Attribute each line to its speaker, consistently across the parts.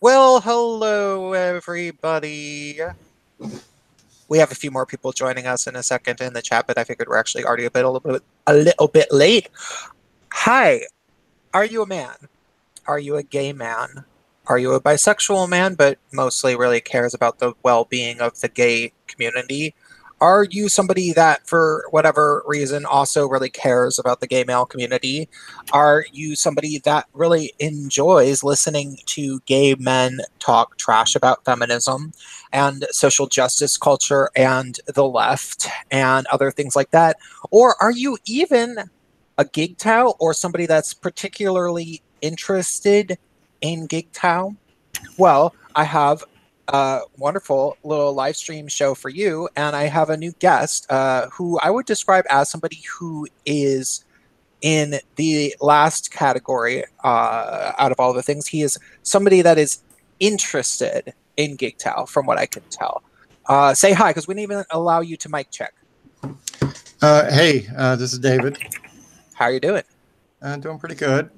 Speaker 1: Well, hello everybody. We have a few more people joining us in a second in the chat, but I figured we're actually already a little bit late. Hi, are you a man? Are you a gay man? Are you a bisexual man, but mostly really cares about the well-being of the gay community? Are you somebody that, for whatever reason, also really cares about the gay male community? Are you somebody that really enjoys listening to gay men talk trash about feminism and social justice culture and the left and other things like that? Or are you even a GGTOW or somebody that's particularly interested in GGTOW? Well, I have a wonderful little live stream show for you, and I have a new guest who I would describe as somebody who is in the last category out of all the things. He is somebody that is interested in GGTOW, from what I can tell. Say hi, because we didn't even allow you to mic check.
Speaker 2: Hey, this is David.
Speaker 1: How are you doing?
Speaker 2: Doing pretty good.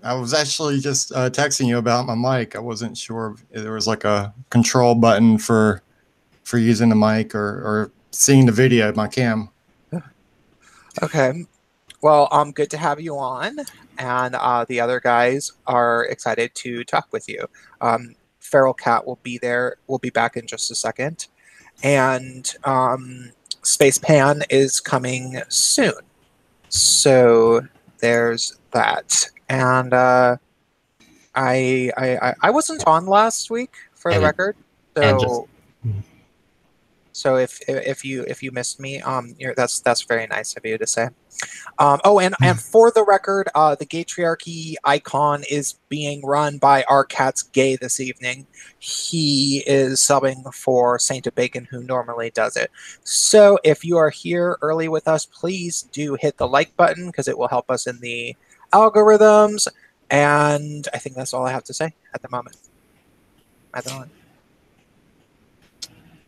Speaker 2: I was actually just texting you about my mic. I wasn't sure if there was like a control button for using the mic or seeing the video of my cam.
Speaker 1: Okay. Well, good to have you on, and the other guys are excited to talk with you. Feral Cat will be there. We'll be back in just a second, and Space Pan is coming soon. So there's that. And I wasn't on last week, for the record. So if you missed me, that's very nice of you to say. And for the record, the Gaytriarchy icon is being run by our cat's Gay this evening. He is subbing for Saint of Bacon, who normally does it. So if you are here early with us, please do hit the like button, because it will help us in the algorithms. And I think that's all I have to say at the moment.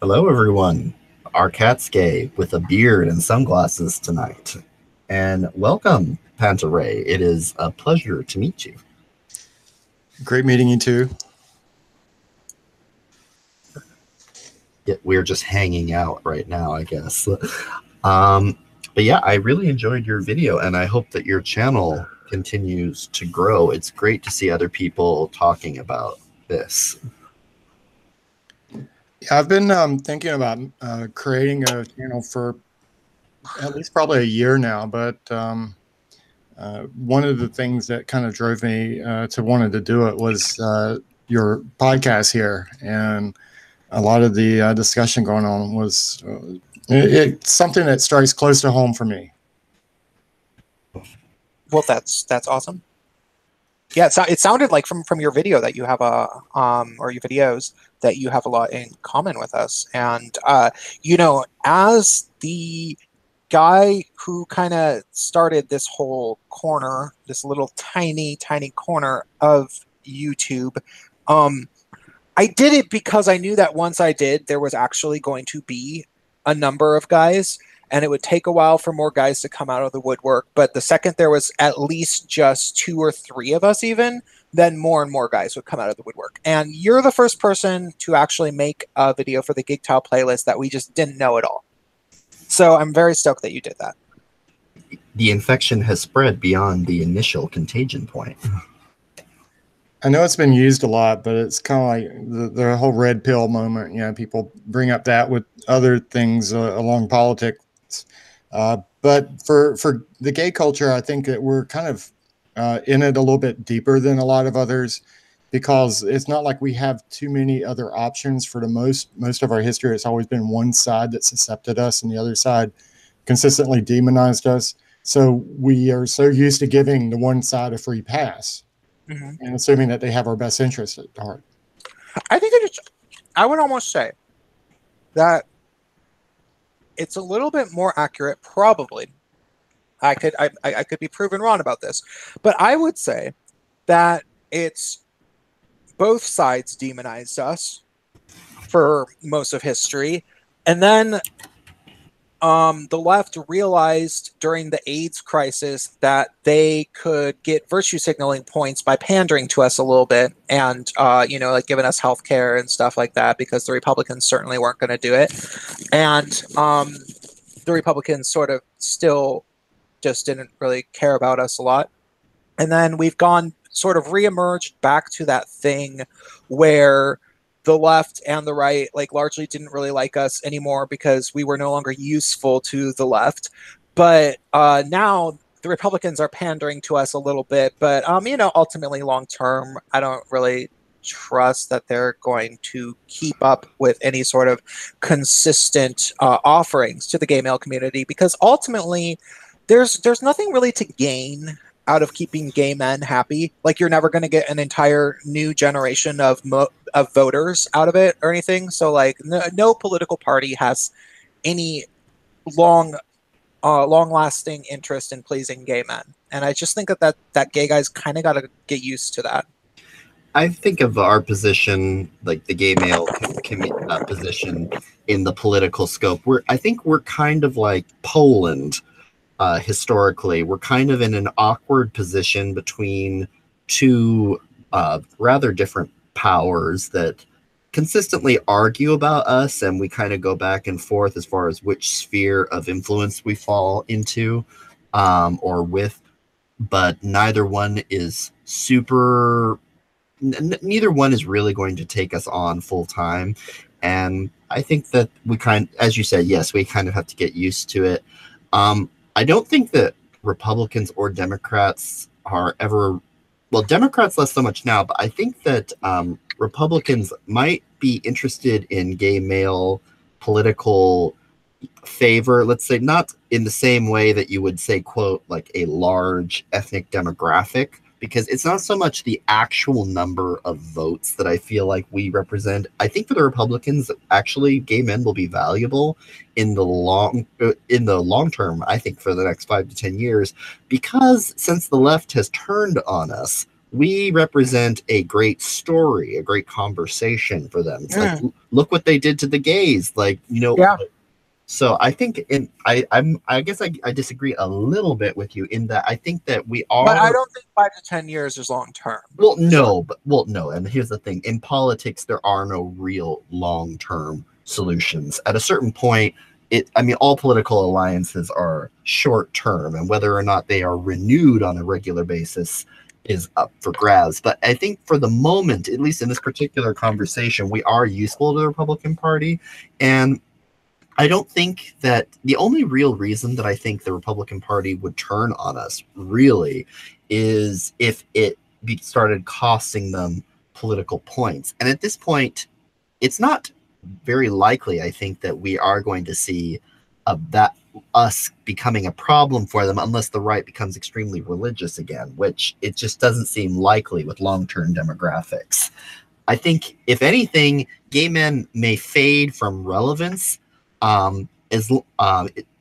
Speaker 3: Hello, everyone. Our cat's Gay with a beard and sunglasses tonight. And welcome, Panta Rhei. It is a pleasure to meet you.
Speaker 2: Great meeting you too.
Speaker 3: Yeah, we're just hanging out right now, I guess. But yeah, I really enjoyed your video, and I hope that your channel continues to grow. It's great to see other people talking about this.
Speaker 2: Yeah, I've been thinking about creating a channel for at least probably a year now, but one of the things that kind of drove me to wanting to do it was your podcast here, and a lot of the discussion going on was it's something that strikes close to home for me.
Speaker 1: Well, that's awesome. Yeah, it sounded like from your video that you have or your videos that you have a lot in common with us, and as the guy who kind of started this whole corner, this little tiny corner of YouTube, I did it because I knew that once I did, there was actually going to be a number of guys, and it would take a while for more guys to come out of the woodwork. But the second there was at least just 2 or 3 of us even, then more and more guys would come out of the woodwork. And you're the first person to actually make a video for the GGTOW playlist that we just didn't know at all. So I'm very stoked that you did that.
Speaker 3: The infection has spread beyond the initial contagion point.
Speaker 2: I know it's been used a lot, but it's kind of like the whole red pill moment. You know, people bring up that with other things along politics. But for the gay culture, I think that we're kind of in it a little bit deeper than a lot of others, because it's not like we have too many other options. For the most of our history, it's always been one side that's accepted us and the other side consistently demonized us. So we are so used to giving the one side a free pass. Mm-hmm. And assuming that they have our best interest at heart.
Speaker 1: I think I would almost say that it's a little bit more accurate, probably. I could be proven wrong about this, but I would say that it's both sides demonized us for most of history, and then the left realized during the AIDS crisis that they could get virtue signaling points by pandering to us a little bit and, you know, like giving us health care and stuff like that, because the Republicans certainly weren't going to do it. And the Republicans sort of still just didn't really care about us a lot. And then we've gone sort of reemerged back to that thing where the left and the right like largely didn't really like us anymore because we were no longer useful to the left. But now the Republicans are pandering to us a little bit. But you know, ultimately, long term, I don't really trust that they're going to keep up with any sort of consistent offerings to the gay male community, because ultimately there's nothing really to gain out of keeping gay men happy. Like, you're never going to get an entire new generation of voters out of it or anything. So like no political party has any long lasting interest in pleasing gay men. And I just think that gay guys kind of got to get used to that.
Speaker 3: I think of our position, like the gay male position in the political scope. I think we're kind of like Poland. Historically, we're kind of in an awkward position between two rather different powers that consistently argue about us, and we kind of go back and forth as far as which sphere of influence we fall into or with, but neither one is neither one is really going to take us on full time. And I think that we as you said, yes, we kind of have to get used to it. I don't think that Republicans or Democrats are ever, well, Democrats less so much now, but I think that Republicans might be interested in gay male political favor, let's say, not in the same way that you would say, quote, like a large ethnic demographic, because it's not so much the actual number of votes that I feel like we represent. I think for the Republicans, actually, gay men will be valuable in the long term, I think for the next 5 to 10 years, because since the left has turned on us, we represent a great story, a great conversation for them. It's like, look what they did to the gays. Like, you know,
Speaker 1: yeah.
Speaker 3: So I think I guess I disagree a little bit with you in that I think that we are.
Speaker 1: But I don't think 5 to 10 years is long term.
Speaker 3: Well, no. And here's the thing: in politics, there are no real long term solutions. At a certain point, all political alliances are short term, and whether or not they are renewed on a regular basis is up for grabs. But I think for the moment, at least in this particular conversation, we are useful to the Republican Party, and I don't think that the only real reason that I think the Republican Party would turn on us really is if it started costing them political points. And at this point, it's not very likely, I think, that we are going to see that us becoming a problem for them unless the right becomes extremely religious again, which it just doesn't seem likely with long-term demographics. I think, if anything, gay men may fade from relevance,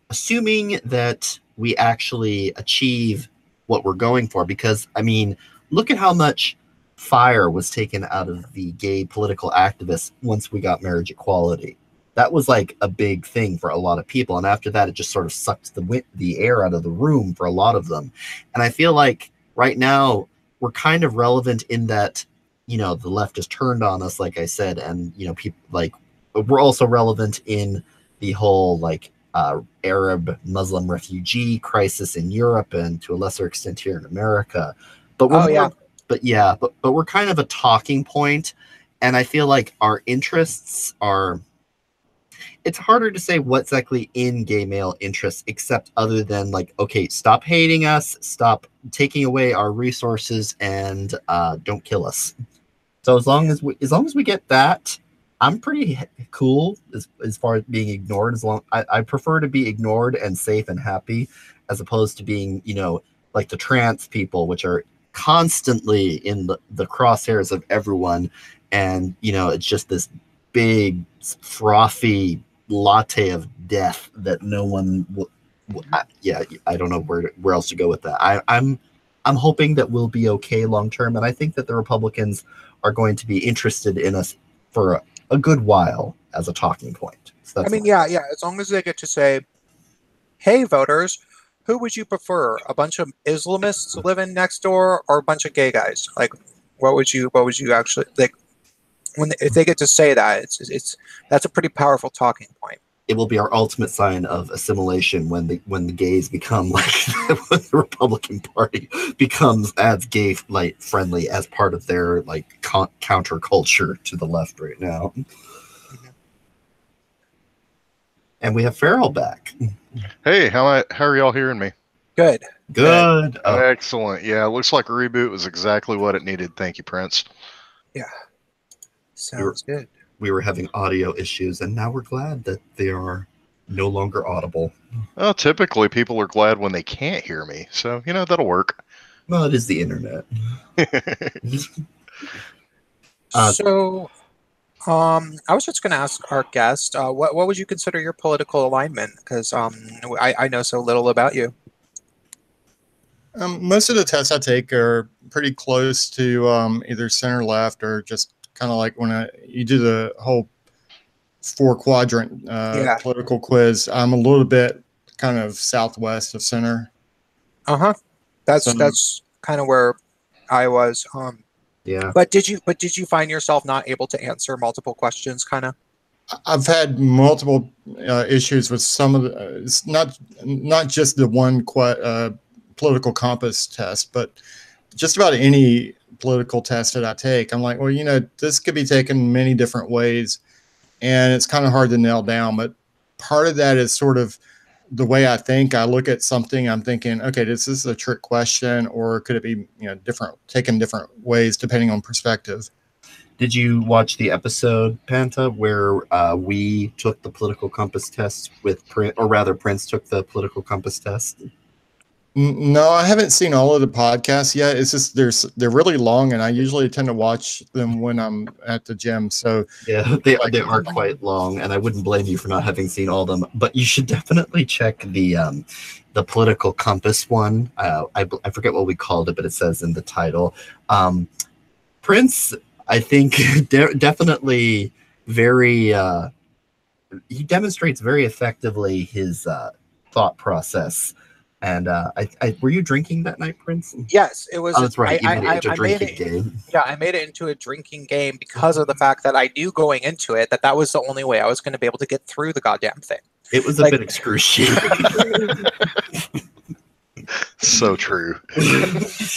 Speaker 3: assuming that we actually achieve what we're going for. Because, I mean, look at how much fire was taken out of the gay political activists once we got marriage equality. That was like a big thing for a lot of people. And after that, it just sort of sucked the air out of the room for a lot of them. And I feel like right now we're kind of relevant in that, you know, the left has turned on us, like I said, and, you know, people like, we're also relevant in the whole like Arab Muslim refugee crisis in Europe and to a lesser extent here in America. But we're but we're kind of a talking point, and I feel like our interests are. It's harder to say what's exactly in gay male interests, except other than like, okay, stop hating us, stop taking away our resources, and don't kill us. So as long as we get that, I'm pretty cool as far as being ignored. I prefer to be ignored and safe and happy, as opposed to being, you know, like the trans people, which are constantly in the crosshairs of everyone, and you know, it's just this big frothy latte of death that no one will. I don't know where else to go with that. I'm hoping that we'll be okay long term, and I think that the Republicans are going to be interested in us for a good while as a talking point. So
Speaker 1: I mean, yeah. As long as they get to say, hey voters, who would you prefer? A bunch of Islamists living next door or a bunch of gay guys? Like, what would you actually like when if they get to say that? It's that's a pretty powerful talking point.
Speaker 3: It will be our ultimate sign of assimilation when the gays become like when the Republican Party becomes as gay like friendly as part of their like counterculture to the left right now.
Speaker 1: Mm-hmm.
Speaker 3: And we have Farrell back.
Speaker 4: Hey, how are y'all hearing me?
Speaker 1: Good.
Speaker 3: Good.
Speaker 4: Excellent. Yeah, looks like a reboot was exactly what it needed. Thank you, Prince.
Speaker 1: Yeah. Sounds good.
Speaker 3: We were having audio issues, and now we're glad that they are no longer audible.
Speaker 4: Well, typically people are glad when they can't hear me, so that'll work.
Speaker 3: Well, it is the internet.
Speaker 1: So, I was just going to ask our guest, what would you consider your political alignment? Because I know so little about you.
Speaker 2: Most of the tests I take are pretty close to either center left or just kind of like when you do the whole 4-quadrant political quiz. I'm a little bit kind of southwest of center.
Speaker 1: That's kind of where I was.
Speaker 3: Yeah.
Speaker 1: But did you find yourself not able to answer multiple questions? Kind of.
Speaker 2: I've had multiple issues with some of the. It's not just the one political compass test, but just about any political test that I take. I'm like, well, this could be taken many different ways, and it's kind of hard to nail down. But part of that is sort of the way I think. I look at something, I'm thinking, okay, this is a trick question, or could it be taken different ways depending on perspective.
Speaker 3: Did you watch the episode, Panta, where we took the political compass test with Prince, or rather Prince took the political compass test?
Speaker 2: No, I haven't seen all of the podcasts yet. It's just they're really long, and I usually tend to watch them when I'm at the gym. So
Speaker 3: yeah, they are quite long, and I wouldn't blame you for not having seen all of them. But you should definitely check the political compass one. I forget what we called it, but it says in the title. Prince, I think, definitely very. He demonstrates very effectively his thought process. And were you drinking that night, Prince?
Speaker 1: Yes, it was.
Speaker 3: Oh, that's right.
Speaker 1: I made it.
Speaker 3: Game.
Speaker 1: Yeah, I made it into a drinking game because of the fact that I knew going into it that was the only way I was going to be able to get through the goddamn thing.
Speaker 3: It was a bit excruciating.
Speaker 4: So true.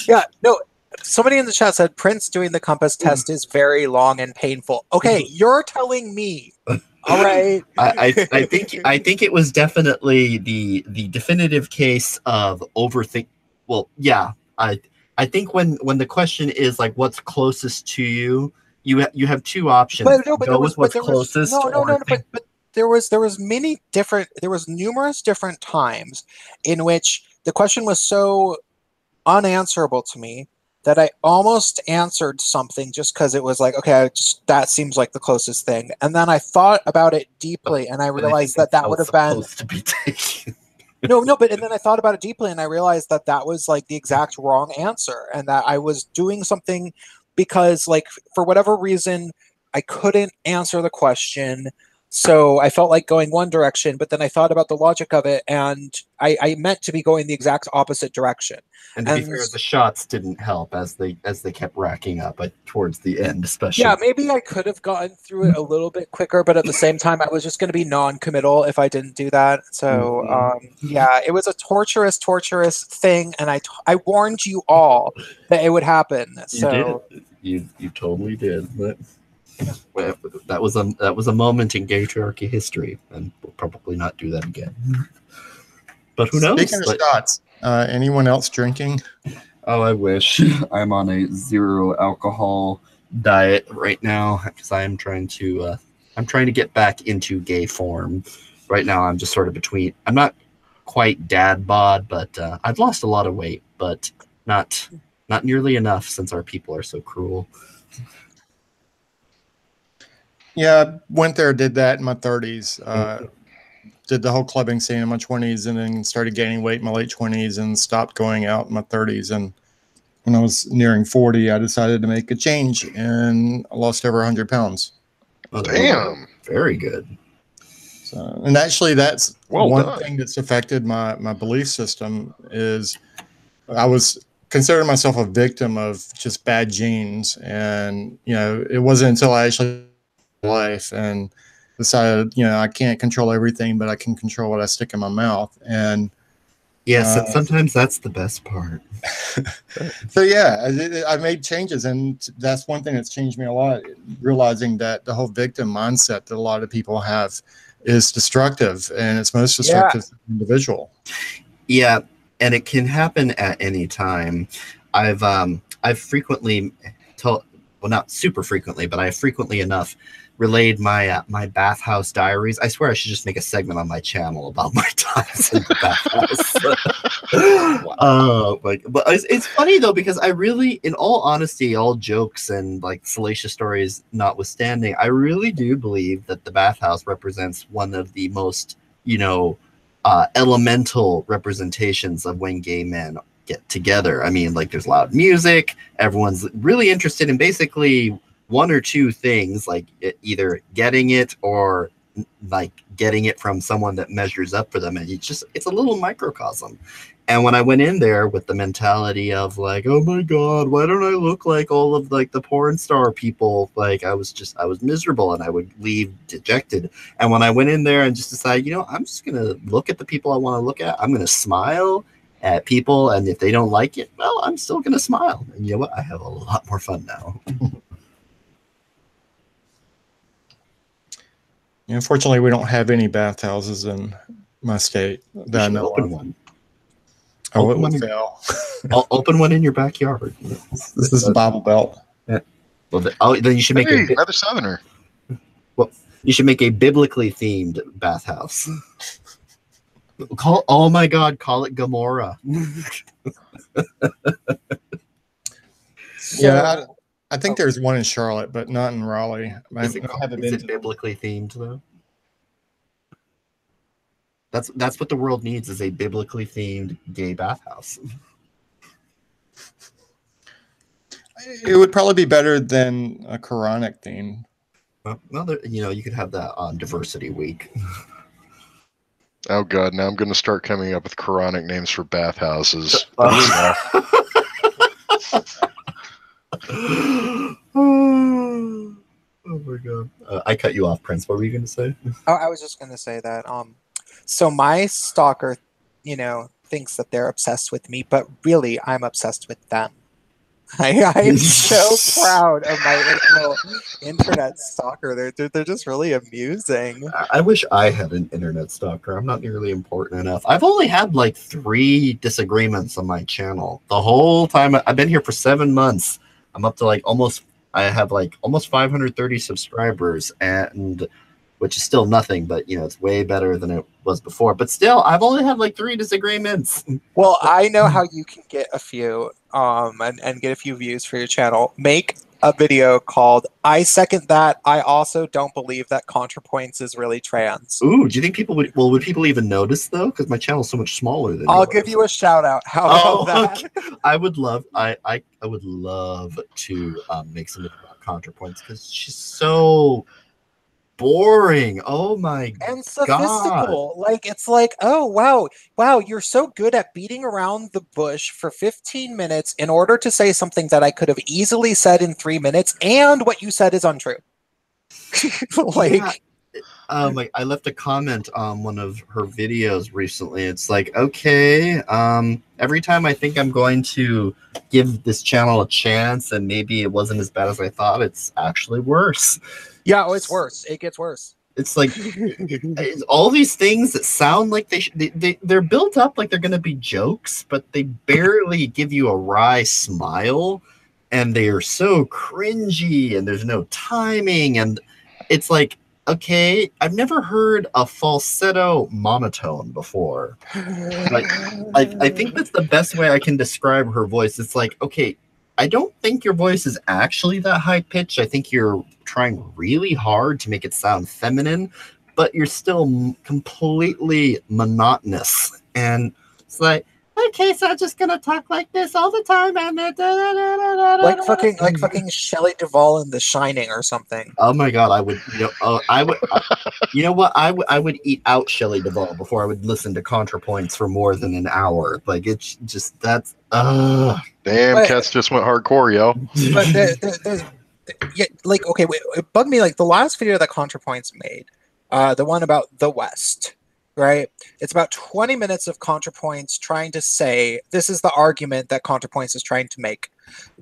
Speaker 1: Yeah, no. Somebody in the chat said Prince doing the compass test is very long and painful. Okay, you're telling me. All right.
Speaker 3: I think it was definitely the definitive case of overthink. Well, yeah. I think when the question is like what's closest to you, you have two options.
Speaker 1: But there was numerous different times in which the question was so unanswerable to me that I almost answered something just because it was like, okay, that seems like the closest thing. And then I thought about it deeply, and I realized that would have been
Speaker 3: supposed to be taken.
Speaker 1: but and then I thought about it deeply, and I realized that was like the exact wrong answer, and that I was doing something because, like, for whatever reason, I couldn't answer the question. So I felt like going one direction, but then I thought about the logic of it, and I meant to be going the exact opposite direction.
Speaker 3: And to be fair, the shots didn't help as they kept racking up towards the end, especially.
Speaker 1: Yeah, maybe I could have gotten through it a little bit quicker, but at the same time, I was just going to be non-committal if I didn't do that. So, yeah, it was a torturous thing, and I warned you all that it would happen. So
Speaker 3: you totally did. But that was a moment in Gaytriarchy history, and we'll probably not do that again. But who knows?
Speaker 2: Speaking of shots, anyone else drinking?
Speaker 3: Oh, I wish. I'm on a 0 alcohol diet right now because I'm trying to get back into gay form. Right now, I'm just sort of between. I'm not quite dad bod, but I've lost a lot of weight, but not nearly enough since our people are so cruel.
Speaker 2: Yeah, I went there, did that in my 30s. Did the whole clubbing scene in my 20s, and then started gaining weight in my late 20s and stopped going out in my 30s. And when I was nearing 40, I decided to make a change, and I lost over 100 pounds.
Speaker 3: Oh,
Speaker 4: damn.
Speaker 3: Very good.
Speaker 2: So, and actually, that's
Speaker 4: Well
Speaker 2: one
Speaker 4: done.
Speaker 2: thing that's affected my belief system. Is I was considering myself a victim of just bad genes, and it wasn't until I actually life and decided, I can't control everything, but I can control what I stick in my mouth. And
Speaker 3: Yes, and sometimes that's the best part.
Speaker 2: so yeah, I made changes, and that's one thing that's changed me a lot. Realizing that the whole victim mindset that a lot of people have is destructive, and it's most destructive to the individual.
Speaker 3: Yeah, and it can happen at any time. I've frequently told, well, not super frequently, but I frequently enough relayed my my bathhouse diaries. I swear I should just make a segment on my channel about my times in the bathhouse. But it's funny though, because I really, in all honesty, all jokes and like salacious stories notwithstanding, I really do believe that the bathhouse represents one of the most, elemental representations of when gay men get together. I mean, like, there's loud music, everyone's really interested in basically one or two things, like either getting it or like getting it from someone that measures up for them. And it's a little microcosm. And when I went in there with the mentality of like, oh my God, why don't I look like all of like the porn star people? Like I was miserable, and I would leave dejected. And when I went in there and just decided, I'm just going to look at the people I want to look at. I'm going to smile at people. And if they don't like it, well, I'm still going to smile. And you know what? I have a lot more fun now.
Speaker 2: Unfortunately, we don't have any bathhouses in my state that I know
Speaker 3: open
Speaker 2: of.
Speaker 3: one.
Speaker 2: Oh, it would fail.
Speaker 3: I'll open one in your backyard.
Speaker 2: This is the Bible Belt.
Speaker 3: Yeah. Well, then you should make
Speaker 4: another Southerner.
Speaker 3: Well, you should make a biblically themed bathhouse. Oh my God, call it Gomorrah.
Speaker 2: Yeah, I think there's one in Charlotte, but not in Raleigh.
Speaker 3: Is it biblically themed though? That's what the world needs, is a biblically themed gay bathhouse.
Speaker 2: It would probably be better than a Quranic theme.
Speaker 3: Well, you could have that on Diversity Week.
Speaker 4: Oh God! Now I'm going to start coming up with Quranic names for bathhouses.
Speaker 3: Oh my God! I cut you off, Prince. What were you going to say?
Speaker 1: Oh, I was just going to say that. So my stalker, thinks that they're obsessed with me, but really, I'm obsessed with them. I'm so proud of my little internet stalker. They're just really amusing.
Speaker 3: I wish I had an internet stalker. I'm not nearly important enough. I've only had like 3 disagreements on my channel the whole time. I've been here for 7 months. I'm up to I have almost 530 subscribers, and which is still nothing, but it's way better than it was before. But still, I've only had 3 disagreements.
Speaker 1: Well, I know how you can get a few and get a few views for your channel. Make a video called "I second that. I also don't believe that ContraPoints is really trans."
Speaker 3: Ooh, do you think people would people even notice though? Because my channel's so much smaller than
Speaker 1: I'll
Speaker 3: yours.
Speaker 1: give you a shout out. How about that?
Speaker 3: Okay. I would love to make something about ContraPoints, because she's so boring. Oh my God.
Speaker 1: And sophistical. It's like, oh wow, you're so good at beating around the bush for 15 minutes in order to say something that I could have easily said in 3 minutes, and what you said is untrue.
Speaker 3: I left a comment on one of her videos recently. It's like, okay, every time I think I'm going to give this channel a chance and maybe it wasn't as bad as I thought, it's actually worse.
Speaker 1: Yeah, it's worse. It gets worse.
Speaker 3: It's like it's all these things that sound like they're built up like they're going to be jokes, but they barely give you a wry smile, and they are so cringy, and there's no timing, and it's like, okay, I've never heard a falsetto monotone before. I think that's the best way I can describe her voice. It's like, okay, I don't think your voice is actually that high pitched. I think you're trying really hard to make it sound feminine, but you're still completely monotonous. And it's like, okay, so I'm just gonna talk like this all the time, and
Speaker 1: like fucking Shelley Duvall in The Shining or something.
Speaker 3: Oh my god, I would, you know what, I would eat out Shelley Duvall before I would listen to ContraPoints for more than an hour. Like, it's just, that's
Speaker 4: Damn, Cats just went hardcore, yo.
Speaker 1: But yeah, like, okay, wait, it bugged me, like, the last video that ContraPoints made, the one about the West, right? It's about 20 minutes of ContraPoints trying to say, this is the argument that ContraPoints is trying to make.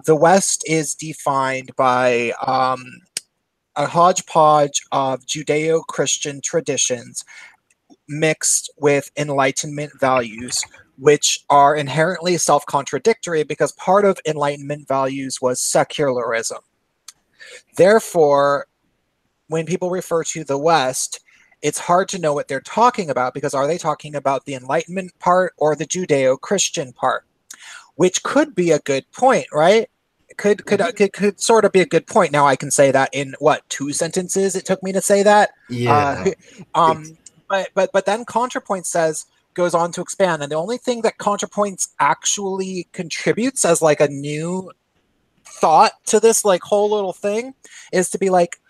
Speaker 1: The West is defined by a hodgepodge of Judeo-Christian traditions mixed with Enlightenment values, which are inherently self-contradictory because part of Enlightenment values was secularism. Therefore, when people refer to the West, it's hard to know what they're talking about, because are they talking about the Enlightenment part or the Judeo-Christian part? Which could be a good point, right? Could sort of be a good point. Now I can say that in what, 2 sentences it took me to say that.
Speaker 3: yeah.
Speaker 1: But then ContraPoints goes on to expand, and the only thing that ContraPoints actually contributes as like a new thought to this like whole little thing is to be like,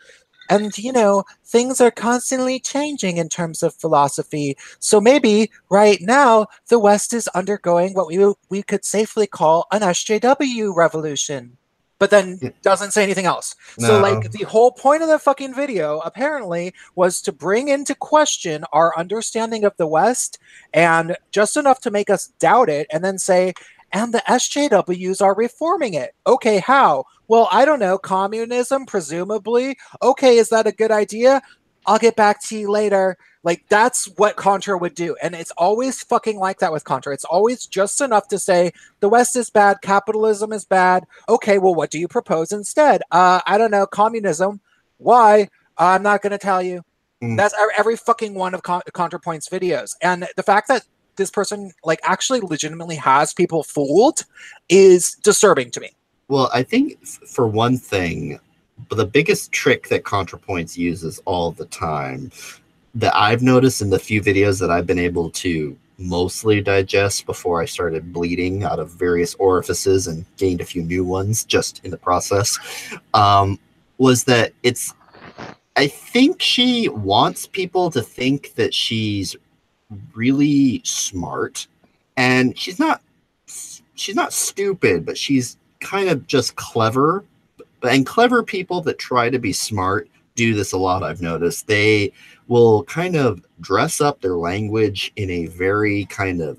Speaker 1: and you know, things are constantly changing in terms of philosophy. So maybe right now the West is undergoing what we could safely call an SJW revolution. But then doesn't say anything else.
Speaker 3: No.
Speaker 1: So like the whole point of the fucking video apparently was to bring into question our understanding of the West, and just enough to make us doubt it, and then say, and the SJWs are reforming it. Okay, how? Well, I don't know. Communism, presumably. Okay, is that a good idea? I'll get back to you later. Like, that's what Contra would do. And it's always fucking like that with Contra. It's always just enough to say, the West is bad, capitalism is bad. Okay, well, what do you propose instead? I don't know, communism. Why? I'm not going to tell you. That's every fucking one of ContraPoints videos. And the fact that this person like actually legitimately has people fooled is disturbing to me.
Speaker 3: Well, I think for one thing, the biggest trick that ContraPoints uses all the time that I've noticed in the few videos that I've been able to mostly digest before I started bleeding out of various orifices and gained a few new ones just in the process, was that I think she wants people to think that she's really smart, and she's not stupid, but she's kind of just clever. And clever people that try to be smart do this a lot, I've noticed. They will kind of dress up their language in a very kind of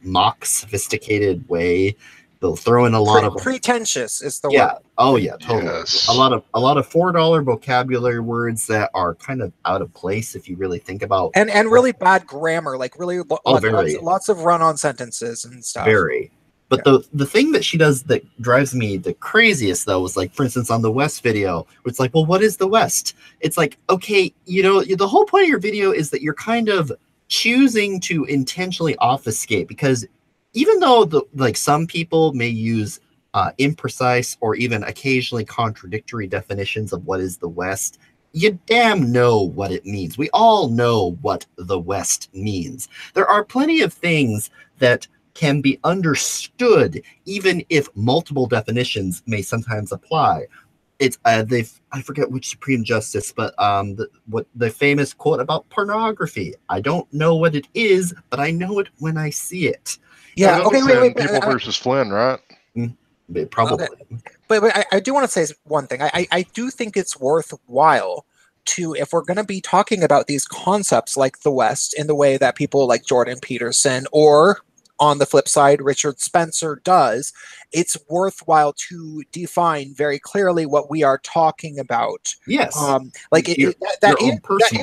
Speaker 3: mock sophisticated way. They'll throw in a lot of
Speaker 1: pretentious is the word.
Speaker 3: Oh yeah, totally.
Speaker 4: Yes.
Speaker 3: A lot of $4 vocabulary words that are kind of out of place if you really think about,
Speaker 1: and really bad grammar, like really lots of run-on sentences and stuff.
Speaker 3: Very. But the thing that she does that drives me the craziest, though, is like, for instance, on the West video, where it's like, well, what is the West? It's like, okay, you know, the whole point of your video is that you're kind of choosing to intentionally obfuscate, because even though some people may use imprecise or even occasionally contradictory definitions of what is the West, you damn know what it means. We all know what the West means. There are plenty of things that can be understood, even if multiple definitions may sometimes apply. It's I forget which Supreme Justice, but the famous quote about pornography. I don't know what it is, but I know it when I see it.
Speaker 1: Yeah. Okay. Wait.
Speaker 4: People versus Flynn, right?
Speaker 3: Probably.
Speaker 1: Okay. But I do want to say one thing. I do think it's worthwhile to, if we're going to be talking about these concepts like the West in the way that people like Jordan Peterson, or on the flip side, Richard Spencer does, it's worthwhile to define very clearly what we are talking about.
Speaker 3: Yes.
Speaker 1: Personal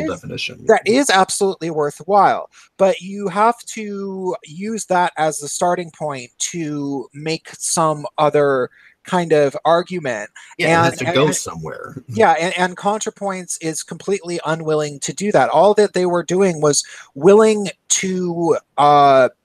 Speaker 3: definition.
Speaker 1: That is absolutely worthwhile. But you have to use that as the starting point to make some other kind of argument.
Speaker 3: Yeah, it has to go somewhere.
Speaker 1: Yeah, and ContraPoints is completely unwilling to do that. All that they were doing was willing to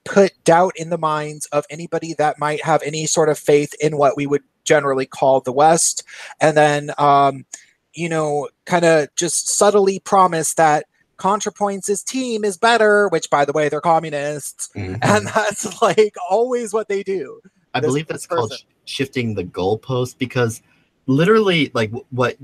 Speaker 1: put doubt in the minds of anybody that might have any sort of faith in what we would generally call the West, and then kind of just subtly promise that ContraPoints' team is better, which, by the way, they're communists.
Speaker 3: Mhm.
Speaker 1: And that's like always what they do.
Speaker 3: I believe that's called shifting the goalpost, because literally, like, what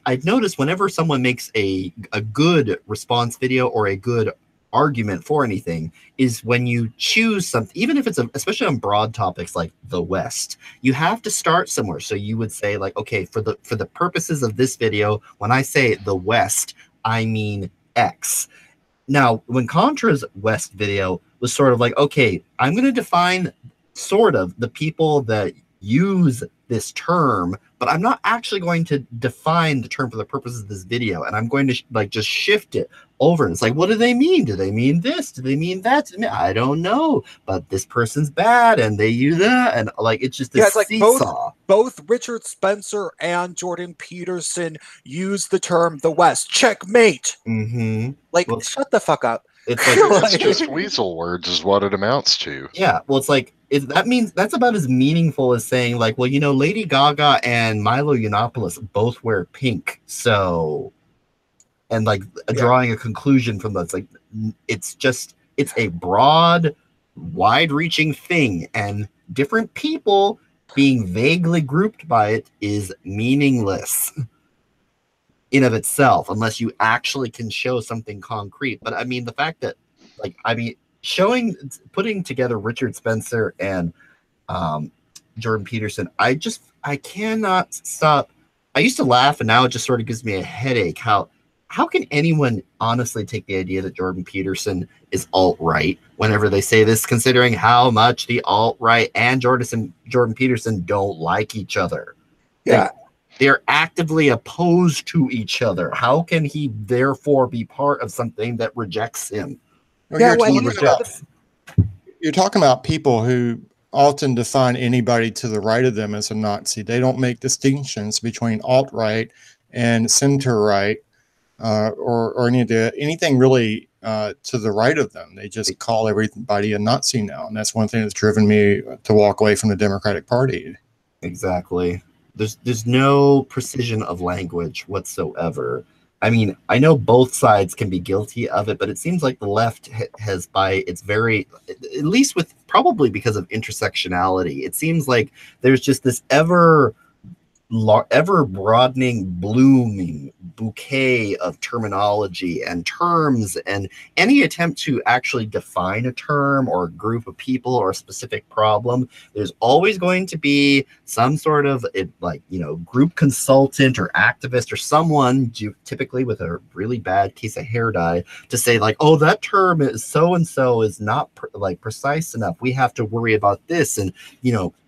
Speaker 3: I've noticed whenever someone makes a good response video or a good argument for anything, is when you choose something, even if it's especially on broad topics like the West, you have to start somewhere. So you would say, like, okay, for the purposes of this video, when I say the West, I mean X. Now, when Contra's West video was sort of like, okay, I'm going to define sort of the people that use this term, but I'm not actually going to define the term for the purpose of this video, and I'm going to like just shift it over. And it's like, what do they mean? Do they mean this? Do they mean that? I don't know, but this person's bad and they use that, and like it's just this
Speaker 1: it's like
Speaker 3: seesaw.
Speaker 1: Both Richard Spencer and Jordan Peterson use the term the West. Checkmate.
Speaker 3: Mm-hmm.
Speaker 1: Like, well, shut the fuck up.
Speaker 3: It's
Speaker 4: like it's just weasel words is what it amounts to.
Speaker 3: Yeah, well, it's like that means that's about as meaningful as saying, like, well, you know, Lady Gaga and Milo Yiannopoulos both wear pink, so, and like drawing a conclusion from that. It's like it's a broad, wide-reaching thing, and different people being vaguely grouped by it is meaningless in of itself, unless you actually can show something concrete. But I mean, the fact that, like, I mean, putting together Richard Spencer and Jordan Peterson, I cannot stop. I used to laugh, and now it just sort of gives me a headache. How can anyone honestly take the idea that Jordan Peterson is alt-right whenever they say this, considering how much the alt-right and Jordan Peterson don't like each other?
Speaker 1: Yeah.
Speaker 3: They're actively opposed to each other. How can he therefore be part of something that rejects him?
Speaker 2: Well, you're talking about people who often define anybody to the right of them as a Nazi. They don't make distinctions between alt-right and center-right or anything really to the right of them. They just call everybody a Nazi now. And that's one thing that's driven me to walk away from the Democratic Party.
Speaker 3: Exactly. There's no precision of language whatsoever. I mean, I know both sides can be guilty of it, but it seems like the left has, by its very, at least with probably because of intersectionality, it seems like there's just this ever broadening, blooming bouquet of terminology and terms, and any attempt to actually define a term or a group of people or a specific problem, there's always going to be some sort of group consultant or activist or someone, typically with a really bad case of hair dye, to say, like, oh, that term is so and so is not precise enough, we have to worry about this, and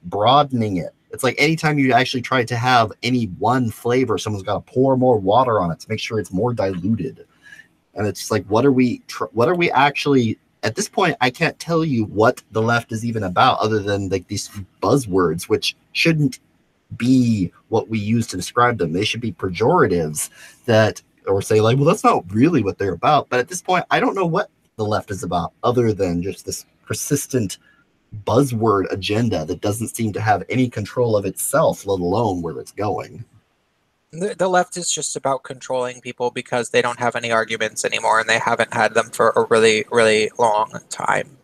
Speaker 3: broadening it. It's like anytime you actually try to have any one flavor, someone's got to pour more water on it to make sure it's more diluted. And it's like, what are we actually, at this point, I can't tell you what the left is even about, other than like these buzzwords, which shouldn't be what we use to describe them. They should be pejoratives or say, like, well, that's not really what they're about. But at this point, I don't know what the left is about, other than just this persistent buzzword agenda that doesn't seem to have any control of itself, let alone where it's going.
Speaker 1: The left is just about controlling people because they don't have any arguments anymore, and they haven't had them for a really, really long time.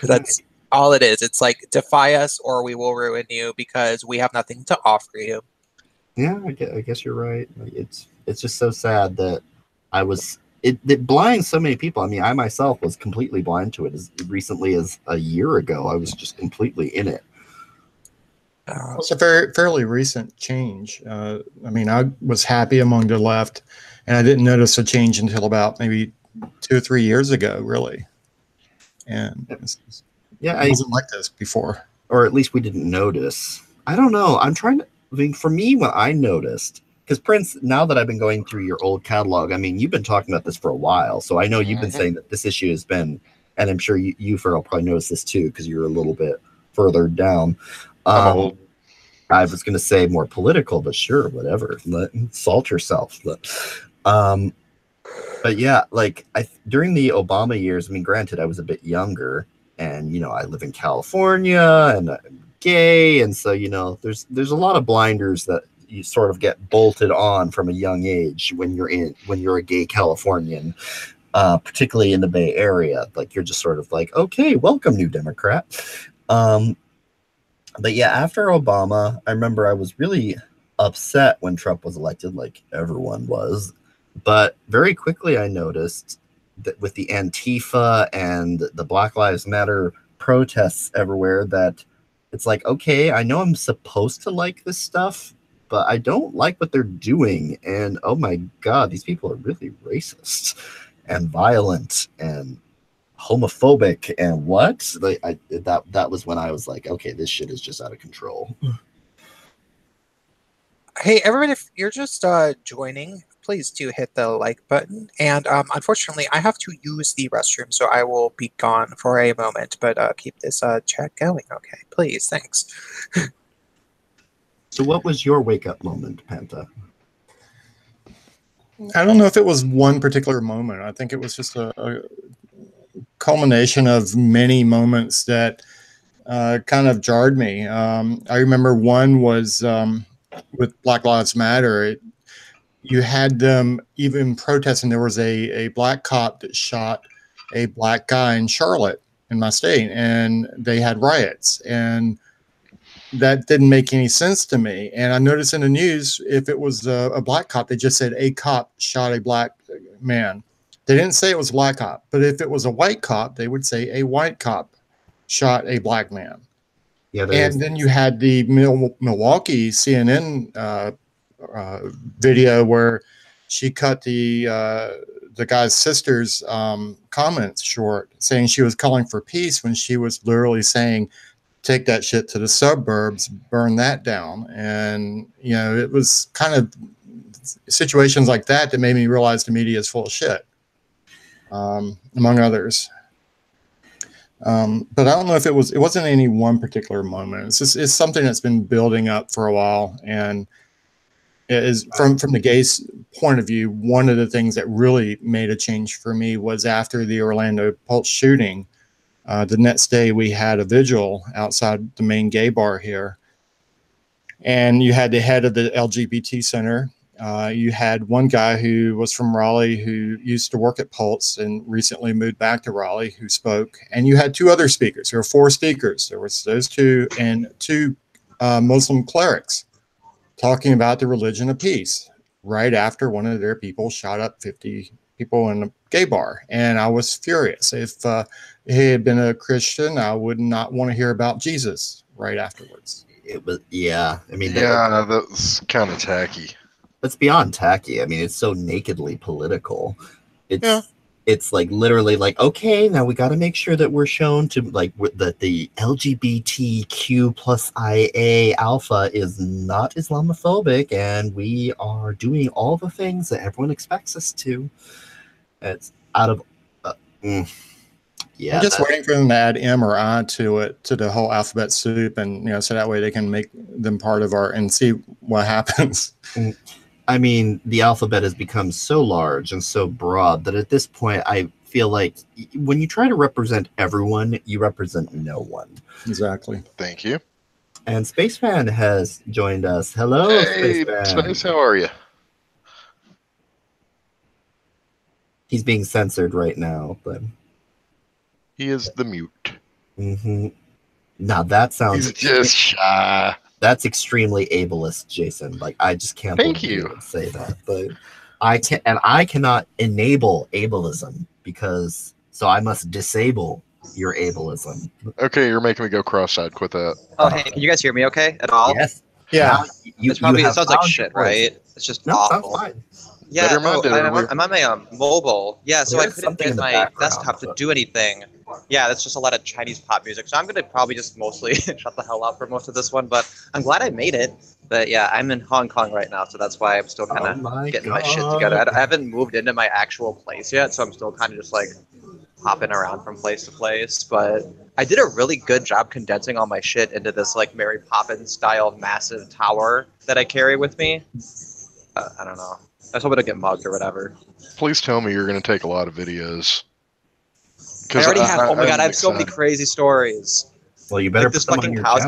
Speaker 1: That's all it is. It's like, defy us or we will ruin you, because we have nothing to offer you.
Speaker 3: Yeah, I guess you're right. It's just so sad that it blinds so many people. I mean, I myself was completely blind to it as recently as a year ago. I was just completely in it.
Speaker 2: It's a fairly recent change. I mean, I was happy among the left, and I didn't notice a change until about maybe 2 or 3 years ago, really. And it wasn't like this before.
Speaker 3: Or at least we didn't notice. I don't know. For me, when I noticed, because Prince, now that I've been going through your old catalog, I mean, you've been talking about this for a while, so I know you've been saying that this issue has been, and I'm sure you Farrell, probably noticed this too, because you're a little bit further down. I was going to say more political, but sure, whatever. Salt yourself. But yeah, like during the Obama years, I mean, granted, I was a bit younger, and I live in California, and I'm gay, and so there's a lot of blinders that you sort of get bolted on from a young age when you're a gay Californian. particularly in the Bay Area. Like, you're just sort of like, okay, welcome, new Democrat. But yeah, after Obama, I remember I was really upset when Trump was elected, like everyone was. But very quickly I noticed that with the Antifa and the Black Lives Matter protests everywhere, that it's like, okay, I know I'm supposed to like this stuff, but I don't like what they're doing. And oh my God, these people are really racist and violent and homophobic and what? Like, that was when I was like, okay, this shit is just out of control.
Speaker 1: Hey, everyone, if you're just joining, please do hit the like button. And unfortunately, I have to use the restroom, so I will be gone for a moment. But keep this chat going, okay? Please, thanks.
Speaker 3: So what was your wake-up moment, Panta?
Speaker 2: I don't know if it was one particular moment. I think it was just a culmination of many moments that kind of jarred me. I remember one was with Black Lives Matter. You had them even protesting. There was a black cop that shot a black guy in Charlotte, in my state, and they had riots. And that didn't make any sense to me. And I noticed in the news, if it was a black cop, they just said a cop shot a black man. They didn't say it was a black cop. But if it was a white cop, they would say a white cop shot a black man.
Speaker 3: Yeah,
Speaker 2: and then you had the Milwaukee CNN video where she cut the guy's sister's comments short, saying she was calling for peace when she was literally saying, take that shit to the suburbs, burn that down. And, you know, it was kind of situations like that that made me realize the media is full of shit, among others. But I don't know if it wasn't any one particular moment. It's something that's been building up for a while. And it is from the gay's point of view, one of the things that really made a change for me was after the Orlando Pulse shooting. The next day we had a vigil outside the main gay bar here. And you had the head of the LGBT center. You had one guy who was from Raleigh who used to work at Pulse and recently moved back to Raleigh who spoke. And you had two other speakers. There were four speakers. There was those two and two Muslim clerics talking about the religion of peace right after one of their people shot up 50 people in a gay bar. And I was furious. If he had been a Christian, I would not want to hear about Jesus right afterwards.
Speaker 3: It was, yeah. I mean,
Speaker 4: yeah, that's kind of tacky.
Speaker 3: It's beyond tacky. I mean, it's so nakedly political. It's like literally like, okay, now we got to make sure that we're shown to like that the LGBTQ plus IA alpha is not Islamophobic, and we are doing all the things that everyone expects us to. It's out of, yeah.
Speaker 2: I'm just waiting for them to add M or I to it, to the whole alphabet soup, and you know, so that way they can make them part of our and see what happens.
Speaker 3: I mean, the alphabet has become so large and so broad that at this point, I feel like when you try to represent everyone, you represent no one.
Speaker 2: Exactly.
Speaker 4: Thank you.
Speaker 3: And Spaceman has joined us. Hello,
Speaker 4: hey,
Speaker 3: Spaceman.
Speaker 4: Space, how are you?
Speaker 3: He's being censored right now, but
Speaker 4: he is the mute.
Speaker 3: Mm-hmm. Now that sounds.
Speaker 4: He's just shy.
Speaker 3: That's extremely ableist, Jason. Like, I just can't believe you would say that. But I cannot enable ableism because so I must disable your ableism.
Speaker 4: Okay, you're making me go cross-eyed. Quit that.
Speaker 5: Oh, hey, can you guys hear me okay at all?
Speaker 3: Yes.
Speaker 2: Yeah.
Speaker 5: It's probably, it sounds like shit, right? It's just awful.
Speaker 3: Sounds fine.
Speaker 5: Yeah, no, I'm on my mobile. Yeah, so I couldn't get my desktop to do anything. Yeah, that's just a lot of Chinese pop music. So I'm going to probably just mostly shut the hell up for most of this one. But I'm glad I made it. But yeah, I'm in Hong Kong right now. So that's why I'm still kind of getting my shit together. I haven't moved into my actual place yet. So I'm still kind of just like hopping around from place to place. But I did a really good job condensing all my shit into this like Mary Poppins style massive tower that I carry with me. I don't know. I was hoping to get mugged or whatever.
Speaker 4: Please tell me you're going to take a lot of videos.
Speaker 5: I already have. Oh my god, I have so many crazy stories.
Speaker 3: Well, you better
Speaker 5: like this fucking house.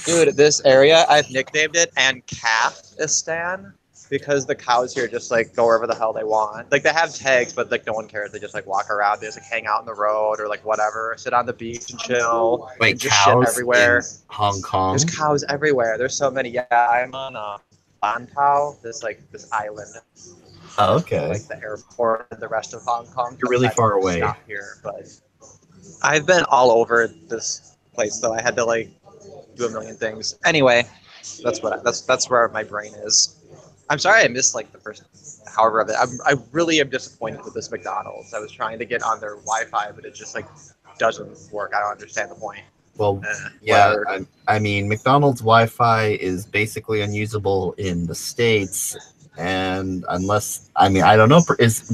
Speaker 5: Dude, this area I've nicknamed it Ancafistan. because the cows here just like go wherever the hell they want. Like they have tags, but like no one cares. They just like walk around. They just like hang out in the road or like whatever, sit on the beach and chill.
Speaker 3: Wait,
Speaker 5: and just shit everywhere.
Speaker 3: In Hong Kong?
Speaker 5: There's cows everywhere. There's so many. Yeah, I'm on Bantao, this island.
Speaker 3: Oh, okay.
Speaker 5: Like the airport and the rest of Hong Kong.
Speaker 3: You're really far away.
Speaker 5: Stop here, but I've been all over this place though. I had to like do a million things. Anyway, that's where my brain is. I'm sorry I missed like the first however of it. I really am disappointed with this McDonald's. I was trying to get on their Wi-Fi, but it just like doesn't work. I don't understand the point.
Speaker 3: Well, yeah, I mean, McDonald's Wi-Fi is basically unusable in the States, and unless, I mean, I don't know,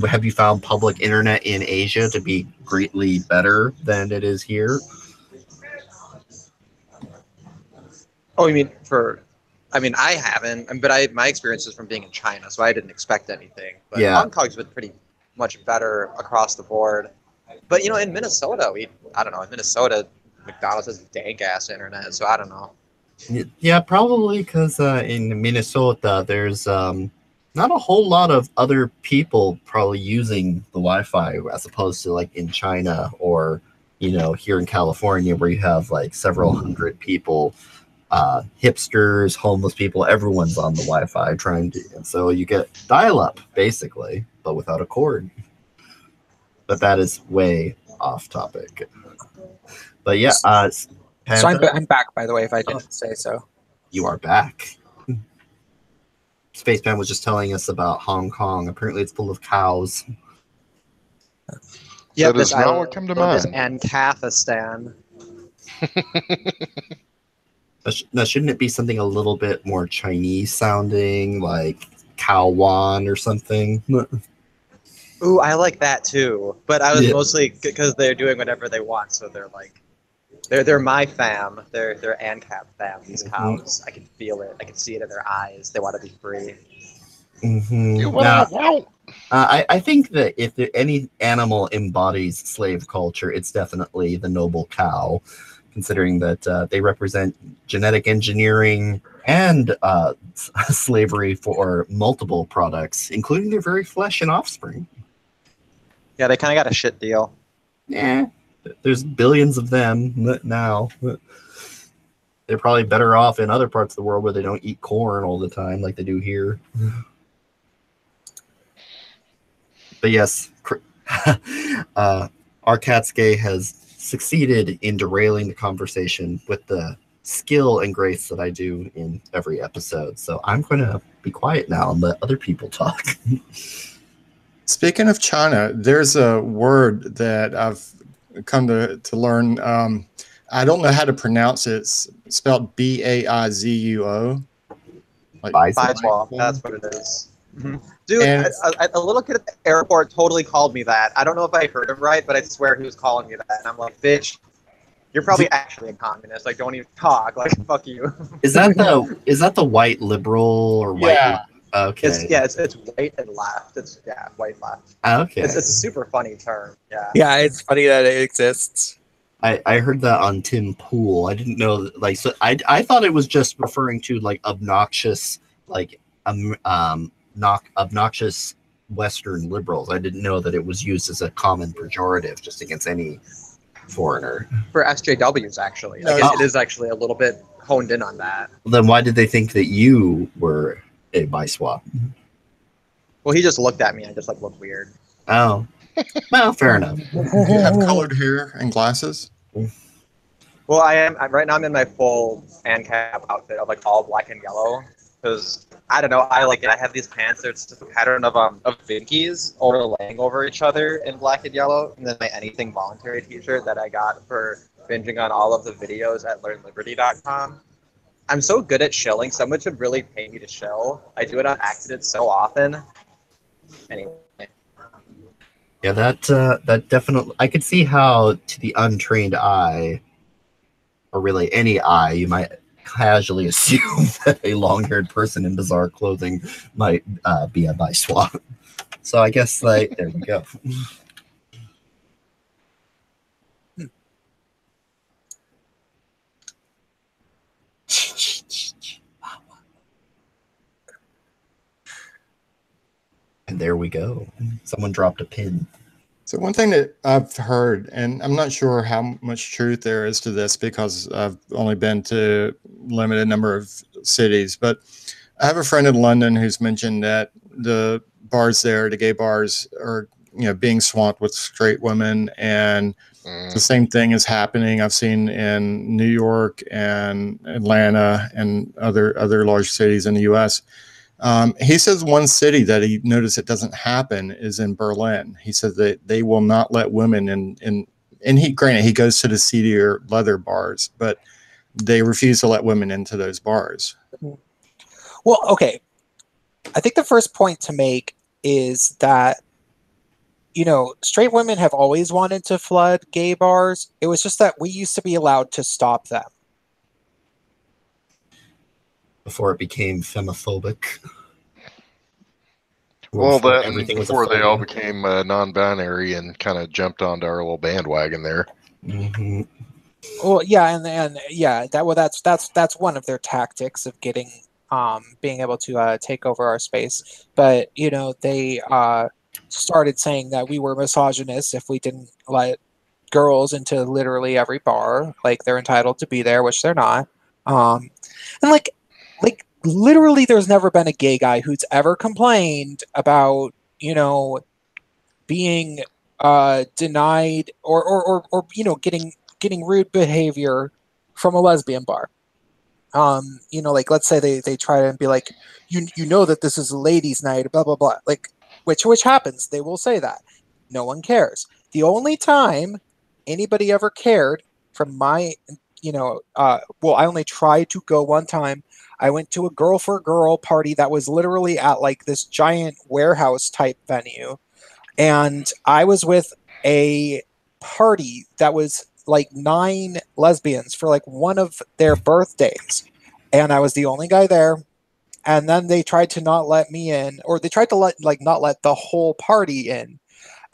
Speaker 3: have you found public internet in Asia to be greatly better than it is here?
Speaker 5: Oh, you mean I haven't, but my experience is from being in China, so I didn't expect anything. But yeah. Hong Kong's been pretty much better across the board. But in Minnesota, in Minnesota, McDonald's has dank ass internet, so I don't know.
Speaker 3: Yeah, probably because in Minnesota, there's not a whole lot of other people probably using the Wi-Fi as opposed to like in China or here in California where you have like several hundred people. Hipsters, homeless people, everyone's on the Wi-Fi and so you get dial-up basically, but without a cord. But that is way off topic. But yeah,
Speaker 1: so I'm back, by the way, if I didn't say so.
Speaker 3: You are back. Spaceman was just telling us about Hong Kong. Apparently it's full of cows.
Speaker 5: Yeah,
Speaker 4: that is not what come to mind.
Speaker 5: And Kazakhstan.
Speaker 3: Now, shouldn't it be something a little bit more Chinese sounding, like Cow Wan or something?
Speaker 5: Ooh, I like that too. But I was mostly because they're doing whatever they want, so they're like, they're my fam. They're ANCAP fam. These cows, I can feel it. I can see it in their eyes. They want to be free.
Speaker 3: Mm-hmm. I think that if any animal embodies slave culture, it's definitely the noble cow. Considering that they represent genetic engineering and slavery for multiple products, including their very flesh and offspring.
Speaker 5: Yeah, they kind of got a shit deal.
Speaker 3: Yeah, there's billions of them now. They're probably better off in other parts of the world where they don't eat corn all the time like they do here. But yes, our cat's gay has succeeded in derailing the conversation with the skill and grace that I do in every episode. So I'm going to be quiet now and let other people talk.
Speaker 2: Speaking of China, there's a word that I've come to learn. I don't know how to pronounce it. It's spelled Baizuo.
Speaker 5: Like Baizuo. That's what it is. Mm-hmm. Dude, a little kid at the airport totally called me that. I don't know if I heard him right, but I swear he was calling me that. And I'm like, bitch, you're probably actually a communist. Like, don't even talk. Like, fuck you.
Speaker 3: Is that the white liberal or white?
Speaker 2: Yeah.
Speaker 3: Okay.
Speaker 5: It's white and left. It's white left.
Speaker 3: Okay.
Speaker 5: It's a super funny term. Yeah.
Speaker 1: Yeah, it's funny that it exists.
Speaker 3: I heard that on Tim Pool. I didn't know so I thought it was just referring to like obnoxious obnoxious Western liberals. I didn't know that it was used as a common pejorative just against any foreigner.
Speaker 5: For SJWs, actually. It is actually a little bit honed in on that.
Speaker 3: Well, then why did they think that you were a bisexual?
Speaker 5: Well, he just looked at me and just like looked weird.
Speaker 3: Oh. Well, fair enough.
Speaker 2: Do you have colored hair and glasses?
Speaker 5: Well, right now I'm in my full ANCAP outfit of like all black and yellow. Because I don't know, I like it. I have these pants. There's just a pattern of Vinkies overlaying over each other in black and yellow, and then my Anything Voluntary T-shirt that I got for binging on all of the videos at LearnLiberty.com. I'm so good at shilling. Someone should really pay me to shill. I do it on accident so often. Anyway.
Speaker 3: Yeah, that definitely. I could see how to the untrained eye, or really any eye, you might casually assume that a long-haired person in bizarre clothing might be a bisexual. So I guess there we go. And there we go. Someone dropped a pin.
Speaker 2: So one thing that I've heard, and I'm not sure how much truth there is to this because I've only been to a limited number of cities, but I have a friend in London who's mentioned that the bars there, the gay bars, are being swamped with straight women, and the same thing is happening. I've seen in New York and Atlanta and other large cities in the U.S. He says one city that he noticed it doesn't happen is in Berlin. He says that they will not let women in and he goes to the seedier leather bars, but they refuse to let women into those bars.
Speaker 1: Well, okay. I think the first point to make is that, straight women have always wanted to flood gay bars. It was just that we used to be allowed to stop them.
Speaker 3: Before it became femophobic.
Speaker 4: Well, before they all became non-binary and kind of jumped onto our little bandwagon there.
Speaker 3: Mm-hmm.
Speaker 1: Well, yeah, and yeah, that's one of their tactics of getting being able to take over our space. But they started saying that we were misogynists if we didn't let girls into literally every bar. Like, they're entitled to be there, which they're not. And like literally, there's never been a gay guy who's ever complained about being denied or getting rude behavior from a lesbian bar. Like, let's say they try to be like, that this is a ladies' night, blah blah blah, like which happens. They will say that. No one cares. The only time anybody ever cared from my I only tried to go one time. I went to a girl for girl party that was literally at like this giant warehouse type venue, and I was with a party that was like 9 lesbians for like one of their birthdays, and I was the only guy there. And then they tried to not let me in, or they tried to not let the whole party in.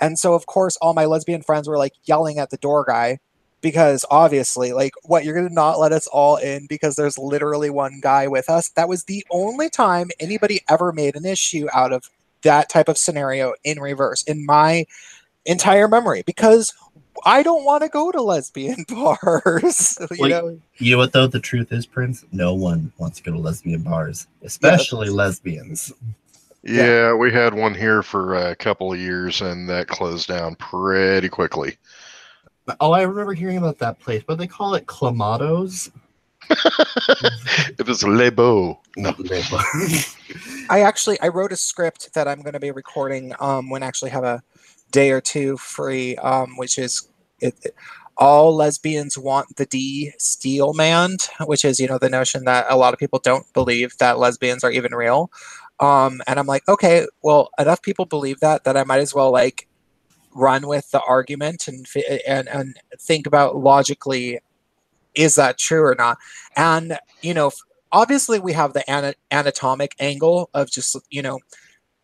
Speaker 1: And so of course all my lesbian friends were like yelling at the door guy, because obviously, like, what, you're going to not let us all in because there's literally one guy with us? That was the only time anybody ever made an issue out of that type of scenario in reverse in my entire memory, because I don't want to go to lesbian bars. You
Speaker 3: know what, though? The truth is, Prince, no one wants to go to lesbian bars, especially lesbians.
Speaker 4: Yeah, we had one here for a couple of years, and that closed down pretty quickly.
Speaker 3: Oh, I remember hearing about that place, but they call it Clamatos.
Speaker 4: It was Les Beaux. No.
Speaker 1: I wrote a script that I'm going to be recording when I actually have a day or two free, which is all lesbians want the D steel man, which is the notion that a lot of people don't believe that lesbians are even real. And I'm like, okay, well, enough people believe that I might as well like run with the argument and think about logically, is that true or not? And obviously we have the anatomic angle of just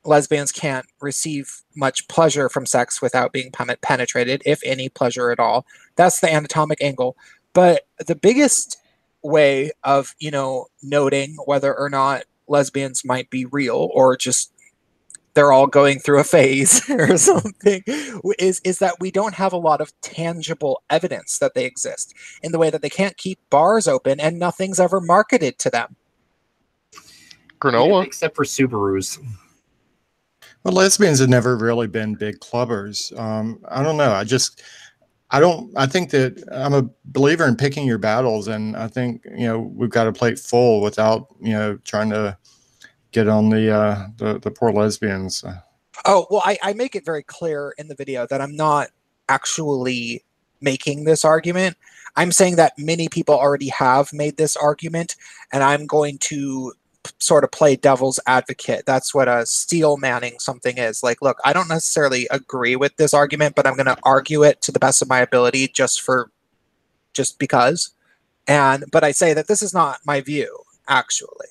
Speaker 1: lesbians can't receive much pleasure from sex without being penetrated, if any pleasure at all. That's the anatomic angle. But the biggest way of noting whether or not lesbians might be real or just they're all going through a phase or something is that we don't have a lot of tangible evidence that they exist, in the way that they can't keep bars open and nothing's ever marketed to them.
Speaker 4: Granola?
Speaker 3: Yeah, except for Subarus.
Speaker 2: Well, lesbians have never really been big clubbers. I don't know. I think that I'm a believer in picking your battles, and I think we've got a plate full without trying to get on the poor lesbians.
Speaker 1: Oh, well, I make it very clear in the video that I'm not actually making this argument. I'm saying that many people already have made this argument, and I'm going to sort of play devil's advocate. That's what a steel manning something is. Like, look, I don't necessarily agree with this argument, but I'm going to argue it to the best of my ability just because. But I say that this is not my view, actually.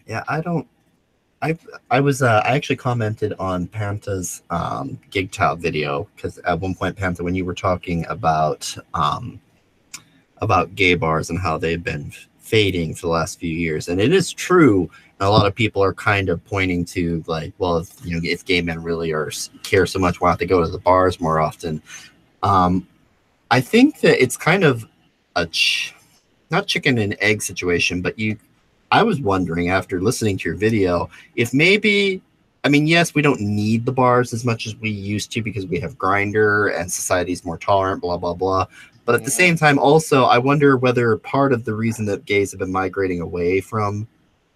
Speaker 3: Yeah, I actually commented on Panta's GGTOW video, because at one point, Panta, when you were talking about gay bars and how they've been fading for the last few years. And it is true. A lot of people are kind of pointing to like, well, if gay men really care so much, why don't they go to the bars more often? I think that it's kind of a not chicken and egg situation, but I was wondering after listening to your video if maybe, I mean, yes, we don't need the bars as much as we used to because we have Grindr and society's more tolerant, blah, blah, blah. But at the same time, also, I wonder whether part of the reason that gays have been migrating away from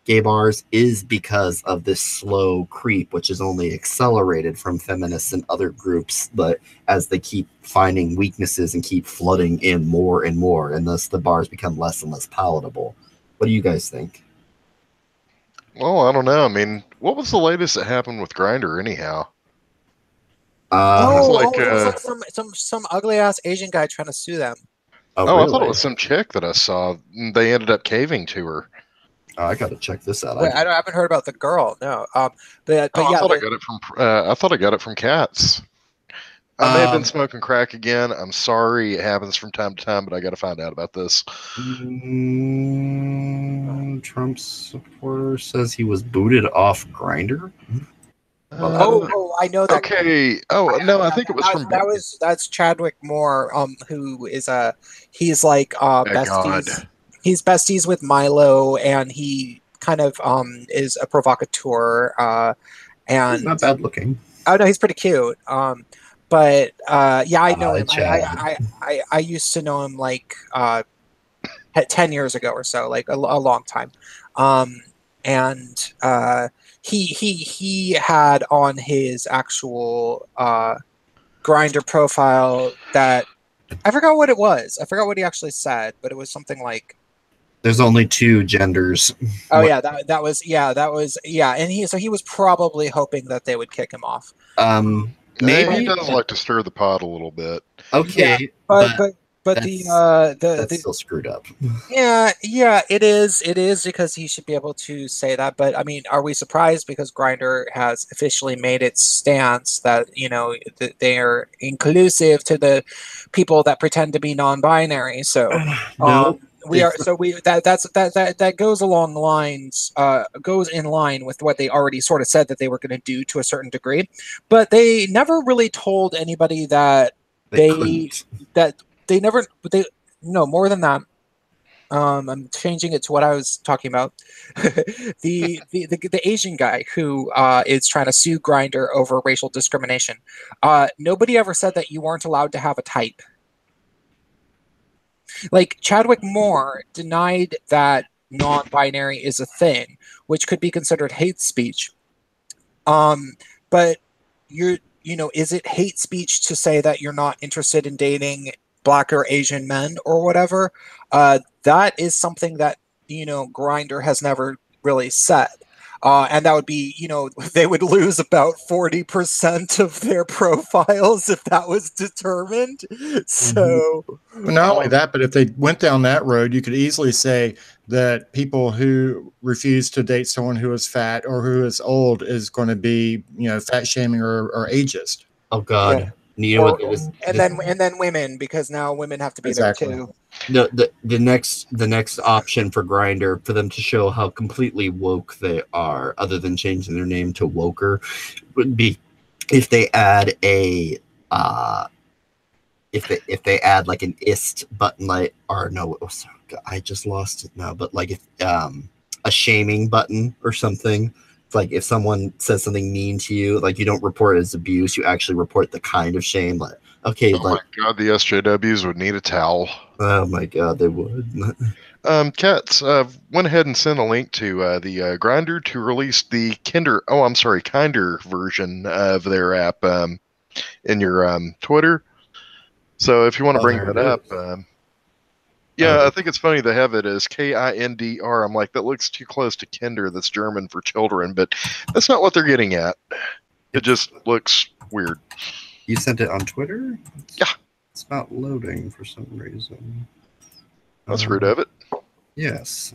Speaker 3: gay bars is because of this slow creep, which is only accelerated from feminists and other groups, but as they keep finding weaknesses and keep flooding in more and more, and thus the bars become less and less palatable. What do you guys think?
Speaker 4: Well, I don't know. I mean, what was the latest that happened with Grindr anyhow?
Speaker 1: It was like some ugly ass Asian guy trying to sue them.
Speaker 3: Oh,
Speaker 4: really?
Speaker 3: I
Speaker 4: thought it was some chick that I saw. They ended up caving to her.
Speaker 3: Oh, I got to check this out.
Speaker 1: Wait, I haven't heard about the girl. No, but yeah,
Speaker 4: I thought I got it from. I thought I got it from cats. I may have been smoking crack again. I'm sorry. It happens from time to time, but I got to find out about this.
Speaker 3: Trump supporter says he was booted off Grindr.
Speaker 1: I know that.
Speaker 4: Okay. I think it was from.
Speaker 1: That's Chadwick Moore. Who is he's like besties.
Speaker 4: God.
Speaker 1: He's besties with Milo, and he kind of is a provocateur. And
Speaker 3: he's not bad looking.
Speaker 1: Oh no, he's pretty cute. But I know him. I used to know him like 10 years ago or so, like a long time. And he had on his actual Grindr profile that I forgot what it was. I forgot what he actually said, but it was something like,
Speaker 3: "There's only two genders."
Speaker 1: Oh yeah, that was and he was probably hoping that they would kick him off.
Speaker 4: Maybe he does like to stir the pot a little bit.
Speaker 3: Okay,
Speaker 1: yeah, but
Speaker 3: that's still screwed up.
Speaker 1: Yeah, it is because he should be able to say that. But I mean, are we surprised because Grindr has officially made its stance that they are inclusive to the people that pretend to be non-binary? So
Speaker 3: no.
Speaker 1: That goes along the lines, goes in line with what they already sort of said that they were going to do to a certain degree, but they never really told anybody that more than that. I'm changing it to what I was talking about. the Asian guy who is trying to sue Grindr over racial discrimination. Nobody ever said that you weren't allowed to have a type. Like Chadwick Moore denied that non-binary is a thing, which could be considered hate speech. But is it hate speech to say that you're not interested in dating Black or Asian men or whatever? That is something that Grindr has never really said. And that would be, they would lose about 40% of their profiles if that was determined. So,
Speaker 2: but not only that, but if they went down that road, you could easily say that people who refuse to date someone who is fat or who is old is going to be, fat shaming or ageist.
Speaker 3: Oh God.
Speaker 1: Yeah. And then women, because now women have to be there too.
Speaker 3: The next option for Grindr, for them to show how completely woke they are, other than changing their name to Woker, would be if they add a if they add like an ist button, like, or no, I just lost it now, but like if a shaming button or something. Like if someone says something mean to you, like you don't report it as abuse, you actually report the kind of shame. Like, okay,
Speaker 4: my God, the SJWs would need a towel.
Speaker 3: Oh my God, they would.
Speaker 4: Cats went ahead and sent a link to the Grindr to release the Kinder version of their app in your Twitter. So if you want to bring that up. I think it's funny they have it as Kindr. I'm like, that looks too close to Kinder. That's German for children, but that's not what they're getting at. It just looks weird.
Speaker 3: You sent it on Twitter?
Speaker 4: Yeah.
Speaker 3: It's not loading for some reason.
Speaker 4: That's rude of it.
Speaker 3: Yes.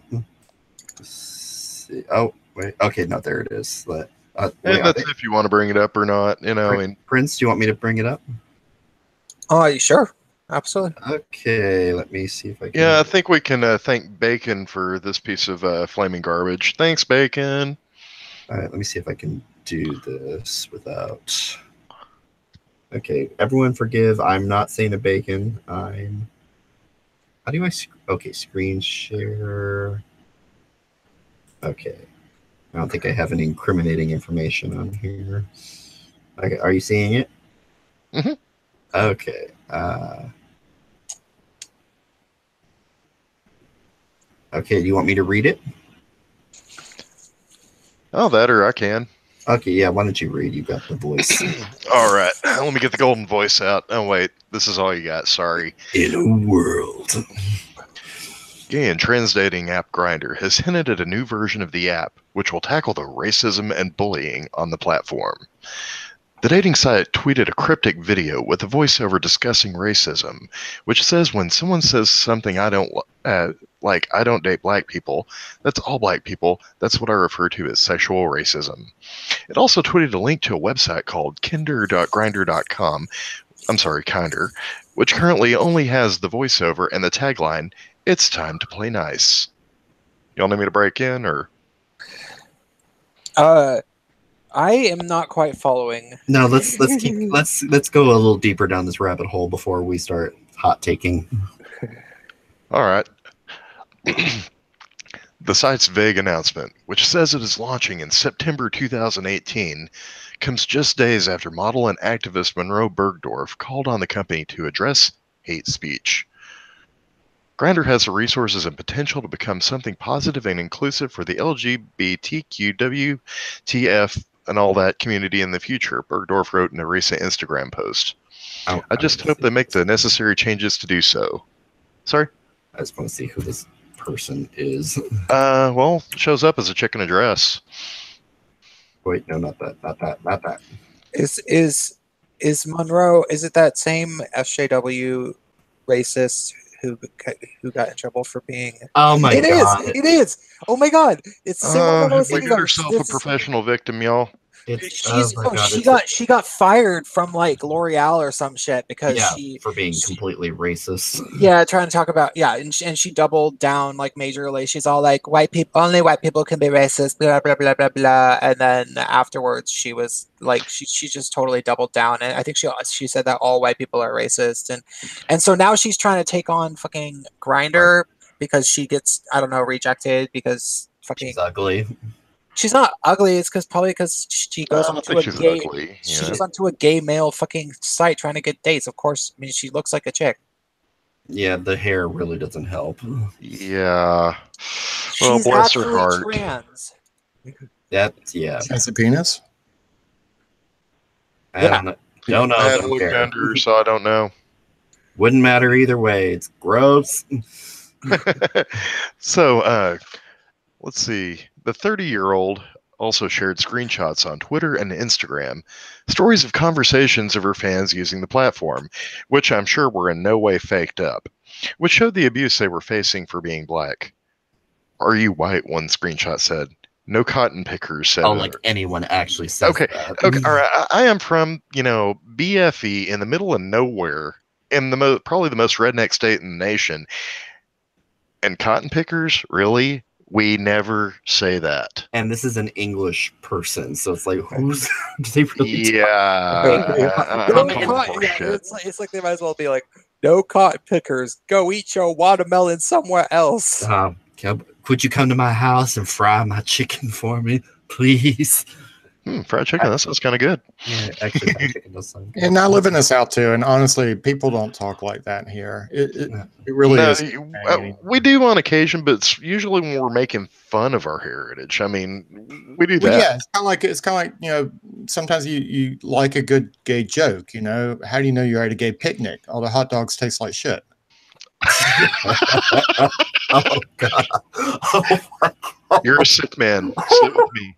Speaker 3: Oh, wait. Okay, no, there it is.
Speaker 4: And that's if you want to bring it up or not.
Speaker 3: Prince, do you want me to bring it up?
Speaker 1: Sure. Absolutely.
Speaker 3: Okay, let me see if I can.
Speaker 4: Yeah, I think we can thank Bacon for this piece of flaming garbage. Thanks, Bacon.
Speaker 3: All right, let me see if I can do this without. Okay, everyone forgive. I'm not saying a bacon. I'm. How do I? Okay, screen share. Okay, I don't think I have any incriminating information on here. Okay, are you seeing it?
Speaker 4: Mm-hmm.
Speaker 3: Okay. Okay, do you want me to read it?
Speaker 4: Oh, that or I can.
Speaker 3: Okay, yeah, why don't you read? You got the voice.
Speaker 4: All right, let me get the golden voice out. Oh, wait, this is all you got. Sorry.
Speaker 3: In a world.
Speaker 4: Gay and trans dating app Grindr has hinted at a new version of the app, which will tackle the racism and bullying on the platform. The dating site tweeted a cryptic video with a voiceover discussing racism, which says when someone says something I don't like, I don't date black people, that's all black people, that's what I refer to as sexual racism. It also tweeted a link to a website called kinder.grindr.com, Kinder, which currently only has the voiceover and the tagline, "It's time to play nice." Y'all need me to break in, or?
Speaker 1: I am not quite following.
Speaker 3: No, let's go a little deeper down this rabbit hole before we start hot taking.
Speaker 4: All right. The site's vague announcement, which says it is launching in September 2018, comes just days after model and activist Monroe Bergdorf called on the company to address hate speech. Grindr has the resources and potential to become something positive and inclusive for the LGBTQWTF and all that community in the future, Bergdorf wrote in a recent Instagram post. I just hope they make the necessary changes to do so. Sorry?
Speaker 3: I just want to see who this person is.
Speaker 4: Well, shows up as a chicken address.
Speaker 3: Wait, no, not that.
Speaker 1: Is Monroe? Is it that same SJW racist who got in trouble for being?
Speaker 3: Oh my god!
Speaker 1: It is. Oh my god! It's the same one that I was
Speaker 4: We
Speaker 1: thinking
Speaker 4: got
Speaker 1: of.
Speaker 4: herself a professional victim, y'all.
Speaker 1: She got fired from like L'Oreal or some shit because
Speaker 3: for being completely racist.
Speaker 1: Yeah, trying to talk about and she doubled down like majorly. She's all like only white people can be racist, blah blah blah blah blah. And then afterwards, she was like she just totally doubled down, and I think she said that all white people are racist, and so now she's trying to take on fucking Grindr because she gets rejected because fucking
Speaker 3: she's ugly.
Speaker 1: She's not ugly. It's probably because she goes onto a gay. She goes onto a gay male fucking site trying to get dates. Of course, I mean she looks like a chick.
Speaker 3: Yeah, the hair really doesn't help.
Speaker 4: Yeah. Well, bless her heart.
Speaker 1: Trans.
Speaker 3: That's
Speaker 2: Has a penis?
Speaker 3: I don't know. Don't
Speaker 4: look
Speaker 3: care.
Speaker 4: under, so I don't know.
Speaker 3: Wouldn't matter either way. It's gross.
Speaker 4: So, let's see. The 30-year-old also shared screenshots on Twitter and Instagram, stories of conversations of her fans using the platform, which I'm sure were in no way faked up, which showed the abuse they were facing for being black. "Are you white?" one screenshot said. "No cotton pickers," said
Speaker 3: like anyone actually says that.
Speaker 4: Okay, all right. I am from, BFE in the middle of nowhere, in probably the most redneck state in the nation. And cotton pickers? Really? We never say that.
Speaker 3: And this is an English person, so it's like, who's do they really?
Speaker 1: It's like they might as well be like, "No cotton pickers. Go eat your watermelon somewhere else."
Speaker 3: Could you come to my house and fry my chicken for me, please?
Speaker 4: Fried chicken. That sounds kind of good.
Speaker 3: Yeah, actually, fried chicken does sound good.
Speaker 2: And I live in the South too, and honestly, people don't talk like that here. It really is.
Speaker 4: We do on occasion, but it's usually when we're making fun of our heritage. I mean, we do that.
Speaker 2: Yeah, it's kind of like sometimes you like a good gay joke. How do you know you're at a gay picnic? All the hot dogs taste like shit.
Speaker 3: Oh god! Oh my god!
Speaker 4: You're a sick man. Sit with me.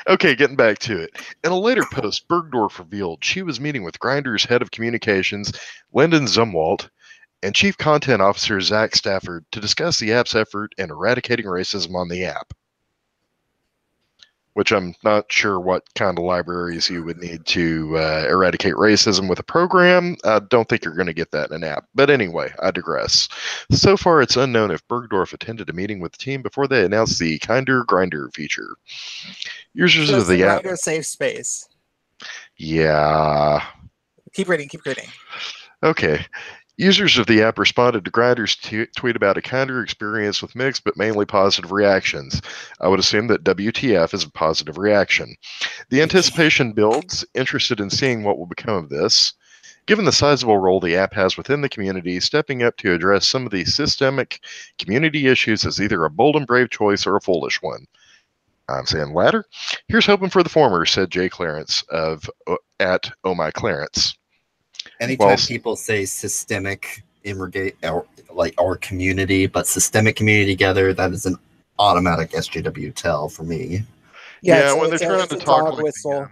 Speaker 4: Okay, getting back to it. In a later post, Bergdorf revealed she was meeting with Grindr's head of communications, Lyndon Zumwalt, and Chief Content Officer Zach Stafford to discuss the app's effort in eradicating racism on the app. which I'm not sure what kind of libraries you would need to eradicate racism with a program. I don't think you're going to get that in an app. But anyway, I digress. So far, it's unknown if Bergdorf attended a meeting with the team before they announced the Kinder Grindr feature. Users of the app.
Speaker 1: Grindr safe space.
Speaker 4: Yeah.
Speaker 1: Keep reading.
Speaker 4: Okay. Users of the app responded to Grindr's tweet about a kinder experience with mixed but mainly positive reactions. I would assume that WTF is a positive reaction. The anticipation builds, interested in seeing what will become of this. Given the sizable role the app has within the community, stepping up to address some of the systemic community issues is either a bold and brave choice or a foolish one. I'm saying latter. Here's hoping for the former, said Jay Clarence at Oh My Clarence.
Speaker 3: Anytime people say systemic immigrate or community, but systemic community together, that is an automatic SJW for me.
Speaker 4: Yeah, when they're trying to talk like
Speaker 1: whistle.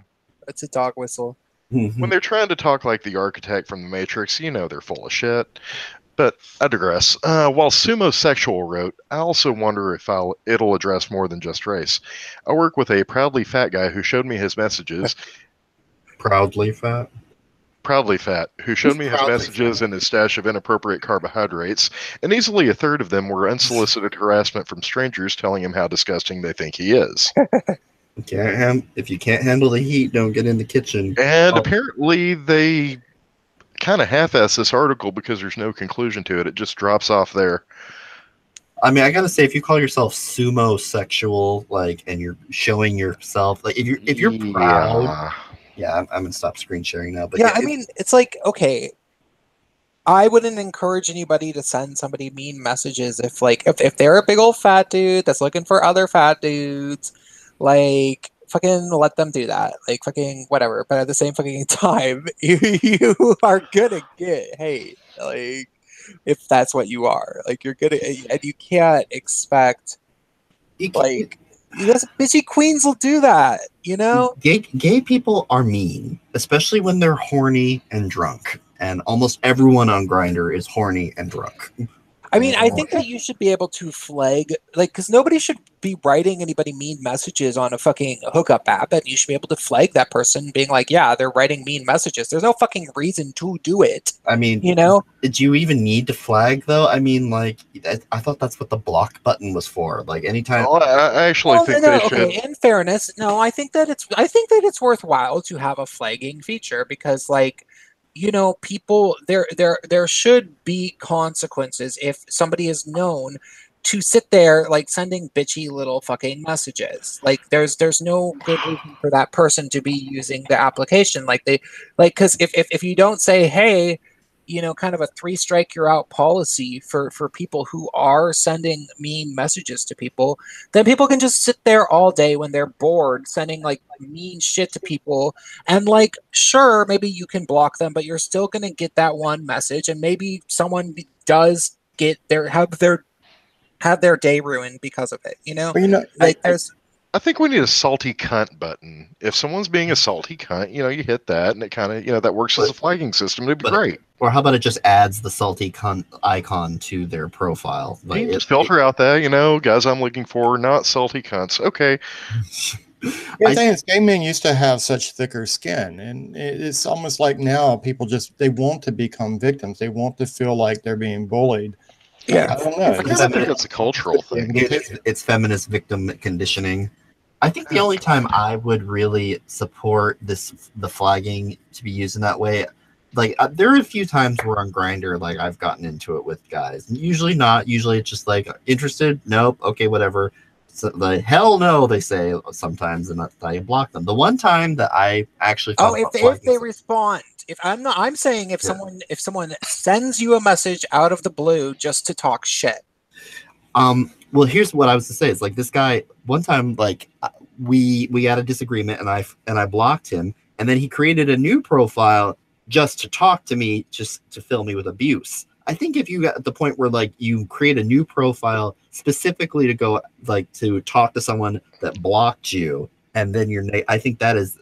Speaker 1: It's a dog whistle.
Speaker 4: When they're trying to talk like the architect from the Matrix, you know they're full of shit. But I digress. While Sumo Sexual wrote, I also wonder if it'll address more than just race. I work with a proudly fat guy who showed me his messages.
Speaker 3: Proudly fat,
Speaker 4: who showed me his messages and his stash of inappropriate carbohydrates, and easily a third of them were unsolicited harassment from strangers telling him how disgusting they think he is.
Speaker 3: If you can't handle the heat, don't get in the kitchen.
Speaker 4: And apparently they kind of half-ass this article because there's no conclusion to it. It just drops off there.
Speaker 3: I mean, I gotta say, if you call yourself sumo sexual, and you're showing yourself, if you're proud. Yeah, I'm gonna stop screen sharing now. But
Speaker 1: yeah, I mean, it's like, okay, I wouldn't encourage anybody to send somebody mean messages if they're a big old fat dude that's looking for other fat dudes, fucking let them do that, fucking whatever. But at the same fucking time, you are gonna get hate, if that's what you are, you're gonna, and you can't expect, Yes, bitchy queens will do that, you know?
Speaker 3: Gay people are mean, especially when they're horny and drunk. And almost everyone on Grindr is horny and drunk.
Speaker 1: I mean, I think that you should be able to flag, because nobody should be writing anybody mean messages on a fucking hookup app, and you should be able to flag that person being like, yeah, they're writing mean messages. There's no fucking reason to do it.
Speaker 3: I mean,
Speaker 1: you know?
Speaker 3: Did you even need to flag, though? I mean, I thought that's what the block button was for. Anytime.
Speaker 4: Well, I actually think they should.
Speaker 1: Okay, in fairness, no, I think that it's worthwhile to have a flagging feature because, people, there should be consequences if somebody is known to sit there sending bitchy little fucking messages. There's no good reason for that person to be using the application. Because if you don't say, hey, kind of a 3-strike you're out policy for people who are sending mean messages to people, then people can just sit there all day when they're bored sending mean shit to people, and sure, maybe you can block them, but you're still going to get that one message, and maybe someone does have their day ruined because of it, you know?
Speaker 2: Well,
Speaker 4: I think we need a salty cunt button. If someone's being a salty cunt, you hit that, and it kind of, that works as a flagging system. It'd be great.
Speaker 3: Or how about it just adds the salty cunt icon to their profile?
Speaker 4: You just filter out that, guys I'm looking for, not salty cunts. Okay.
Speaker 2: The thing is, gay men used to have such thicker skin, and it's almost like now people they want to become victims. They want to feel like they're being bullied.
Speaker 1: Yeah,
Speaker 2: I don't know.
Speaker 4: I think that's a cultural thing.
Speaker 3: It's feminist victim conditioning. I think the only time I would really support the flagging to be used in that way, there are a few times where on Grindr, I've gotten into it with guys. Usually not. Usually it's just interested. Nope. Okay, whatever. So hell no, they say sometimes, and I block them. The one time that I actually
Speaker 1: if they respond, I'm saying if someone sends you a message out of the blue just to talk shit.
Speaker 3: Well, here's what I was to say. It's this guy one time, we had a disagreement, and I blocked him, and then he created a new profile just to talk to me, just to fill me with abuse. I think if you get at the point where you create a new profile specifically to go to talk to someone that blocked you, and then I think that is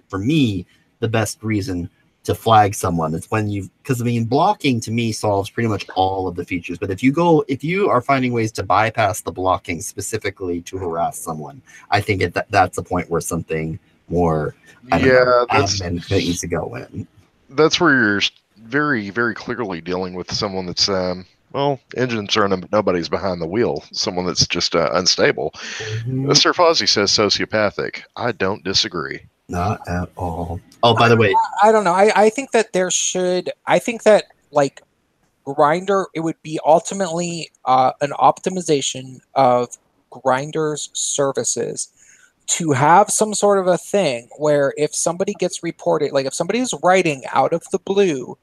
Speaker 3: for me the best reason to flag someone. It's when you, because I mean, blocking to me solves pretty much all of the features. But if you are finding ways to bypass the blocking specifically to harass someone, I think that's the point where something more, I don't know, admin needs to go in.
Speaker 4: That's where you're very, very clearly dealing with someone that's well, engines are nobody's behind the wheel. Someone that's just unstable. Sir Fozzie says sociopathic. I don't disagree.
Speaker 3: Not at all. Oh, by the way,
Speaker 1: I don't know. I think that there should. I think that like Grindr, it would be ultimately an optimization of Grindr's services to have some sort of a thing where if somebody gets reported, like if somebody is writing out of the blue,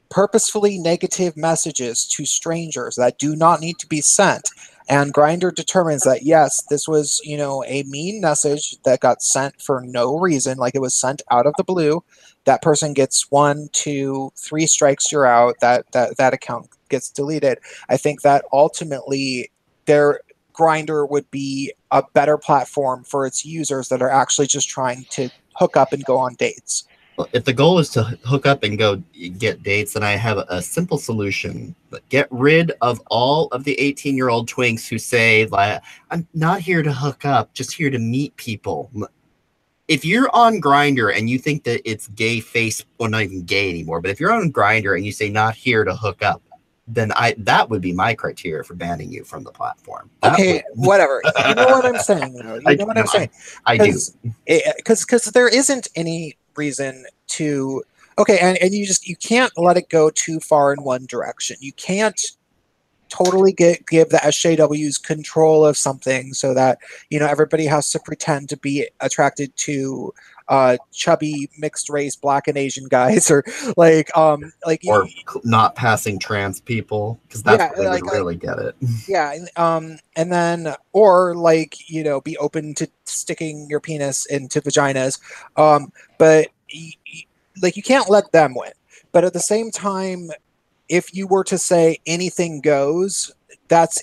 Speaker 1: purposefully negative messages to strangers that do not need to be sent, and Grindr determines that yes, this was, you know, a mean message that got sent for no reason, like it was sent out of the blue, that person gets 1, 2, 3 strikes, you're out. That account gets deleted. I think that ultimately their Grindr would be a better platform for its users that are actually just trying to hook up and go on dates.
Speaker 3: If the goal is to hook up and go get dates, then I have a simple solution. Get rid of all of the 18-year-old twinks who say, like, I'm not here to hook up, just here to meet people. If you're on Grindr and you think that it's gay face, well, not even gay anymore, but if you're on Grindr and you say not here to hook up, then that would be my criteria for banning you from the platform.
Speaker 1: Okay, whatever. You know what I'm saying, though. You know what I'm saying.
Speaker 3: I do.
Speaker 1: Because there isn't any reason to. Okay, and you can't let it go too far in one direction. You can't totally give the SJWs control of something so that, you know, everybody has to pretend to be attracted to chubby mixed race Black and Asian guys, or or
Speaker 3: not passing trans people, because that's where they would really get it.
Speaker 1: Yeah, and then, or like, you know, be open to sticking your penis into vaginas, but like you can't let them win. But at the same time, if you were to say anything goes, that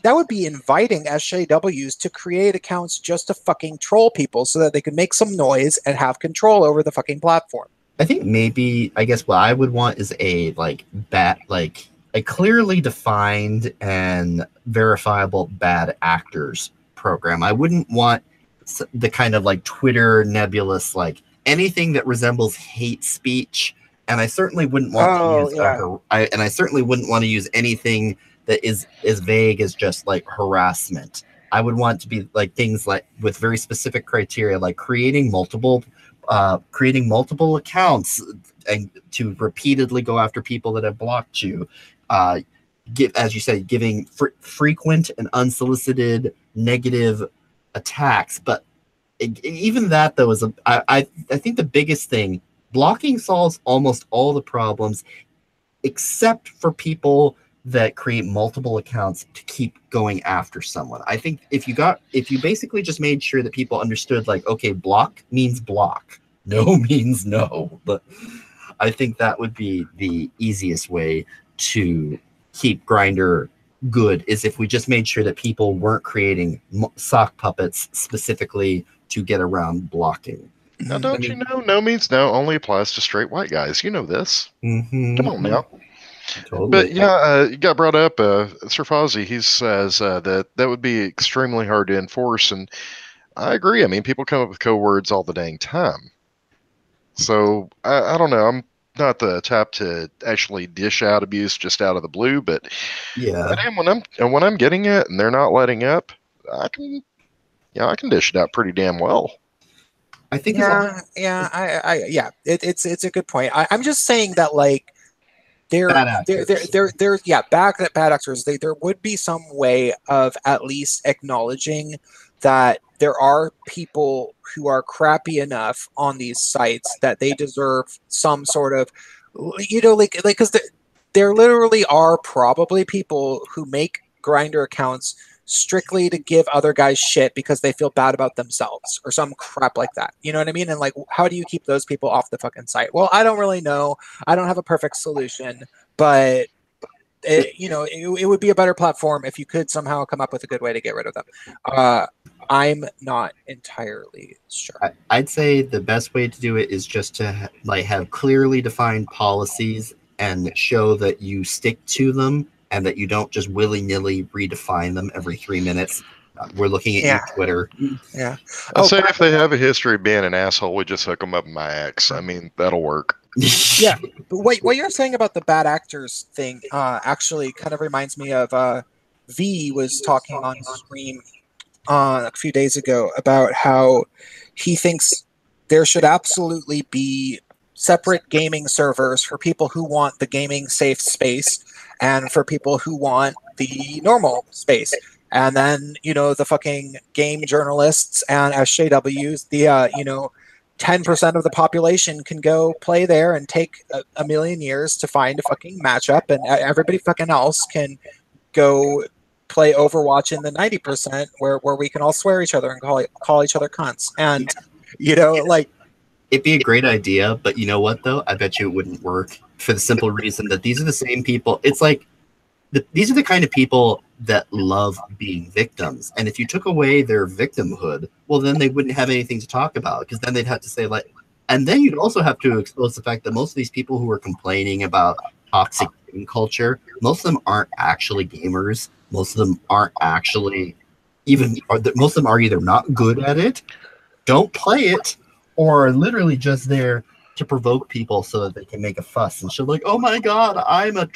Speaker 1: would be inviting SJWs to create accounts just to fucking troll people so that they can make some noise and have control over the fucking platform.
Speaker 3: I think maybe, I guess what I would want is a a clearly defined and verifiable bad actors program. I wouldn't want the kind of like Twitter nebulous, like anything that resembles hate speech. And I certainly wouldn't want to use I certainly wouldn't want to use anything that is as vague as just like harassment. I would want to be like things like with very specific criteria, like creating multiple accounts and to repeatedly go after people that have blocked you. As you said, giving frequent and unsolicited negative attacks. But even that, though, is I think the biggest thing. Blocking solves almost all the problems, except for people that create multiple accounts to keep going after someone. I think if you basically just made sure that people understood, like, okay, block means block, no means no. But I think that would be the easiest way to keep Grindr good, is if we just made sure that people weren't creating sock puppets specifically to get around blocking.
Speaker 4: Now, don't you know, no means no only applies to straight white guys. You know this.
Speaker 3: Mm-hmm.
Speaker 4: Come on now.
Speaker 3: Totally.
Speaker 4: But yeah, you got brought up, Sir Fozzie, he says that would be extremely hard to enforce. And I agree. I mean, people come up with code words all the dang time. So I don't know. I'm not the type to actually dish out abuse just out of the blue, but
Speaker 3: yeah,
Speaker 4: when I'm getting it and they're not letting up, I can dish it out pretty damn well.
Speaker 1: I think it's a good point. I'm just saying that, like, bad actors. There would be some way of at least acknowledging that there are people who are crappy enough on these sites that they deserve some sort of, you know, like because there literally are probably people who make Grindr accounts strictly to give other guys shit because they feel bad about themselves or some crap like that. You know what I mean? And like, how do you keep those people off the fucking site? Well, I don't really know. I don't have a perfect solution, but it would be a better platform if you could somehow come up with a good way to get rid of them. I'm not entirely sure.
Speaker 3: I'd say the best way to do it is just to like have clearly defined policies and show that you stick to them and that you don't just willy-nilly redefine them every 3 minutes. We're looking at you, Twitter.
Speaker 1: Yeah.
Speaker 4: I'll say if they have a history of being an asshole, we just hook them up in my ex. I mean, that'll work.
Speaker 1: Yeah, but what you're saying about the bad actors thing actually kind of reminds me of V was talking on stream a few days ago about how he thinks there should absolutely be separate gaming servers for people who want the gaming safe space and for people who want the normal space. And then, the fucking game journalists and SJWs, the, 10% of the population can go play there and take a million years to find a fucking matchup, and everybody fucking else can go play Overwatch in the 90% where we can all swear each other and call each other cunts. And,
Speaker 3: it'd be a great idea, but you know what, though? I bet you it wouldn't work for the simple reason that these are the same people. It's like, these are the kind of people that love being victims. And if you took away their victimhood, well, then they wouldn't have anything to talk about, because then they'd have to say, like, and then you'd also have to expose the fact that most of these people who are complaining about toxic game culture, most of them aren't actually gamers. Most of them aren't actually most of them are either not good at it, don't play it, or are literally just there to provoke people so that they can make a fuss and show, like, oh my god, I'm a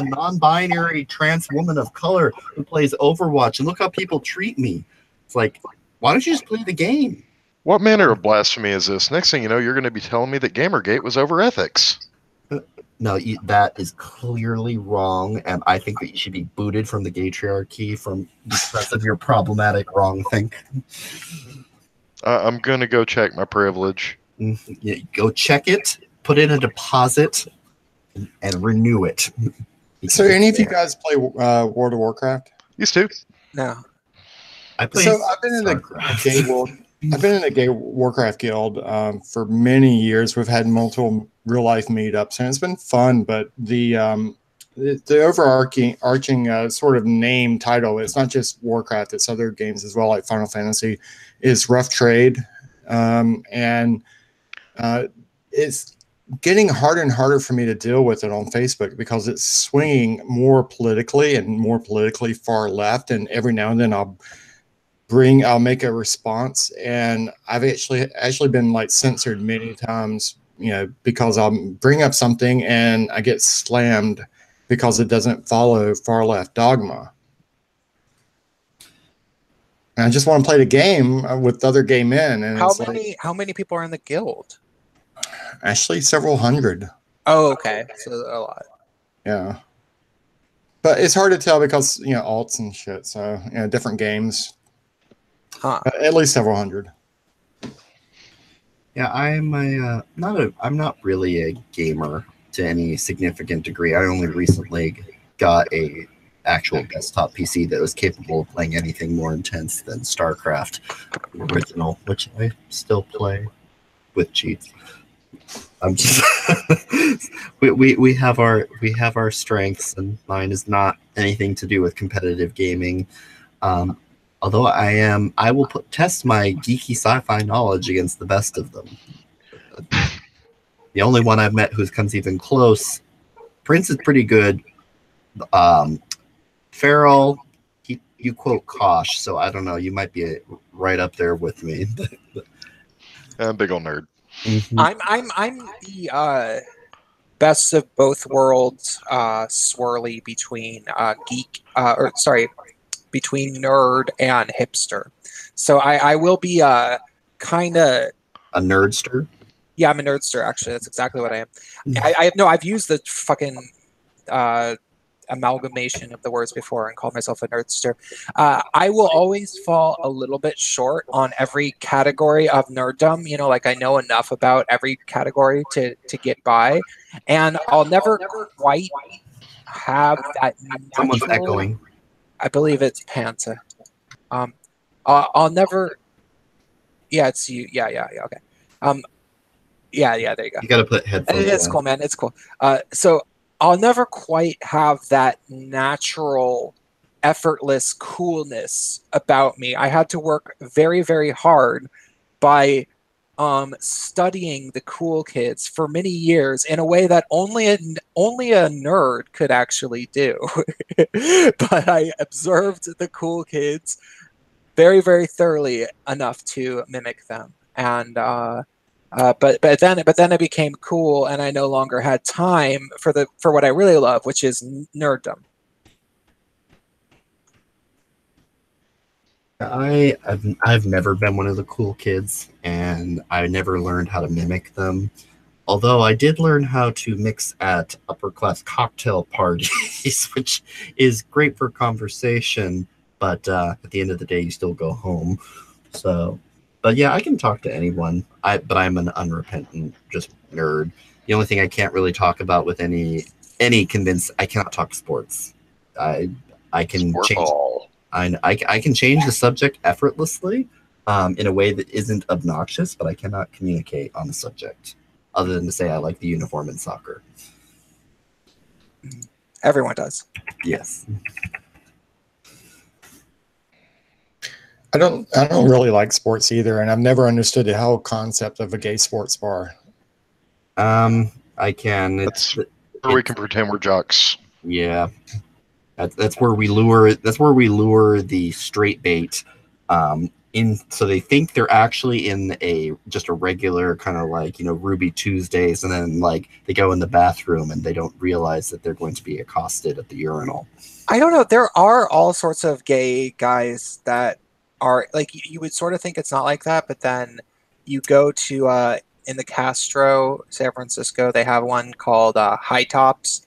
Speaker 3: non-binary trans woman of color who plays Overwatch, and look how people treat me. It's like, why don't you just play the game?
Speaker 4: What manner of blasphemy is this? Next thing you know, you're going to be telling me that Gamergate was over ethics.
Speaker 3: No, that is clearly wrong, and I think that you should be booted from the Gaytriarchy because of your problematic wrong thinking.
Speaker 4: I'm going to go check my privilege.
Speaker 3: Yeah, go check it, put in a deposit, and renew it.
Speaker 2: So, any of you guys play World of Warcraft?
Speaker 4: Used to.
Speaker 1: No.
Speaker 3: I play.
Speaker 2: So I've been in a gay Warcraft guild for many years. We've had multiple real life meetups, and it's been fun. But the overarching sort of name title, it's not just Warcraft; it's other games as well, like Final Fantasy, is Rough Trade, and it's getting harder and harder for me to deal with it on Facebook because it's swinging more politically and more politically far left. And every now and then I'll make a response, and I've actually been like censored many times, because I'll bring up something and I get slammed because it doesn't follow far left dogma. And I just want to play the game with other gay men. And
Speaker 1: how many people are in the guild?
Speaker 2: Actually, several hundred.
Speaker 1: Oh, okay. So a lot.
Speaker 2: Yeah. But it's hard to tell because, alts and shit. So, different games.
Speaker 1: Huh.
Speaker 2: At least several hundred.
Speaker 3: Yeah, I'm not really a gamer to any significant degree. I only recently got a actual desktop PC that was capable of playing anything more intense than StarCraft, the original, which I still play with cheats. I'm just we have our strengths, and mine is not anything to do with competitive gaming. Although I will test my geeky sci-fi knowledge against the best of them. The only one I've met who comes even close, Prince is pretty good. Farrell, you quote Kosh, so I don't know. You might be right up there with me.
Speaker 4: Big old nerd.
Speaker 1: Mm-hmm. I'm the best of both worlds, swirly between between nerd and hipster. So I will be kind of
Speaker 3: a nerdster.
Speaker 1: Yeah, I'm a nerdster. Actually, that's exactly what I am. I've used the fucking amalgamation of the words before and called myself a nerdster. I will always fall a little bit short on every category of nerddom. Like I know enough about every category to get by, and I'll never quite have that.
Speaker 3: Someone's echoing.
Speaker 1: I believe it's Panta. I'll never. Yeah, it's you. Yeah. Okay. Yeah. There you go.
Speaker 3: You gotta put headphones.
Speaker 1: It's cool, man. It's cool. So I'll never quite have that natural effortless coolness about me. I had to work very, very hard by studying the cool kids for many years in a way that only a nerd could actually do. But I observed the cool kids very, very thoroughly enough to mimic them. And but then it became cool, and I no longer had time for what I really love, which is nerddom.
Speaker 3: I've never been one of the cool kids, and I never learned how to mimic them. Although I did learn how to mix at upper class cocktail parties, which is great for conversation, but at the end of the day, you still go home. So, but yeah, I can talk to anyone. But I'm an unrepentant just nerd. The only thing I can't really talk about with any I cannot talk sports. I can
Speaker 4: Sport
Speaker 3: change.
Speaker 4: ball.
Speaker 3: I can change the subject effortlessly in a way that isn't obnoxious, but I cannot communicate on the subject other than to say I like the uniform in soccer.
Speaker 1: Everyone does.
Speaker 3: Yes.
Speaker 2: I don't really like sports either, and I've never understood the whole concept of a gay sports bar.
Speaker 3: I can.
Speaker 4: That's where we can pretend we're jocks.
Speaker 3: Yeah. That's where we lure. That's where we lure the straight bait in, so they think they're actually in just a regular kind of like, Ruby Tuesdays, and then like they go in the bathroom and they don't realize that they're going to be accosted at the urinal.
Speaker 1: I don't know. There are all sorts of gay guys that are like, you would sort of think it's not like that, but then you go to in the Castro, San Francisco, they have one called High Tops,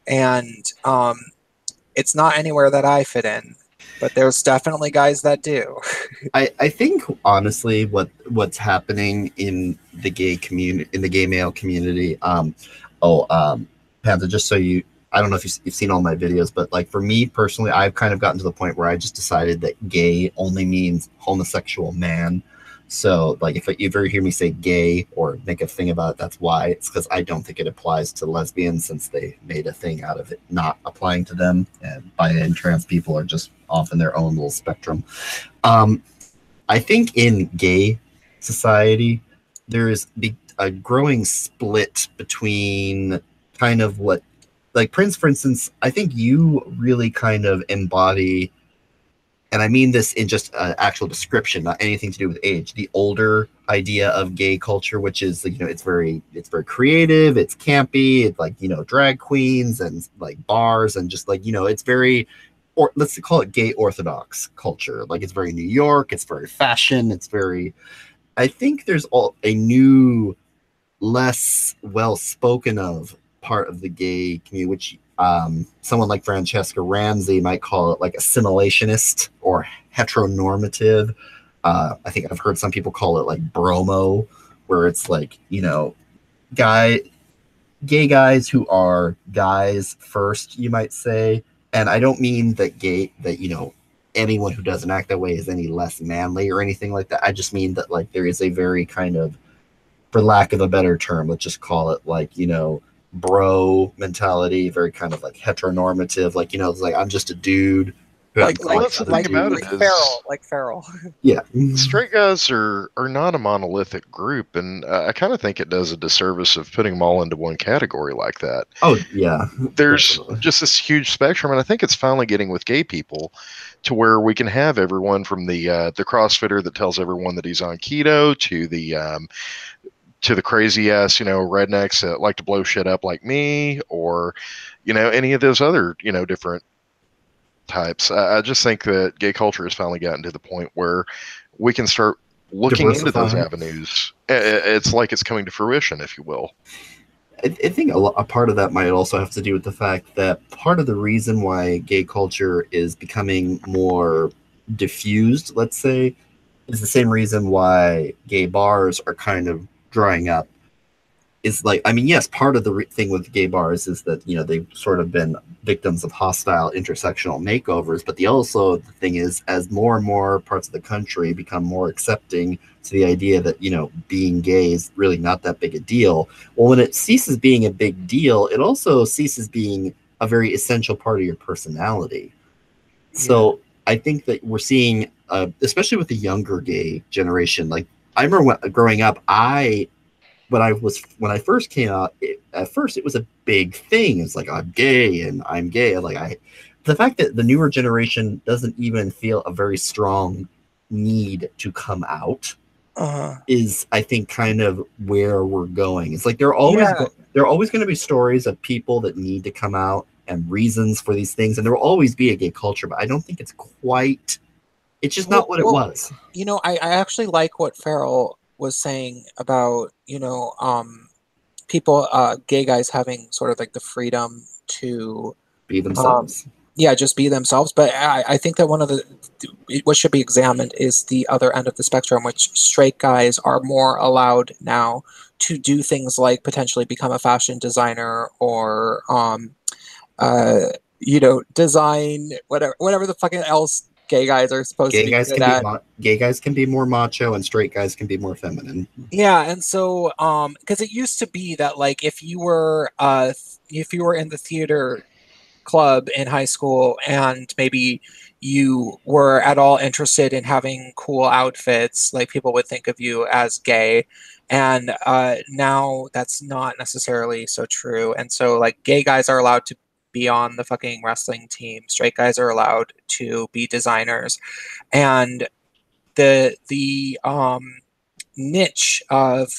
Speaker 1: and it's not anywhere that I fit in, but there's definitely guys that do.
Speaker 3: I think honestly what's happening in the gay community, in the gay male community, Panther, just so I don't know if you've seen all my videos, but like for me personally, I've kind of gotten to the point where I just decided that gay only means homosexual man. So like if you ever hear me say gay or make a thing about it, that's why. It's because I don't think it applies to lesbians, since they made a thing out of it not applying to them, and bi and trans people are just off in their own little spectrum. I think in gay society, there is a growing split between kind of what, like Prince, for instance, I think you really kind of embody, and I mean this in just an actual description, not anything to do with age, the older idea of gay culture, which is, it's very creative, it's campy, it's like, drag queens and like bars, and just like, it's very, or let's call it gay orthodox culture. Like it's very New York, it's very fashion, it's very, I think there's a new, less well spoken of part of the gay community, which someone like Francesca Ramsey might call it like assimilationist or heteronormative. I think I've heard some people call it like bromo, where it's like, gay guys who are guys first, you might say. And I don't mean that anyone who doesn't act that way is any less manly or anything like that. I just mean that like there is a very kind of, for lack of a better term, let's just call it like, bro mentality, very kind of like heteronormative, like, it's like I'm just a dude.
Speaker 1: Like feral.
Speaker 3: Yeah.
Speaker 4: Straight guys are not a monolithic group, and I kind of think it does a disservice of putting them all into one category like that.
Speaker 3: Oh, yeah.
Speaker 4: There's
Speaker 3: Definitely.
Speaker 4: just this huge spectrum, and I think it's finally getting with gay people to where we can have everyone from the CrossFitter that tells everyone that he's on keto to the crazy ass, rednecks that like to blow shit up like me, or, any of those other, different types. I just think that gay culture has finally gotten to the point where we can start looking into those avenues. It's like it's coming to fruition, if you will.
Speaker 3: I think a part of that might also have to do with the fact that part of the reason why gay culture is becoming more diffused, let's say, is the same reason why gay bars are kind of drying up. Is like, I mean, yes, part of the thing with gay bars is that, they've sort of been victims of hostile intersectional makeovers, but the thing is, as more and more parts of the country become more accepting to the idea that, being gay is really not that big a deal, well, when it ceases being a big deal, it also ceases being a very essential part of your personality. So I think that we're seeing, especially with the younger gay generation, like I remember growing up, when I first came out, at first it was a big thing. It's like, I'm gay and I'm gay. The fact that the newer generation doesn't even feel a very strong need to come out is, I think, kind of where we're going. It's like there are always going to be stories of people that need to come out and reasons for these things, and there will always be a gay culture, but I don't think it's quite. It's just not what it was.
Speaker 1: You know, I actually like what Farrell was saying about, people, gay guys having sort of like the freedom to
Speaker 3: be themselves.
Speaker 1: Just be themselves. But I think that one of what should be examined is the other end of the spectrum, which straight guys are more allowed now to do things like potentially become a fashion designer or, design whatever the fucking else gay guys are supposed to be good at.
Speaker 3: Gay guys can be more macho and straight guys can be more feminine.
Speaker 1: Yeah, and so because it used to be that, like, if you were in the theater club in high school and maybe you were at all interested in having cool outfits, like, people would think of you as gay. And now that's not necessarily so true. And so, like, gay guys are allowed to be on the fucking wrestling team. Straight guys are allowed to be designers. And the niche of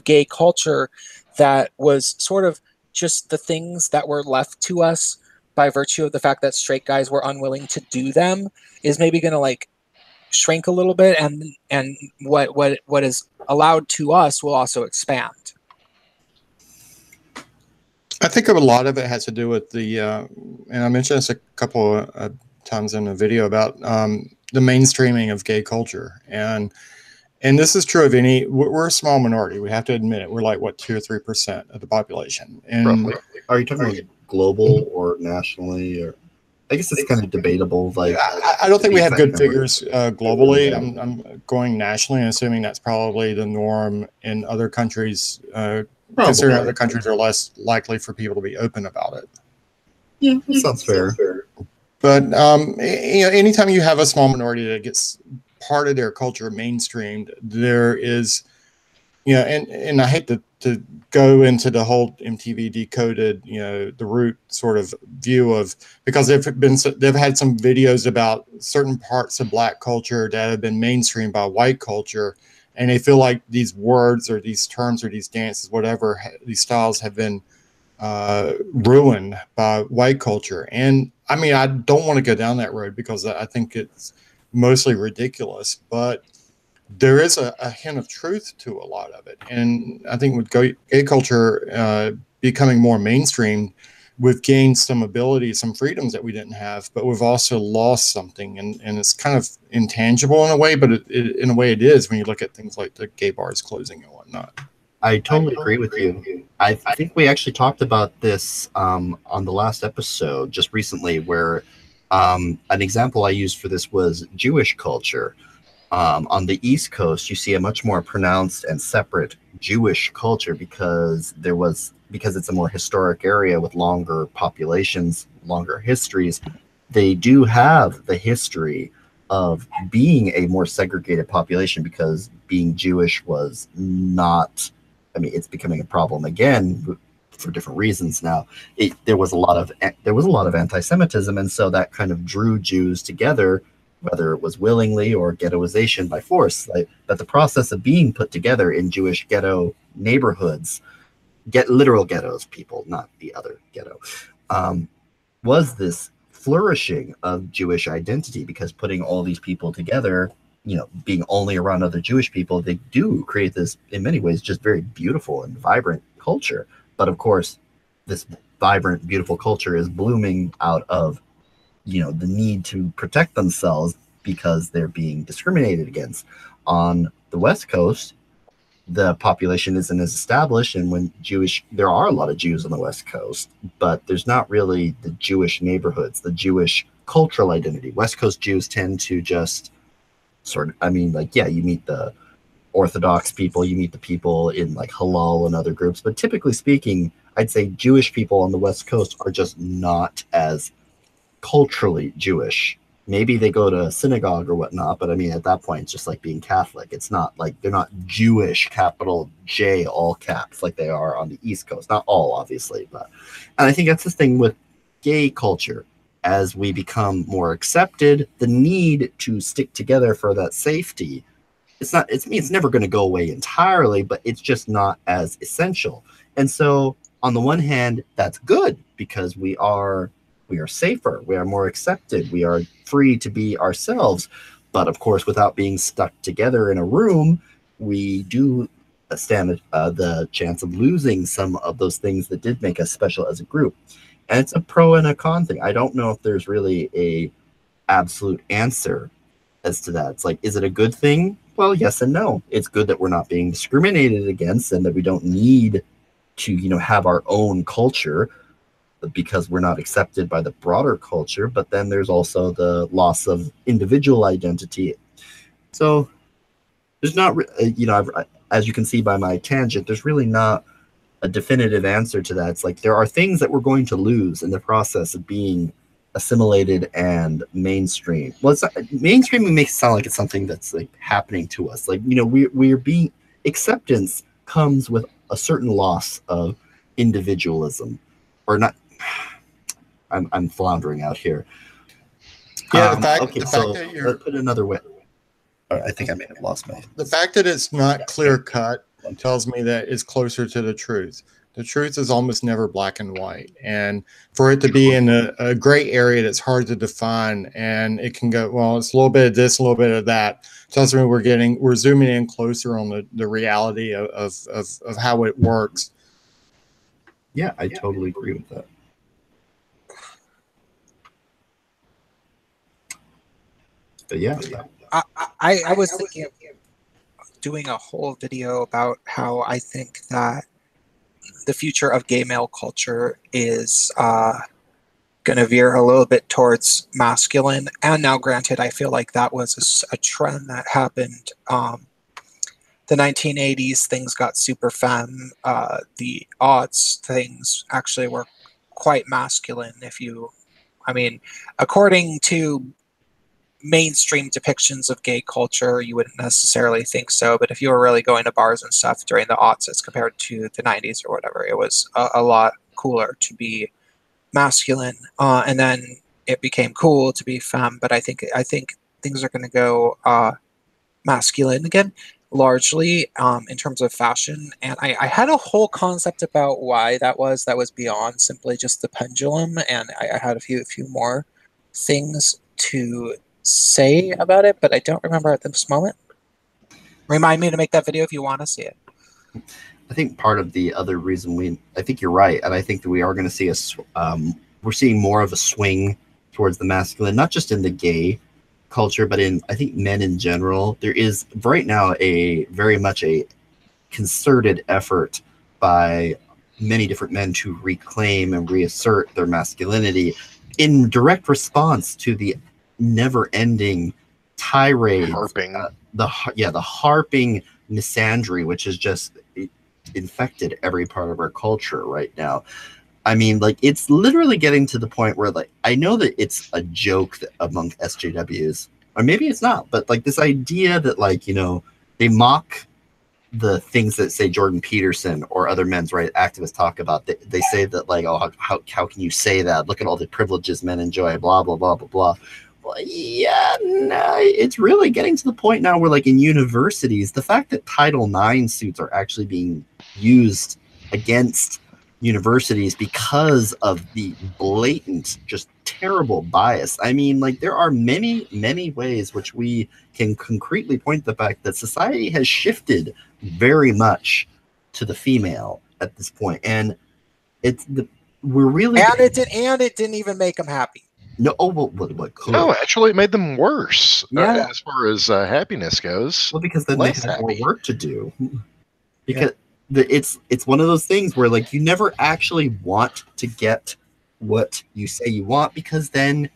Speaker 1: gay culture that was sort of just the things that were left to us by virtue of the fact that straight guys were unwilling to do them is maybe going to, like, shrink a little bit, and what is allowed to us will also expand.
Speaker 2: I think a lot of it has to do with and I mentioned this a couple of times in a video about the mainstreaming of gay culture, and this is true of we're a small minority. We have to admit it. We're like 2 or 3% of the population. And
Speaker 3: roughly. Are you talking about global or nationally, or? I guess it's kind of debatable. Like,
Speaker 2: I don't think we have good figures globally. I'm going nationally and assuming that's probably the norm in other countries. Considering other countries are less likely for people to be open about it.
Speaker 3: Yeah, that sounds fair.
Speaker 2: But anytime you have a small minority that gets part of their culture mainstreamed, there is, and I hate to go into the whole MTV decoded, the root sort of view of, because they've had some videos about certain parts of Black culture that have been mainstreamed by white culture. And they feel like these words or these terms or these dances, whatever, these styles have been ruined by white culture. And I mean, I don't want to go down that road because I think it's mostly ridiculous, but there is a hint of truth to a lot of it. And I think with gay culture becoming more mainstream, we've gained some ability, some freedoms that we didn't have, but we've also lost something. And it's kind of intangible in a way, but in a way it is when you look at things like the gay bars closing and whatnot.
Speaker 3: I totally agree with you. I think we actually talked about this on the last episode just recently, where an example I used for this was Jewish culture. On the East Coast, you see a much more pronounced and separate Jewish culture because it's a more historic area with longer populations, longer histories. They do have the history of being a more segregated population because being Jewish was not. I mean, it's becoming a problem again for different reasons now. There was a lot of anti-Semitism, and so that kind of drew Jews together, whether it was willingly or ghettoization by force. But the process of being put together in Jewish ghetto neighborhoods, literal ghettos, people, not the other ghetto, was this flourishing of Jewish identity, because putting all these people together, being only around other Jewish people, they do create this, in many ways, just very beautiful and vibrant culture. But of course, this vibrant, beautiful culture is blooming out of, the need to protect themselves because they're being discriminated against. On the West Coast, the population isn't as established, and there are a lot of Jews on the West Coast, but there's not really the Jewish neighborhoods, the Jewish cultural identity. West Coast Jews tend to just you meet the Orthodox people, you meet the people in like Halal and other groups, but typically speaking, I'd say Jewish people on the West Coast are just not as culturally Jewish. Maybe they go to synagogue or whatnot, but I mean, at that point, it's just like being Catholic. It's not like they're not Jewish, capital J, all caps, like they are on the East Coast. Not all, obviously, but. And I think that's the thing with gay culture. As we become more accepted, the need to stick together for that safety, it's never going to go away entirely, but it's just not as essential. And so on the one hand, that's good because we are safer, we are more accepted, we are free to be ourselves. But of course, without being stuck together in a room, we do stand the chance of losing some of those things that did make us special as a group. And it's a pro and a con thing. I don't know if there's really a absolute answer as to that. It's like, is it a good thing? Well, yes and no. It's good that we're not being discriminated against and that we don't need to, have our own culture because we're not accepted by the broader culture. But then there's also the loss of individual identity. So there's not, as you can see by my tangent, there's really not a definitive answer to that. It's like there are things that we're going to lose in the process of being assimilated and mainstream. Well, it's not, mainstreaming makes it sound like it's something that's like happening to us. Like, we're being, acceptance comes with a certain loss of individualism, or not. I'm floundering out here.
Speaker 2: Yeah,
Speaker 3: let's put it another way. I think I may have lost my.
Speaker 2: The fact that it's not clear cut tells me that it's closer to the truth. The truth is almost never black and white, and for it to be in a gray area that's hard to define, and it can go, well, it's a little bit of this, a little bit of that, tells me we're zooming in closer on the reality of how it works.
Speaker 3: Yeah, I totally agree with that. But yeah,
Speaker 1: I was thinking of doing a whole video about how I think that the future of gay male culture is going to veer a little bit towards masculine. And now, granted, I feel like that was a trend that happened. The 1980s, things got super femme. The aughts, things actually were quite masculine. According to mainstream depictions of gay culture, you wouldn't necessarily think so, but if you were really going to bars and stuff during the aughts as compared to the 90s or whatever, it was a lot cooler to be masculine, and then it became cool to be femme. But I think things are going to go masculine again, largely in terms of fashion. And I had a whole concept about why that was beyond simply just the pendulum, and I had a few more things to say about it, but I don't remember at this moment. Remind me to make that video if you want to see it.
Speaker 3: I think part of the other reason I think you're right, and I think that we are going to see we're seeing more of a swing towards the masculine, not just in the gay culture, but in, I think, men in general. There is right now very much a concerted effort by many different men to reclaim and reassert their masculinity in direct response to the never-ending tirades, the harping misandry, which has just infected every part of our culture right now. I mean, like, it's literally getting to the point where, like, I know that it's a joke among SJWs, or maybe it's not, but like this idea that, like, they mock the things that, say, Jordan Peterson or other men's rights activists talk about. They say that, like, oh, how can you say that? Look at all the privileges men enjoy, blah, blah, blah, blah, blah. Well, yeah, no, it's really getting to the point now where, like, in universities, the fact that Title IX suits are actually being used against universities because of the blatant, just terrible bias. I mean, like, there are many, many ways which we can concretely point the fact that society has shifted very much to the female at this point, and we're really
Speaker 1: it didn't even make them happy.
Speaker 3: No, what could?
Speaker 4: No, actually, it made them worse.
Speaker 3: Yeah,
Speaker 4: as far as happiness goes.
Speaker 3: Well, because then they have more work to do. Because it's one of those things where, like, you never actually want to get what you say you want, because then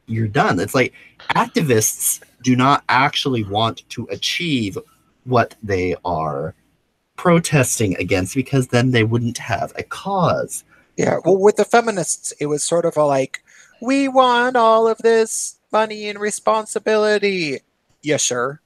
Speaker 3: you're done. It's like activists do not actually want to achieve what they are protesting against, because then they wouldn't have a cause.
Speaker 1: Yeah, well, with the feminists, it was sort of a like, we want all of this money and responsibility. Yeah, sure.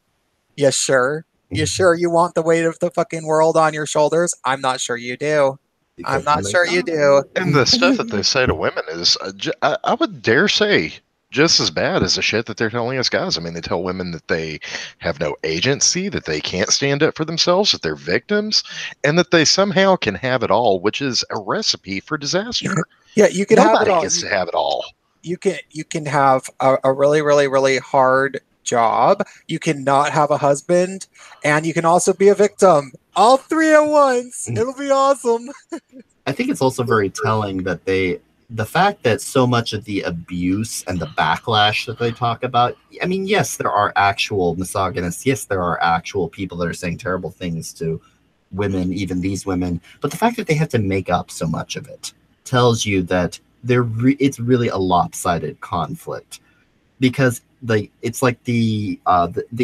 Speaker 1: Yeah, sure. You sure you want the weight of the fucking world on your shoulders? I'm not sure you do. I'm not sure you do.
Speaker 4: And the stuff that they say to women is, I would dare say, just as bad as the shit that they're telling us guys. I mean, they tell women that they have no agency, that they can't stand up for themselves, that they're victims, and that they somehow can have it all, which is a recipe for disaster.
Speaker 1: Yeah, you can have it
Speaker 4: Nobody
Speaker 1: all.
Speaker 4: gets to have it all.
Speaker 1: You can have a really, really, really hard job. You can not have a husband, and you can also be a victim. All three at once. It'll be awesome.
Speaker 3: I think it's also very telling that the fact that so much of the abuse and the backlash that they talk about, I mean, yes, there are actual misogynists. Yes, there are actual people that are saying terrible things to women, even these women. But the fact that they have to make up so much of it tells you that it's really a lopsided conflict, because it's like the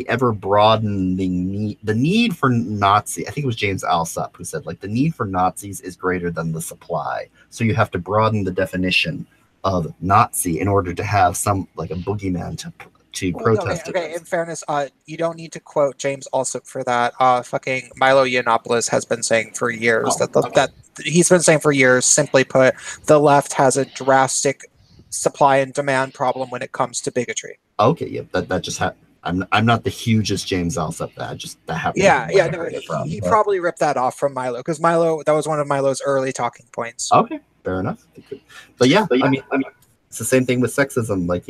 Speaker 3: ever broadening need for Nazi. I think it was James Alsop who said, like, the need for Nazis is greater than the supply. So you have to broaden the definition of Nazi in order to have some, like, a boogeyman to protest.
Speaker 1: Okay, in fairness, you don't need to quote James Alsop for that. Fucking Milo Yiannopoulos has been saying for years that he's been saying for years, simply put, the left has a drastic supply and demand problem when it comes to bigotry.
Speaker 3: Okay, yeah, that just happened. I'm not the hugest James Alsop. That happened.
Speaker 1: He probably ripped that off from Milo, because that was one of Milo's early talking points.
Speaker 3: Okay, fair enough. But yeah, I mean, it's the same thing with sexism. Like,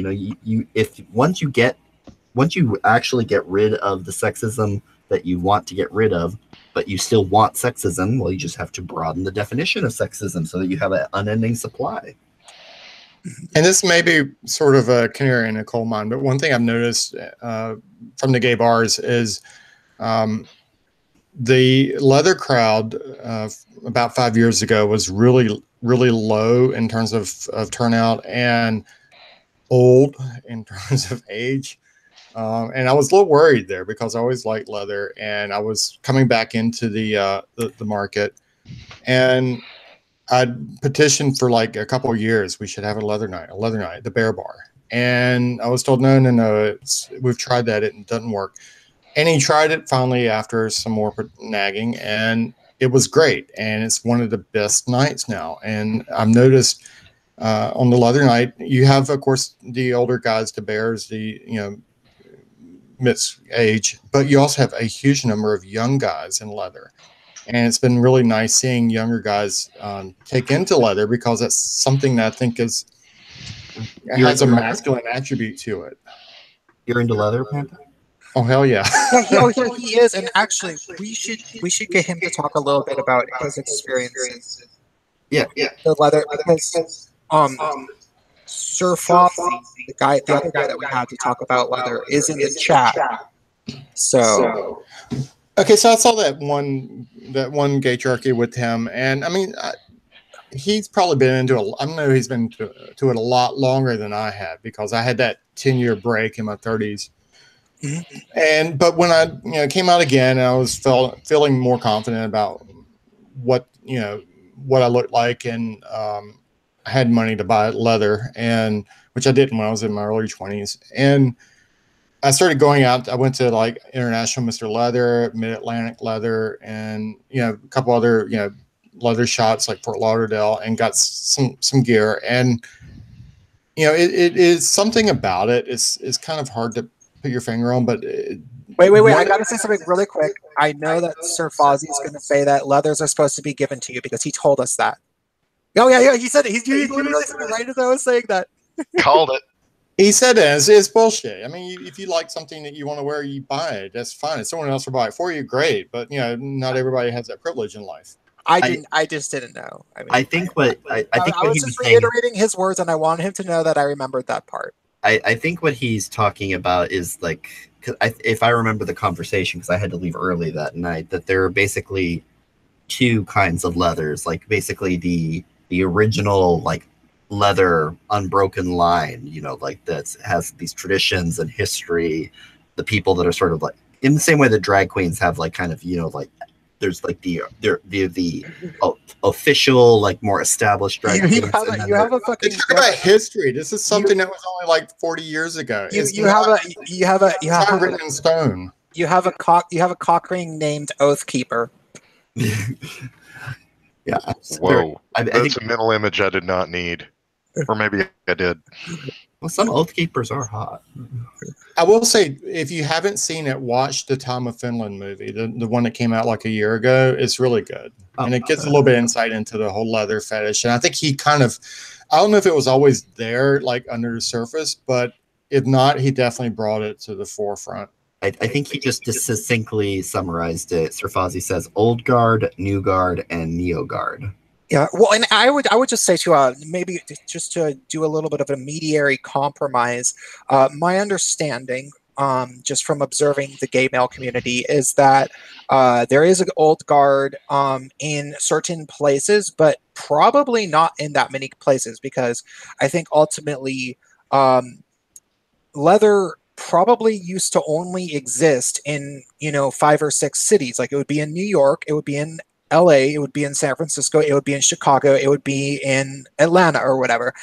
Speaker 3: once you actually get rid of the sexism that you want to get rid of, but you still want sexism, well, you just have to broaden the definition of sexism so that you have an unending supply.
Speaker 2: And this may be sort of a canary in a coal mine, but one thing I've noticed from the gay bars is the leather crowd about 5 years ago was really, really low in terms of turnout, and old in terms of age. And I was a little worried there, because I always liked leather, and I was coming back into the market, and I'd petitioned for like a couple of years, we should have a leather night, the Bear Bar. And I was told, no, we've tried that, it doesn't work. And he tried it finally after some more nagging, and it was great. And it's one of the best nights now. And I've noticed on the leather night, you have, of course, the older guys, the bears, mid age, but you also have a huge number of young guys in leather. And it's been really nice seeing younger guys take into leather, because that's something that I think has a masculine attribute to it.
Speaker 3: You're into leather, Panta?
Speaker 2: Oh, hell yeah.
Speaker 1: He is. And actually, we should get him to talk a little bit about his experiences.
Speaker 3: Yeah.
Speaker 1: The leather, because Sir Fozzie, the other guy that we had to talk about leather, is in the chat. So.
Speaker 2: Okay, so I saw that one Gaytriarchy with him, and I mean, he's probably been into it. I know he's been to it a lot longer than I had, because I had that 10-year break in my 30s. Mm-hmm. But when I came out again, I was feeling more confident about what I looked like, and I had money to buy leather, and which I didn't when I was in my early 20s, and I started going out. I went to like International Mr. Leather, Mid-Atlantic Leather, and a couple other leather shops like Fort Lauderdale, and got some gear. And it is something about it. It's kind of hard to put your finger on. But
Speaker 1: wait! I gotta say something really quick. I know that Sir Fozzie is going to say that leathers are supposed to be given to you, because he told us that. Oh yeah, he said it. He literally said it right as I was saying that.
Speaker 4: Called it.
Speaker 2: He said that it's bullshit. I mean, if you like something that you want to wear, you buy it. That's fine. If someone else will buy it for you, great. But not everybody has that privilege in life.
Speaker 1: I just didn't know. I mean,
Speaker 3: I think what
Speaker 1: I was just reiterating his words, and I wanted him to know that I remembered that part.
Speaker 3: I think what he's talking about is like, if I remember the conversation, because I had to leave early that night, that there are basically two kinds of leathers. Like basically the original like leather unbroken line, like that has these traditions and history, the people that are sort of like in the same way that drag queens have like kind of like there's like the official, like more established drag queens.
Speaker 1: You have a fucking.
Speaker 2: Talk about history. This is something that was only like 40 years ago.
Speaker 1: You have
Speaker 2: written in stone.
Speaker 1: You have a cock ring named Oathkeeper.
Speaker 3: Yeah.
Speaker 4: Whoa. That's a mental image I did not need. Or maybe I did.
Speaker 3: Well, some Oathkeepers are hot.
Speaker 2: I will say, if you haven't seen it, watch the Tom of Finland movie, the one that came out like a year ago. It's really good. And it gives a little bit of insight into the whole leather fetish. And I think he kind of, I don't know if it was always there, like under the surface, but if not, he definitely brought it to the forefront.
Speaker 3: I think he just succinctly summarized it. Sir Fozzie says old guard, new guard, and neo guard.
Speaker 1: Yeah, well, and I would just say to maybe just to do a little bit of a mediary compromise. My understanding, just from observing the gay male community, is that there is an old guard in certain places, but probably not in that many places, because I think ultimately leather probably used to only exist in 5 or 6 cities. Like, it would be in New York, it would be in LA, it would be in San Francisco, it would be in Chicago, it would be in Atlanta or whatever.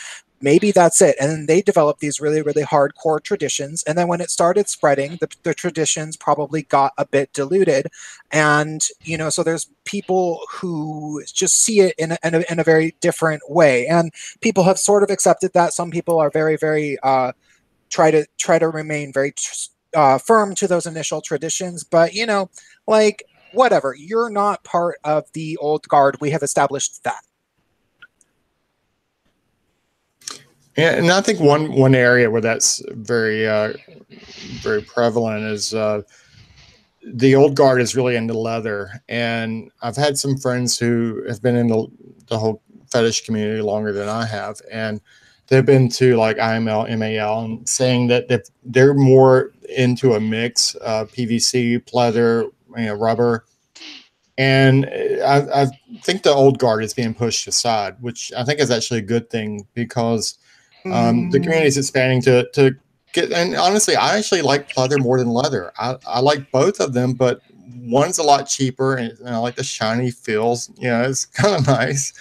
Speaker 1: Maybe that's it. And then they developed these really, really hardcore traditions. And then when it started spreading, the traditions probably got a bit diluted. And, so there's people who just see it in a very different way. And people have sort of accepted that. Some people are very, very, try to remain very firm to those initial traditions. But, like, whatever, you're not part of the old guard. We have established that.
Speaker 2: Yeah, and I think one area where that's very very prevalent is the old guard is really into leather. And I've had some friends who have been in the whole fetish community longer than I have, and they've been to like IML, MAL, and saying that they're more into a mix of PVC, pleather, rubber. And I think the old guard is being pushed aside, which I think is actually a good thing, because the community is expanding to get. And honestly, I actually like pleather more than leather. I like both of them, but one's a lot cheaper, and I like the shiny feels. It's kind of nice.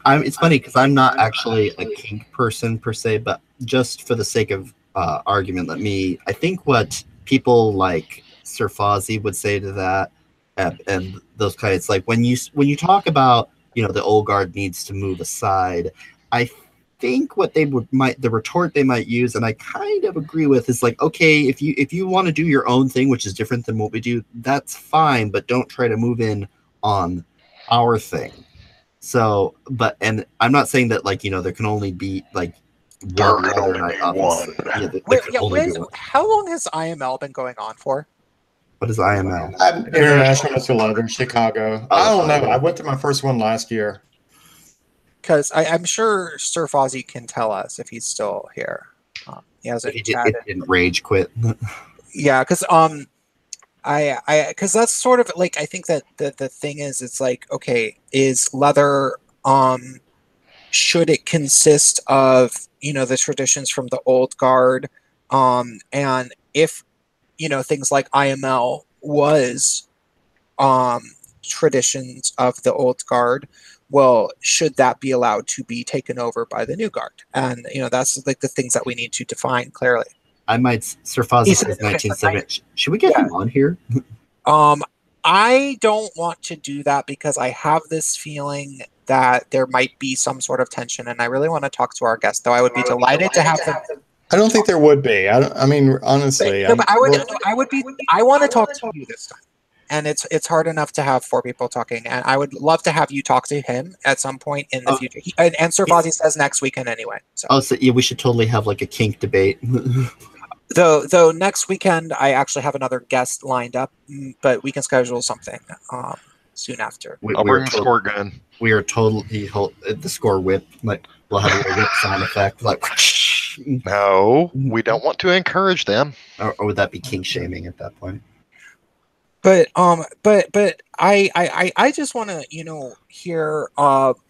Speaker 3: It's funny because I'm not actually a kink person per se, but just for the sake of argument, I think what people like Sir Fozzie would say to that, and those kinds, it's like when you talk about the old guard needs to move aside, I think what the retort they might use, and I kind of agree with, is like, okay, if you want to do your own thing, which is different than what we do, that's fine, but don't try to move in on our thing. So, and I'm not saying that there can only be like one.
Speaker 1: How long has IML been going on for?
Speaker 3: What is IML?
Speaker 2: International Mr. Leather, Chicago. I don't know. I went to my first one last year.
Speaker 1: Because I'm sure Sir Fozzie can tell us if he's still here. He hasn't chatted.
Speaker 3: Didn't rage quit.
Speaker 1: Yeah, because because that's sort of like, I think that the thing is, it's like, okay, is leather, should it consist of, the traditions from the old guard? And if, things like IML was, traditions of the old guard, well, should that be allowed to be taken over by the new guard? And, that's like the things that we need to define clearly.
Speaker 3: I might, Sir Fozzie says 1970. Should we get him on here?
Speaker 1: I don't want to do that because I have this feeling that there might be some sort of tension, and I really want to talk to our guest, though I would be delighted to have them.
Speaker 2: I don't think there would be. I mean, honestly.
Speaker 1: But I want to talk to you this time. And it's hard enough to have 4 people talking, and I would love to have you talk to him at some point in the future. And Sir Fozzie says next weekend anyway. So.
Speaker 3: So yeah, we should totally have like a kink debate.
Speaker 1: Though next weekend I actually have another guest lined up, but we can schedule something soon after.
Speaker 4: I'll bring the score gun.
Speaker 3: We are totally the score whip. Like we'll have a whip sound effect. Like
Speaker 4: no, we don't want to encourage them.
Speaker 3: Or would that be kink shaming at that point?
Speaker 1: But I just want to hear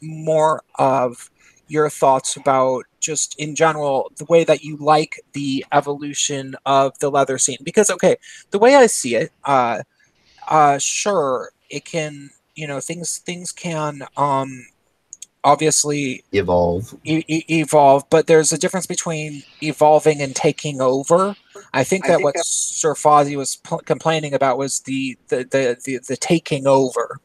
Speaker 1: more of your thoughts about just in general the way that you like the evolution of the leather scene, because okay, the way I see it, sure, it can, you know, things can obviously
Speaker 3: Evolve.
Speaker 1: Evolve, but there's a difference between evolving and taking over. I think that what Sir Fozzie was complaining about was the taking over.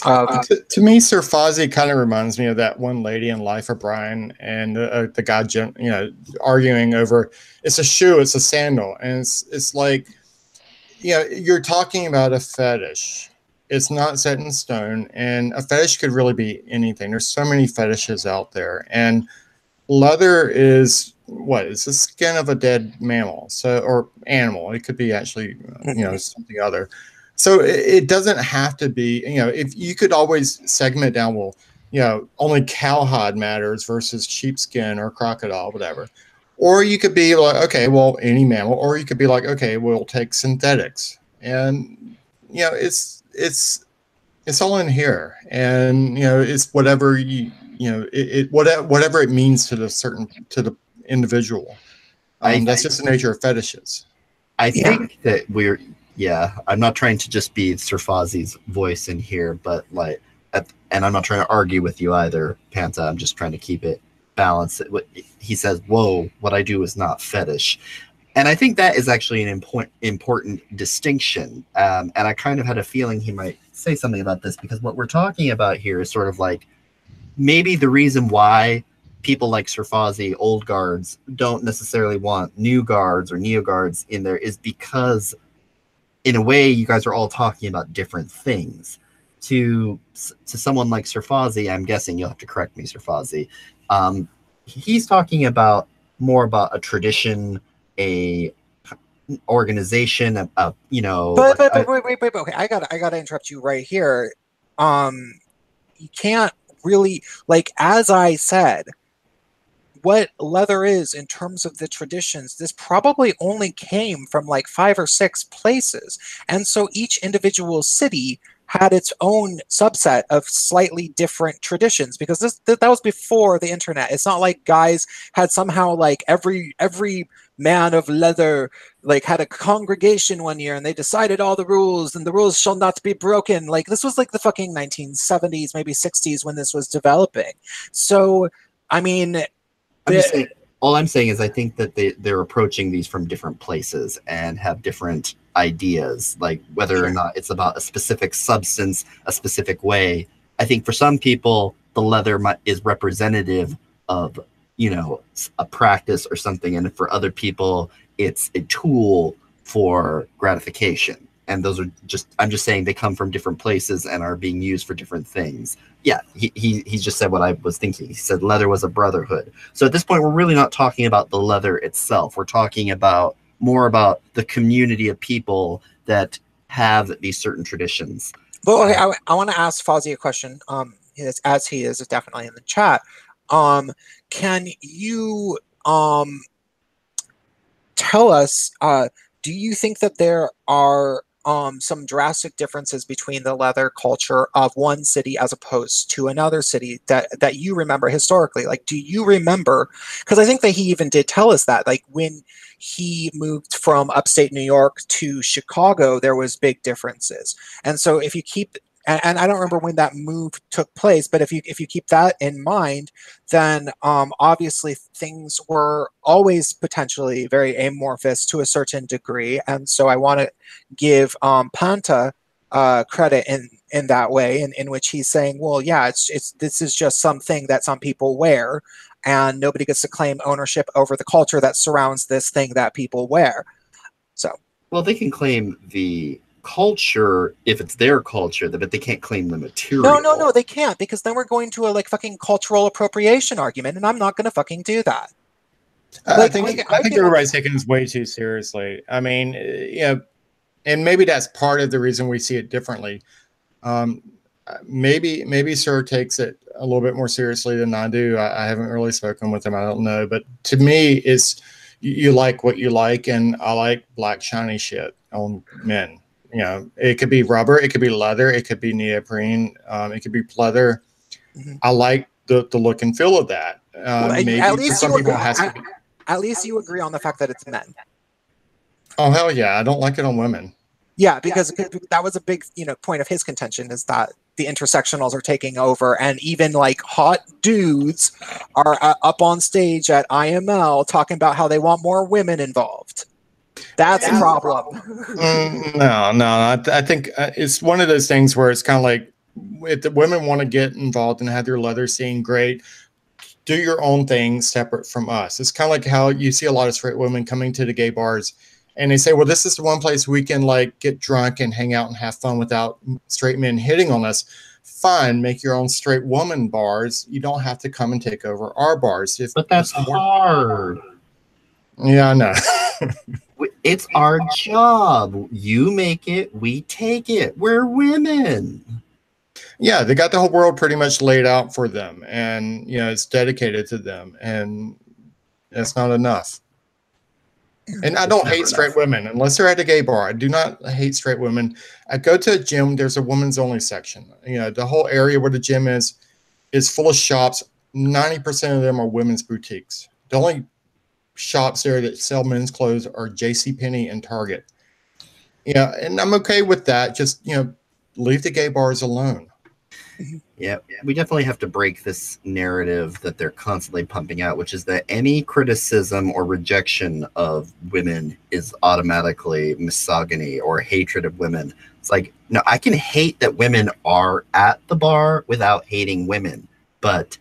Speaker 2: To me, Sir Fozzie kind of reminds me of that one lady in Life of Brian, and the guy, you know, arguing over it's a shoe, it's a sandal, and it's like, you know, you're talking about a fetish. It's not set in stone, and a fetish could really be anything. There's so many fetishes out there, and leather is what? It's the skin of a dead mammal, so, or animal. It could be actually, you know, something other. So it doesn't have to be, you know, if you could always segment down, well, you know, only cowhide matters versus sheepskin or crocodile, whatever. Or you could be like, okay, well, any mammal. Or you could be like, okay, we'll take synthetics, and you know, it's all in here, and you know, it's whatever you know, whatever it means to the individual. That's just the nature of fetishes.
Speaker 3: I think that I'm not trying to just be Sir Fozzie's voice in here, but like, and I'm not trying to argue with you either, Panta. I'm just trying to keep it balanced. He says, whoa, what I do is not fetish. And I think that is actually an important distinction. And I kind of had a feeling he might say something about this, because what we're talking about here is sort of like, maybe the reason why people like Sir Fozzie, old guards, don't necessarily want new guards or neo guards in there is because, in a way, you guys are all talking about different things. To someone like Sir Fozzie, I'm guessing you'll have to correct me, Sir Fozzie, he's talking about more about a tradition, a organization, you know.
Speaker 1: But wait, okay, I gotta interrupt you right here. You can't really, like, as I said, what leather is in terms of the traditions, this probably only came from like 5 or 6 places, and so each individual city had its own subset of slightly different traditions, because that was before the internet. It's not like guys had somehow, like, every man of leather like had a congregation one year and they decided all the rules and the rules shall not be broken. Like, this was like the fucking 1970s, maybe 60s, when this was developing. So I mean,
Speaker 3: all I'm saying is I think that they're approaching these from different places and have different ideas, like whether or not it's about a specific substance, a specific way. I think for some people, the leather is representative of, you know, a practice or something. And for other people, it's a tool for gratification. And those are just, I'm just saying they come from different places and are being used for different things. Yeah, he just said what I was thinking. He said leather was a brotherhood. So at this point, we're really not talking about the leather itself. We're talking about more about the community of people that have these certain traditions.
Speaker 1: Well, okay, I want to ask Fozzie a question, as he is definitely in the chat. Can you tell us, do you think that there are some drastic differences between the leather culture of one city as opposed to another city that you remember historically? Like, do you remember, because I think that he even did tell us that, like, when he moved from upstate New York to Chicago, there was big differences. And so if you keep, and I don't remember when that move took place, but if you keep that in mind, then obviously things were always potentially very amorphous to a certain degree. And so I want to give Panta credit in that way, in which he's saying, well, yeah, this is just something that some people wear, and nobody gets to claim ownership over the culture that surrounds this thing that people wear. So,
Speaker 3: well, they can claim the culture if it's their culture, but they can't claim the material.
Speaker 1: No, they can't, because then we're going to a like fucking cultural appropriation argument, and I'm not going to fucking do that.
Speaker 2: I think everybody's taking this way too seriously. I mean, you know, and maybe that's part of the reason we see it differently. Maybe Sir takes it a little bit more seriously than I do. I haven't really spoken with him. I don't know, but to me, it's you like what you like, and I like black shiny shit on men. You know, it could be rubber, it could be leather, it could be neoprene, it could be pleather. Mm-hmm. I like the look and feel of that. Maybe
Speaker 1: at least
Speaker 2: some people has to be.
Speaker 1: At least you agree on the fact that it's men.
Speaker 2: Oh hell yeah! I don't like it on women.
Speaker 1: Yeah, because that was a big, point of his contention, is that the intersectionals are taking over, and even like hot dudes are up on stage at IML talking about how they want more women involved. That's a problem.
Speaker 2: No. I think it's one of those things where it's kind of like, if the women want to get involved and have their leather scene, great. Do your own thing separate from us. It's kind of like how you see a lot of straight women coming to the gay bars and they say, well, this is the one place we can like get drunk and hang out and have fun without straight men hitting on us. Fine, make your own straight woman bars. You don't have to come and take over our bars.
Speaker 3: But that's hard.
Speaker 2: Yeah, I know.
Speaker 3: It's our job. You make it, we take it. We're women.
Speaker 2: Yeah, they got the whole world pretty much laid out for them, and it's dedicated to them, and it's not enough. And I don't hate straight women unless they're at a gay bar. I do not hate straight women. I go to a gym. There's a women's only section. The whole area where the gym is full of shops. 90% of them are women's boutiques. The only shops there that sell men's clothes are JCPenney and Target. And I'm okay with that. Just leave the gay bars alone.
Speaker 3: Yeah, we definitely have to break this narrative that they're constantly pumping out, which is that any criticism or rejection of women is automatically misogyny or hatred of women. It's like, no, I can hate that women are at the bar without hating women, but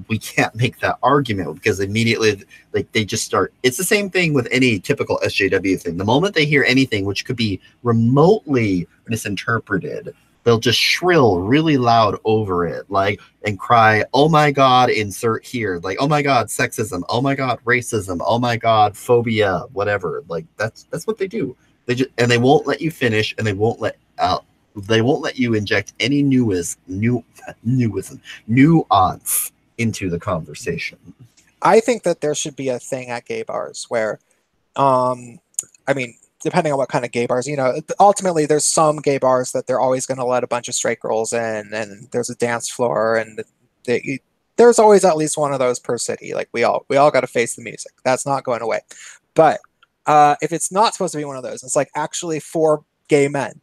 Speaker 3: we can't make that argument because immediately, like, they just start. It's the same thing with any typical SJW thing. The moment they hear anything which could be remotely misinterpreted, they'll just shrill really loud over it, like, and cry, "Oh my God, insert here." Like, "Oh my God, sexism. Oh my God, racism. Oh my God, phobia," whatever. Like, that's what they do. They won't let you finish, and they won't let you inject any nuance into the conversation.
Speaker 1: I think that there should be a thing at gay bars where, depending on what kind of gay bars, ultimately there's some gay bars that they're always going to let a bunch of straight girls in, and there's a dance floor, and there's always at least one of those per city. Like, we all got to face the music. That's not going away. But if it's not supposed to be one of those, it's like actually for gay men,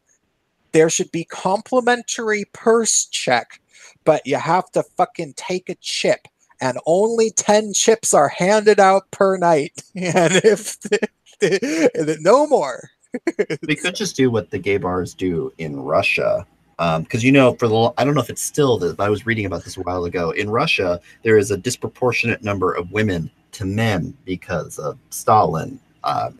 Speaker 1: there should be complimentary purse check, but you have to fucking take a chip, and only 10 chips are handed out per night. And if no more.
Speaker 3: We could just do what the gay bars do in Russia. Because, I don't know if it's still this, but I was reading about this a while ago. In Russia, there is a disproportionate number of women to men because of Stalin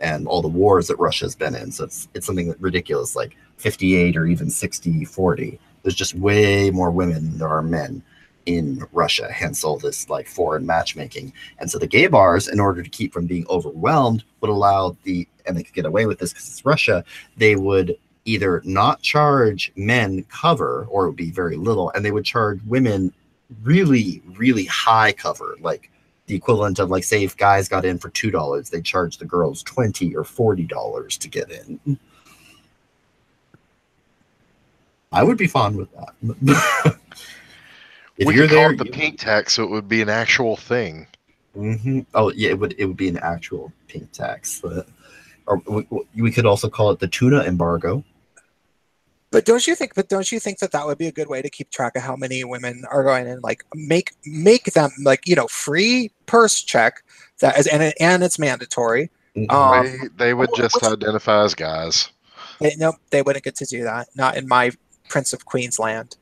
Speaker 3: and all the wars that Russia's been in. So it's something ridiculous, like 58 or even 60-40. There's just way more women than there are men in Russia, hence all this like foreign matchmaking. And so the gay bars, in order to keep from being overwhelmed, would allow and they could get away with this because it's Russia, they would either not charge men cover, or it would be very little, and they would charge women really, really high cover, like the equivalent of, like, say if guys got in for $2, they'd charge the girls $20 or $40 to get in. I would be fine with that. If
Speaker 4: we
Speaker 3: you're
Speaker 4: could
Speaker 3: there,
Speaker 4: call it the pink tax, so it would be an actual thing.
Speaker 3: Mm-hmm. Oh yeah, it would be an actual pink tax. Or we could also call it the tuna embargo.
Speaker 1: But don't you think that would be a good way to keep track of how many women are going in? Like, make them, like, free purse check that is, and it's mandatory.
Speaker 4: They would just identify as guys.
Speaker 1: Nope, they wouldn't get to do that. Not in my Prince of Queensland.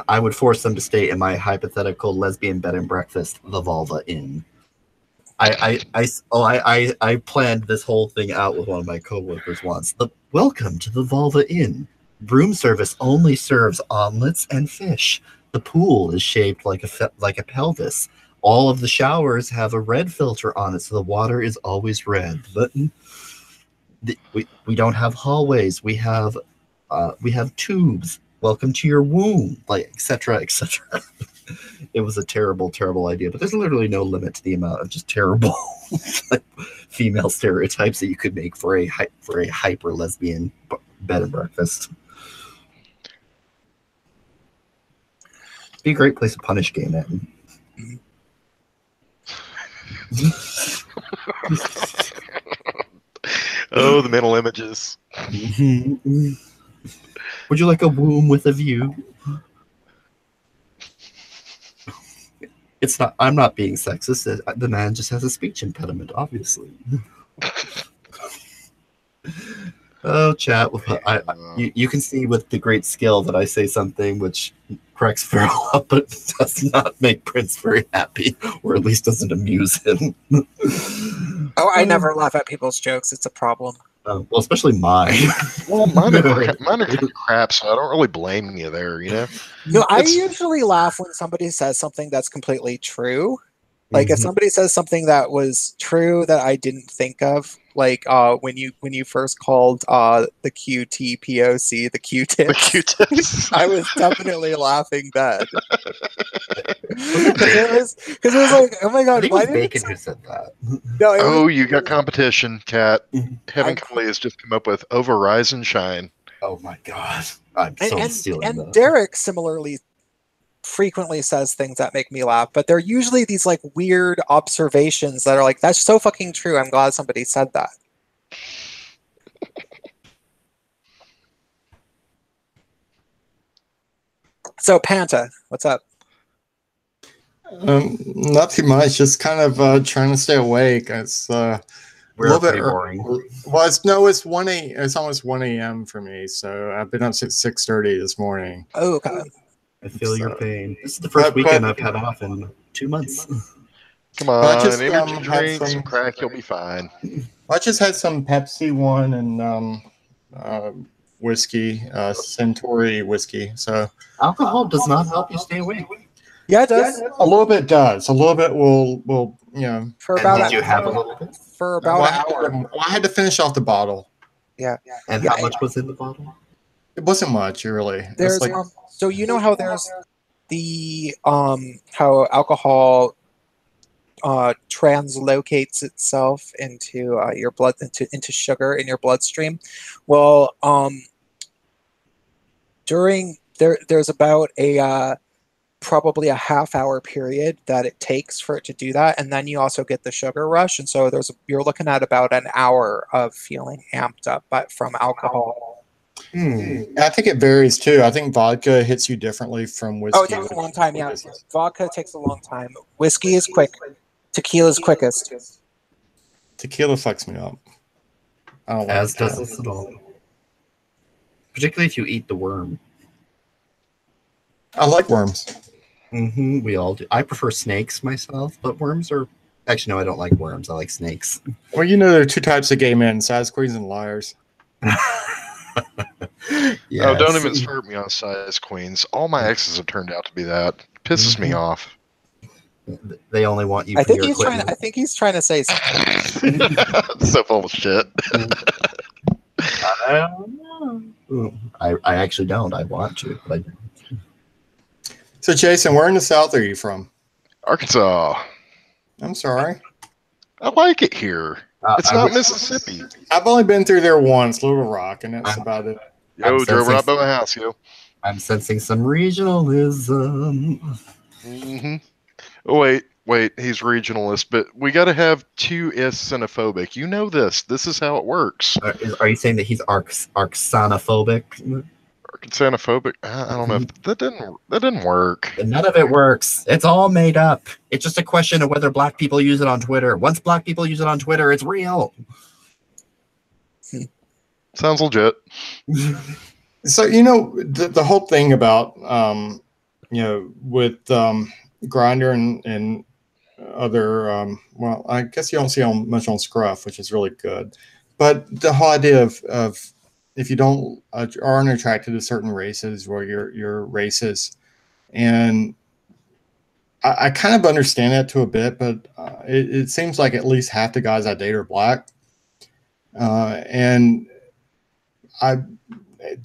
Speaker 3: I would force them to stay in my hypothetical lesbian bed and breakfast, the Vulva Inn. I planned this whole thing out with one of my coworkers once. Welcome to the Vulva Inn. Room service only serves omelets and fish. The pool is shaped like a pelvis. All of the showers have a red filter on it, so the water is always red. But we don't have hallways. We have tubes. Welcome to your womb, like, etc., etc. It was a terrible, terrible idea, but there's literally no limit to the amount of just terrible female stereotypes that you could make for a hyper lesbian bed and breakfast. It'd be a great place to punish gay men.
Speaker 4: Oh, the mental images.
Speaker 3: Would you like a womb with a view? It's not. I'm not being sexist. The man just has a speech impediment, obviously. Oh, chat. You can see with the great skill that I say something which cracks Farrell up, but does not make Prince very happy, or at least doesn't amuse him.
Speaker 1: Oh, I never laugh at people's jokes. It's a problem.
Speaker 3: Well, especially mine.
Speaker 4: Well, mine are kind of crap, so I don't really blame you there, you know?
Speaker 1: No, I usually laugh when somebody says something that's completely true. Like if somebody says something that was true that I didn't think of, like when you first called the QTPOC the Q-tips,
Speaker 4: The Q-tips.
Speaker 1: I was definitely laughing then. Because it was like, oh my god,
Speaker 3: I think
Speaker 1: why
Speaker 3: it was
Speaker 1: did
Speaker 3: Bacon who said that?
Speaker 1: No,
Speaker 4: Oh, you got competition, Kat. Heaven Cully has just come up with over Rise and Shine.
Speaker 3: Oh my god, I'm so stealing that.
Speaker 1: Derek similarly frequently says things that make me laugh, but they're usually these like weird observations that are like, that's so fucking true. I'm glad somebody said that. So Panta, what's up?
Speaker 2: Not too much. Just kind of trying to stay awake. It's a little bit
Speaker 3: boring.
Speaker 2: Well, it's 1 a.m. It's almost 1 a.m. for me. So I've been up since 6:30 this morning.
Speaker 1: Oh, okay.
Speaker 3: I feel your pain. This is the first weekend I've had off in 2 months.
Speaker 4: Come on,
Speaker 2: just,
Speaker 4: energy drink, some crack, you'll be fine.
Speaker 2: I just had some Pepsi One and whiskey, Centauri whiskey. So
Speaker 3: alcohol does not help you stay awake.
Speaker 1: Yeah, it does.
Speaker 2: A little bit does. A little bit will
Speaker 1: For about
Speaker 3: did you have a little bit?
Speaker 1: For about an hour.
Speaker 2: I had to finish off the bottle.
Speaker 1: Yeah.
Speaker 3: And how much was in the bottle?
Speaker 2: It wasn't much, really.
Speaker 1: There's so you know how there's the how alcohol translocates itself into your blood into sugar in your bloodstream. Well, there's about probably a half-hour period that it takes for it to do that, and then you also get the sugar rush, and so you're looking at about an hour of feeling amped up, but from alcohol.
Speaker 2: I think it varies too. I think vodka hits you differently from whiskey.
Speaker 1: Oh, it takes a long time. Yeah, vodka takes a long time. Whiskey is quick. Tequila is quickest.
Speaker 2: Tequila fucks me up. I don't like
Speaker 3: As does this at all. Particularly if you eat the worm.
Speaker 2: I like worms.
Speaker 3: We all do. I prefer snakes myself, but worms are... Actually, no, I don't like worms. I like snakes.
Speaker 2: Well, you know there are two types of gay men, size queens and liars.
Speaker 3: Yes.
Speaker 4: Oh, don't even start me on size queens. All my exes have turned out to be that. Pisses me off.
Speaker 3: They only want you.
Speaker 1: I think he's trying to say something.
Speaker 4: So full of shit.
Speaker 3: I don't know. I actually don't. I want to, but I don't.
Speaker 2: So, Jason, where in the South are you from?
Speaker 4: Arkansas.
Speaker 2: I'm sorry.
Speaker 4: I like it here. It's not Mississippi.
Speaker 2: I've only been through there once, Little Rock, and that's about it.
Speaker 4: Yo, drove right by my house, yo.
Speaker 3: I'm sensing some regionalism.
Speaker 4: Oh, wait, he's regionalist, but we got to have two xenophobic. You know this. This is how it works.
Speaker 3: Are you saying that he's arxanophobic?
Speaker 4: Arxanophobic? I don't know. That didn't work.
Speaker 3: None of it works. It's all made up. It's just a question of whether black people use it on Twitter. Once black people use it on Twitter, it's real.
Speaker 4: Sounds legit.
Speaker 2: So, the whole thing about, with Grindr and other, well, I guess you don't see much on Scruff, which is really good. But the whole idea of if you don't aren't attracted to certain races or you're racist, and I kind of understand that to a bit, but it seems like at least half the guys I date are black, and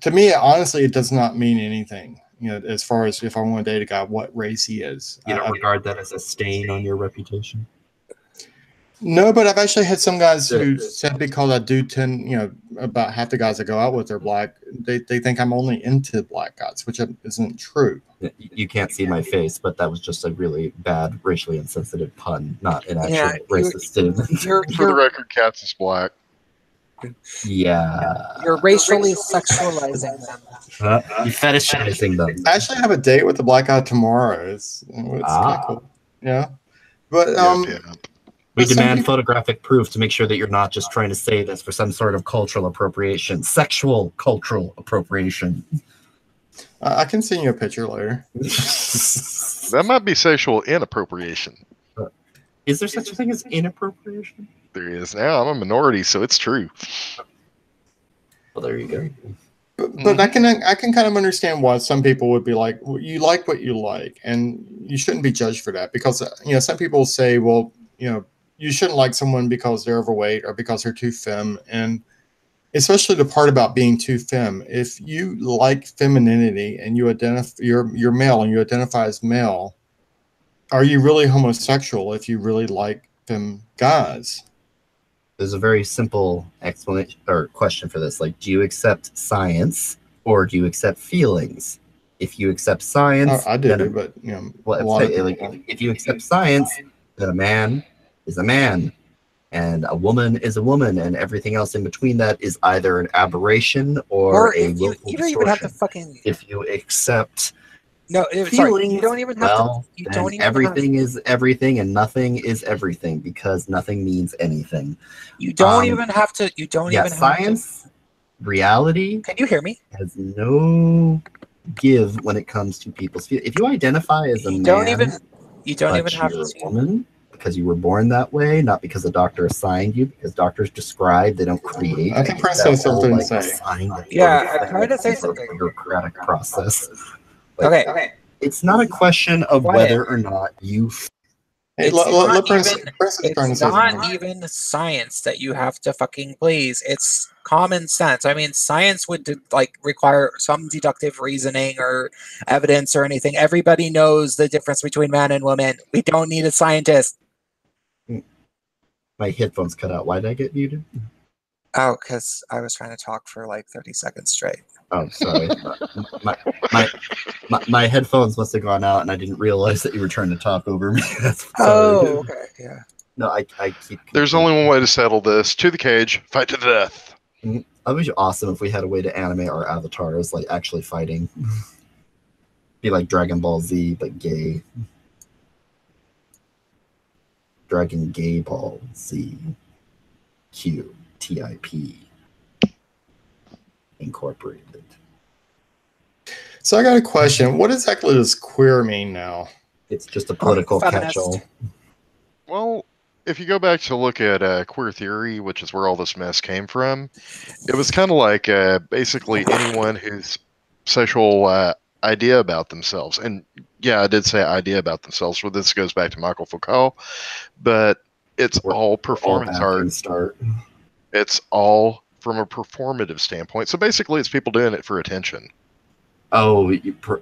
Speaker 2: to me, honestly, it does not mean anything. As far as if I want to date a guy, what race he is.
Speaker 3: You don't regard that as a stain on your reputation?
Speaker 2: No, but I've actually had some guys who said because I do tend, about half the guys I go out with are black. They think I'm only into black guys, which isn't true.
Speaker 3: You can't see my face, but that was just a really bad, racially insensitive pun, not an actual racist statement.
Speaker 4: For the record, Katz is black.
Speaker 3: Yeah.
Speaker 1: You're racially sexualizing them.
Speaker 3: You're fetishizing them.
Speaker 2: I actually have a date with the black guy tomorrow. It's kind of cool. Yeah. But
Speaker 3: we demand photographic proof to make sure that you're not just trying to say this for some sort of cultural appropriation, sexual cultural appropriation.
Speaker 2: I can send you a picture later.
Speaker 4: That might be sexual inappropriation.
Speaker 3: Is there such a thing as inappropriation?
Speaker 4: There is now. I'm a minority, so it's true.
Speaker 3: Well, there you go.
Speaker 2: But I can kind of understand why some people would be like, well, you like what you like, and you shouldn't be judged for that, because some people say, well, you shouldn't like someone because they're overweight or because they're too femme, and especially the part about being too femme. If you like femininity and you identify you're male and you identify as male, are you really homosexual if you really like femme guys?
Speaker 3: There's a very simple explanation or question for this. Like, do you accept science or do you accept feelings? If you accept science,
Speaker 2: I do, but
Speaker 3: if you accept science, then a man is a man, and a woman is a woman, and everything else in between that is either an aberration or a willful distortion.
Speaker 1: Even have to fucking.
Speaker 3: If you accept
Speaker 1: feelings,
Speaker 3: sorry,
Speaker 1: you don't even have to. You don't even
Speaker 3: everything is everything, and nothing is everything, because nothing means anything.
Speaker 1: You don't even have to. You don't even have
Speaker 3: science, reality.
Speaker 1: Can you hear me?
Speaker 3: Has no give when it comes to people's feelings. If you identify as a man,
Speaker 1: you don't even have to.
Speaker 3: A woman, because you were born that way, not because a doctor assigned you, because doctors describe, they don't create.
Speaker 2: I think Chris has something to say.
Speaker 1: Yeah, I'm trying to say something.
Speaker 3: Bureaucratic process.
Speaker 1: Okay.
Speaker 3: It's not a question of whether or not you.
Speaker 1: It's not even science that you have to fucking please. It's common sense. I mean, science would require some deductive reasoning or evidence or anything. Everybody knows the difference between man and woman. We don't need a scientist.
Speaker 3: My headphones cut out. Why did I get muted?
Speaker 1: Oh, because I was trying to talk for like 30 seconds straight.
Speaker 3: Oh, sorry. my headphones must have gone out, and I didn't realize that you were trying to talk over me.
Speaker 1: Oh, okay, yeah.
Speaker 3: No, I keep.
Speaker 4: There's only one way to settle this: to the cage, fight to the death.
Speaker 3: It would be awesome if we had a way to animate our avatars like actually fighting. Be like Dragon Ball Z, but gay. Dragon Gay Ball Z. QTIP. Incorporated.
Speaker 2: So I got a question. What exactly does queer mean now?
Speaker 3: It's just a political catch-all.
Speaker 4: Well, if you go back to look at queer theory, which is where all this mess came from, it was kind of like basically anyone whose sexual idea about themselves. And yeah, I did say idea about themselves. Well, this goes back to Michael Foucault, but it's all performance art. It's all from a performative standpoint. So basically, it's people doing it for attention.
Speaker 3: Oh,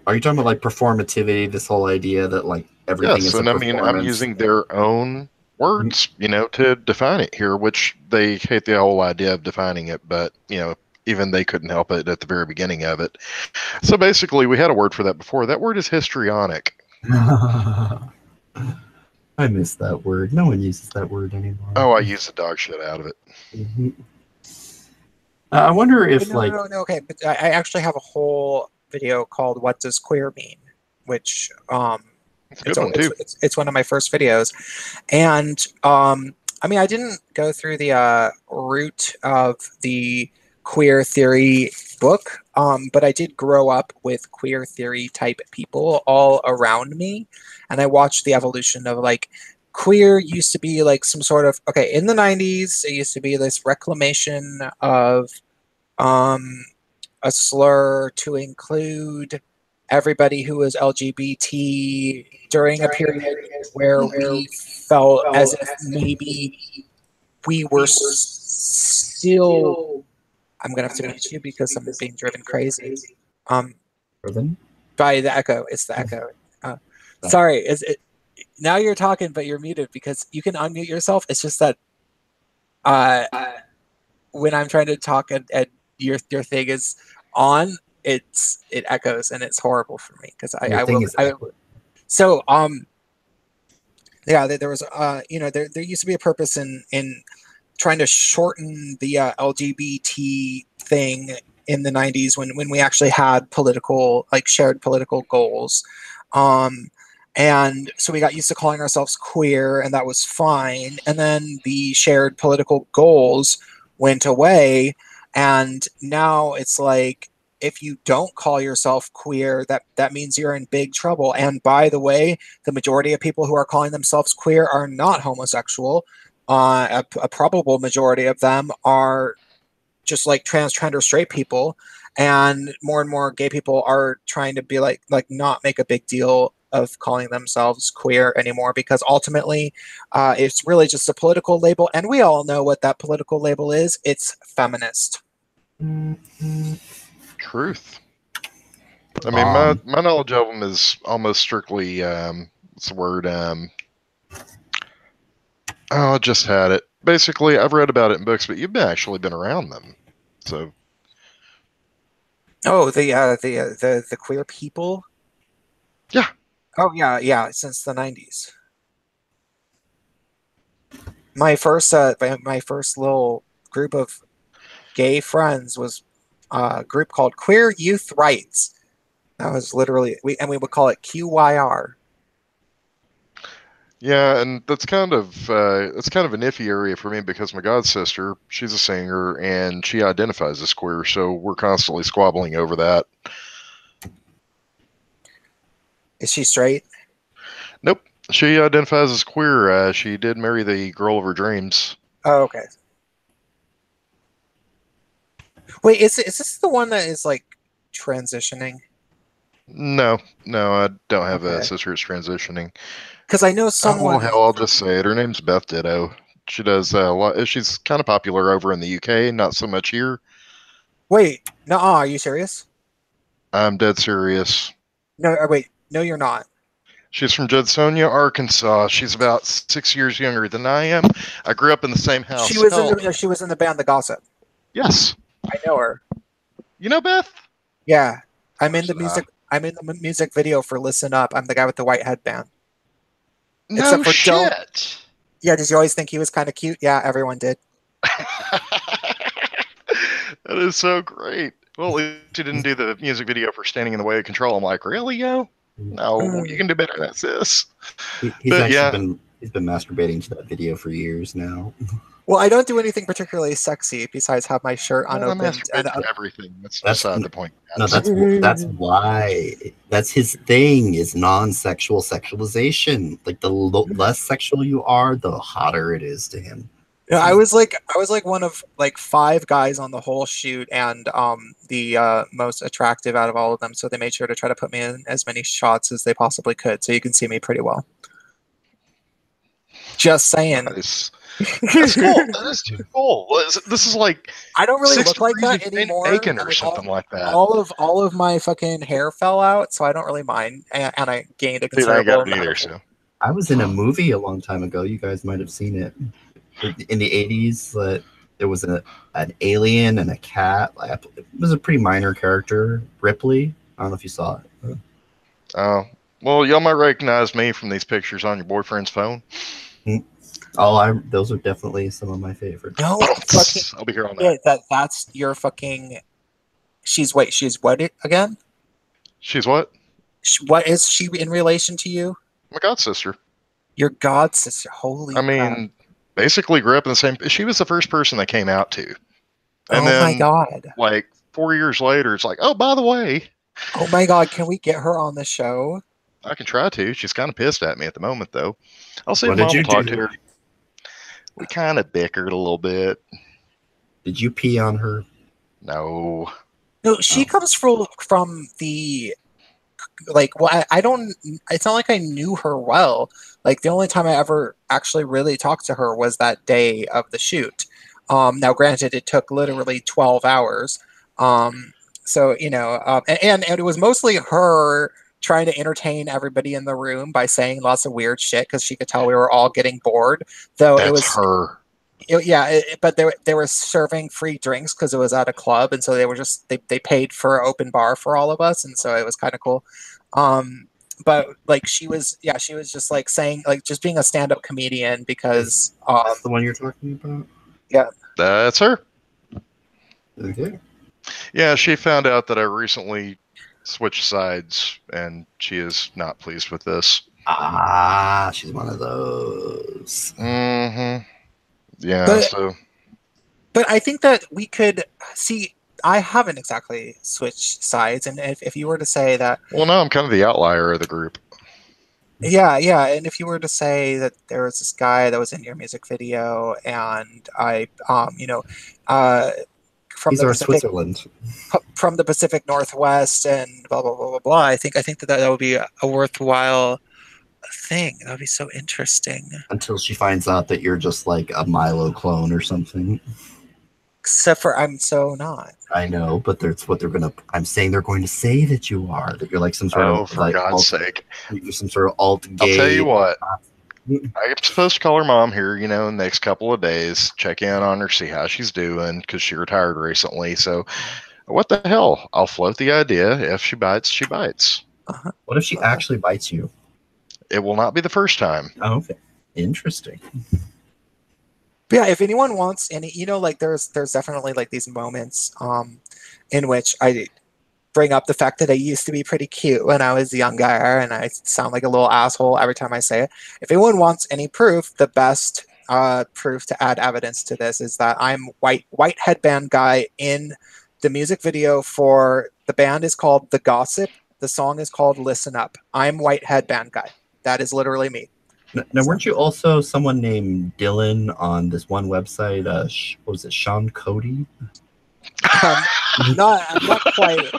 Speaker 3: are you talking about like performativity? This whole idea that like everything is a performance?
Speaker 4: Yes, and I mean, I'm using their own words, to define it here, which they hate the whole idea of defining it, but even they couldn't help it at the very beginning of it. So basically, we had a word for that before. That word is histrionic.
Speaker 3: I miss that word. No one uses that word anymore.
Speaker 4: Oh, I use the dog shit out of it.
Speaker 3: Mm-hmm. I wonder if
Speaker 1: okay, but I actually have a whole video called "What Does Queer Mean," which it's one of my first videos, and I mean, I didn't go through the root of the queer theory book, but I did grow up with queer theory type people all around me, and I watched the evolution of queer used to be like some sort of in the 90s it used to be this reclamation of a slur to include everybody who was LGBT during a period where we felt as if maybe we were still. I'm gonna have to mute you because I'm being driven crazy. By the echo. It's the echo. Sorry, is it? Now you're talking, but you're muted because you can unmute yourself. It's just that when I'm trying to talk and your thing is on, it echoes and it's horrible for me because there was there used to be a purpose in trying to shorten the LGBT thing in the 90s when we actually had political, like shared political goals. And so we got used to calling ourselves queer, and that was fine. And then the shared political goals went away, and now it's like, if you don't call yourself queer, that means you're in big trouble. And by the way, the majority of people who are calling themselves queer are not homosexual. A probable majority of them are just like transgender straight people, and more gay people are trying to be like not make a big deal of calling themselves queer anymore, because ultimately it's really just a political label, and we all know what that political label is. It's feminist.
Speaker 4: Truth. I mean, my knowledge of them is almost strictly what's the word? I just had it. Basically, I've read about it in books, but you've actually been around them, so.
Speaker 1: Oh, the queer people.
Speaker 4: Yeah.
Speaker 1: Oh yeah, since the 90s. My first little group of gay friends was a group called Queer Youth Rights. That was literally we would call it QYR.
Speaker 4: Yeah, and that's kind of an iffy area for me, because my god sister, she's a singer and she identifies as queer, so we're constantly squabbling over that.
Speaker 1: Is she straight?
Speaker 4: Nope, she identifies as queer. She did marry the girl of her dreams.
Speaker 1: Oh, okay. Wait, is this the one that is like transitioning?
Speaker 4: No, I don't have a sister that's transitioning.
Speaker 1: Because I know someone.
Speaker 4: Oh, hell, I'll just say it. Her name's Beth Ditto. She does a lot. She's kind of popular over in the UK, not so much here.
Speaker 1: Wait, no, are you serious?
Speaker 4: I'm dead serious.
Speaker 1: No, wait, no, you're not.
Speaker 4: She's from Judsonia, Arkansas. She's about 6 years younger than I am. I grew up in the same house.
Speaker 1: She was in the band The Gossip.
Speaker 4: Yes,
Speaker 1: I know her.
Speaker 4: You know Beth?
Speaker 1: Yeah, I'm in the music. I'm in the music video for "Listen Up." I'm the guy with the white headband.
Speaker 4: No
Speaker 1: Except for
Speaker 4: shit.
Speaker 1: Yeah, did you always think he was kind of cute? Yeah, everyone did.
Speaker 4: That is so great. Well, at least you didn't do the music video for "Standing in the Way of Control." I'm like, really, yo? No, you can do better than this.
Speaker 3: He's been masturbating to that video for years now.
Speaker 1: Well, I don't do anything particularly sexy besides have my shirt unopened.
Speaker 4: And everything. That's beside the point.
Speaker 3: No, that's why. That's his thing, is non-sexual sexualization. Like, the less sexual you are, the hotter it is to him.
Speaker 1: Yeah, I was like one of like 5 guys on the whole shoot, and the most attractive out of all of them. So they made sure to try to put me in as many shots as they possibly could, so you can see me pretty well. Just saying.
Speaker 4: Nice. That's cool. That is too cool. This is like,
Speaker 1: I don't really look like that anymore.
Speaker 4: Bacon or something like that.
Speaker 1: All of my fucking hair fell out, so I don't really mind, and I gained a considerable amount.
Speaker 3: Either, so. I was in a movie a long time ago. You guys might have seen it. In the 80s, there was an alien and a cat. It was a pretty minor character, Ripley. I don't know if you saw it.
Speaker 4: Oh, well, y'all might recognize me from these pictures on your boyfriend's phone.
Speaker 3: Oh, those are definitely some of my favorites.
Speaker 1: No,
Speaker 4: I'll be here all night.
Speaker 1: That's your fucking. She's what again?
Speaker 4: She's what?
Speaker 1: What is she in relation to you?
Speaker 4: My god sister.
Speaker 1: Your god sister. Holy.
Speaker 4: I mean, basically grew up in the same. She was the first person that came out to. And then,
Speaker 1: my god!
Speaker 4: Like 4 years later, it's like, oh, by the way.
Speaker 1: Oh my god! Can we get her on the show?
Speaker 4: I can try to. She's kind of pissed at me at the moment, though. I'll see if Mom will talk to her. We kind of bickered a little bit.
Speaker 3: Did you pee on her?
Speaker 4: No.
Speaker 1: No, she comes from the, like, well, I don't, it's not like I knew her well. Like, the only time I ever actually really talked to her was that day of the shoot. Now, granted, it took literally 12 hours. So, you know, and it was mostly her trying to entertain everybody in the room by saying lots of weird shit, because she could tell we were all getting bored. Though
Speaker 4: That's
Speaker 1: it was
Speaker 4: her.
Speaker 1: But they were serving free drinks because it was at a club, and so they were just they paid for an open bar for all of us, and so it was kind of cool. But like she was just like saying, like, just being a stand-up comedian, because
Speaker 3: that's the one you're talking about.
Speaker 1: Yeah.
Speaker 4: That's her.
Speaker 3: Okay.
Speaker 4: Yeah, she found out that I recently switched sides, and she is not pleased with this.
Speaker 3: Ah, she's one of those.
Speaker 4: Mm-hmm. Yeah,
Speaker 1: But I think that we could see. I haven't exactly switched sides, and if you were to say that,
Speaker 4: well, no, I'm kind of the outlier of the group.
Speaker 1: yeah, and if you were to say that there was this guy that was in your music video, and I, from
Speaker 3: These
Speaker 1: the
Speaker 3: are
Speaker 1: Pacific,
Speaker 3: Switzerland.
Speaker 1: from the Pacific Northwest, and blah blah blah blah blah. I think that would be a worthwhile thing. That would be so interesting.
Speaker 3: Until she finds out that you're just like a Milo clone or something.
Speaker 1: Except for I'm so not.
Speaker 3: I know, but that's what they're gonna. I'm saying they're going to say that you are. That you're like some sort of
Speaker 4: for
Speaker 3: like
Speaker 4: God's sake!
Speaker 3: You're some sort of alt gay.
Speaker 4: I'll tell you what. I'm supposed to call her mom here, in the next couple of days, check in on her, see how she's doing, because she retired recently. So, what the hell? I'll float the idea. If she bites, she bites.
Speaker 3: What if she actually bites you?
Speaker 4: It will not be the first time.
Speaker 3: Oh, okay. Interesting.
Speaker 1: But yeah, if anyone wants any, like there's definitely like these moments in which I bring up the fact that I used to be pretty cute when I was younger, and I sound like a little asshole every time I say it. If anyone wants any proof, the best proof to add evidence to this is that I'm white headband guy in the music video for the band is called The Gossip. The song is called Listen Up. I'm white headband guy. That is literally me.
Speaker 3: Now, weren't you also someone named Dylan on this one website? What was it, Sean Cody?
Speaker 1: I'm not quite.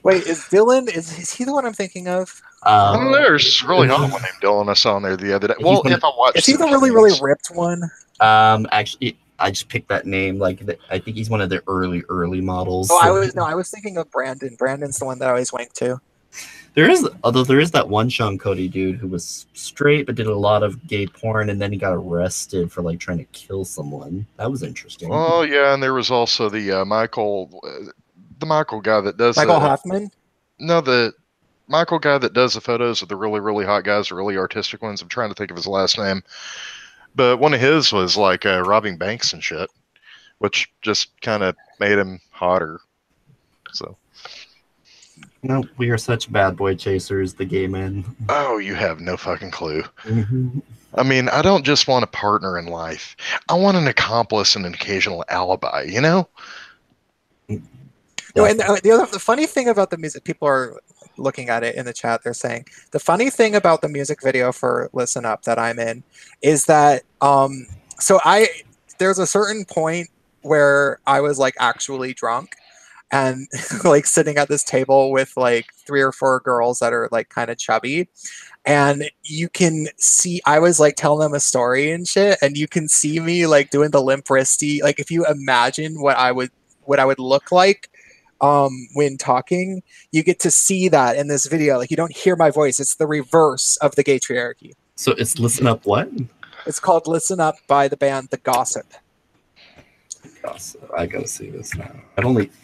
Speaker 1: Wait, is Dylan? Is he the one I'm thinking of?
Speaker 4: I don't know. There's a really hot one named Dylan I saw on there the other day. Well, if I watched,
Speaker 1: is he the really ripped one?
Speaker 3: Actually, I just picked that name. I think he's one of the early models.
Speaker 1: Oh, I was thinking of Brandon. Brandon's the one that I always wank to.
Speaker 3: There is that one Sean Cody dude who was straight but did a lot of gay porn, and then he got arrested for like trying to kill someone. That was interesting.
Speaker 4: Oh yeah, and there was also the Michael guy that does
Speaker 1: Michael Hoffman.
Speaker 4: No, the Michael guy that does the photos of the really hot guys, the really artistic ones. I'm trying to think of his last name, but one of his was like robbing banks and shit, which just kind of made him hotter. So.
Speaker 3: No, we are such bad boy chasers, the gay men.
Speaker 4: Oh, you have no fucking clue.
Speaker 3: Mm-hmm.
Speaker 4: I mean, I don't just want a partner in life. I want an accomplice and an occasional alibi,
Speaker 1: No, and the funny thing about the music, people are looking at it in the chat, they're saying, the funny thing about the music video for Listen Up that I'm in is that, there's a certain point where I was like actually drunk, and like sitting at this table with like 3 or 4 girls that are like kind of chubby, and you can see I was like telling them a story and shit, and you can see me like doing the limp wristy, like if you imagine what I would look like when talking, you get to see that in this video. Like you don't hear my voice, it's the reverse of the Gaytriarchy.
Speaker 3: So it's Listen Up what?
Speaker 1: It's called Listen Up by the band The Gossip.
Speaker 3: I gotta see this now.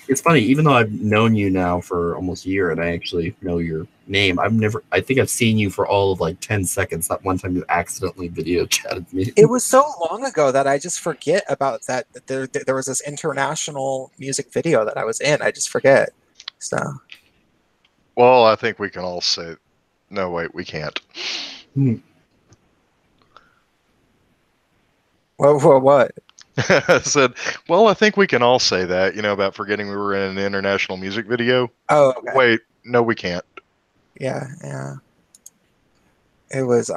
Speaker 3: It's funny, even though I've known you now for almost a year and I actually know your name, I think I've seen you for all of like 10 seconds. That one time you accidentally video chatted me.
Speaker 1: It was so long ago that I just forget about that. There was this international music video that I was in. I just forget. So.
Speaker 4: Well, I think we can all say, no, wait, we can't.
Speaker 1: Well, what?
Speaker 4: I said, well, I think we can all say that, about forgetting we were in an international music video.
Speaker 1: Oh, okay.
Speaker 4: Wait, no, we can't.
Speaker 1: Yeah. It was,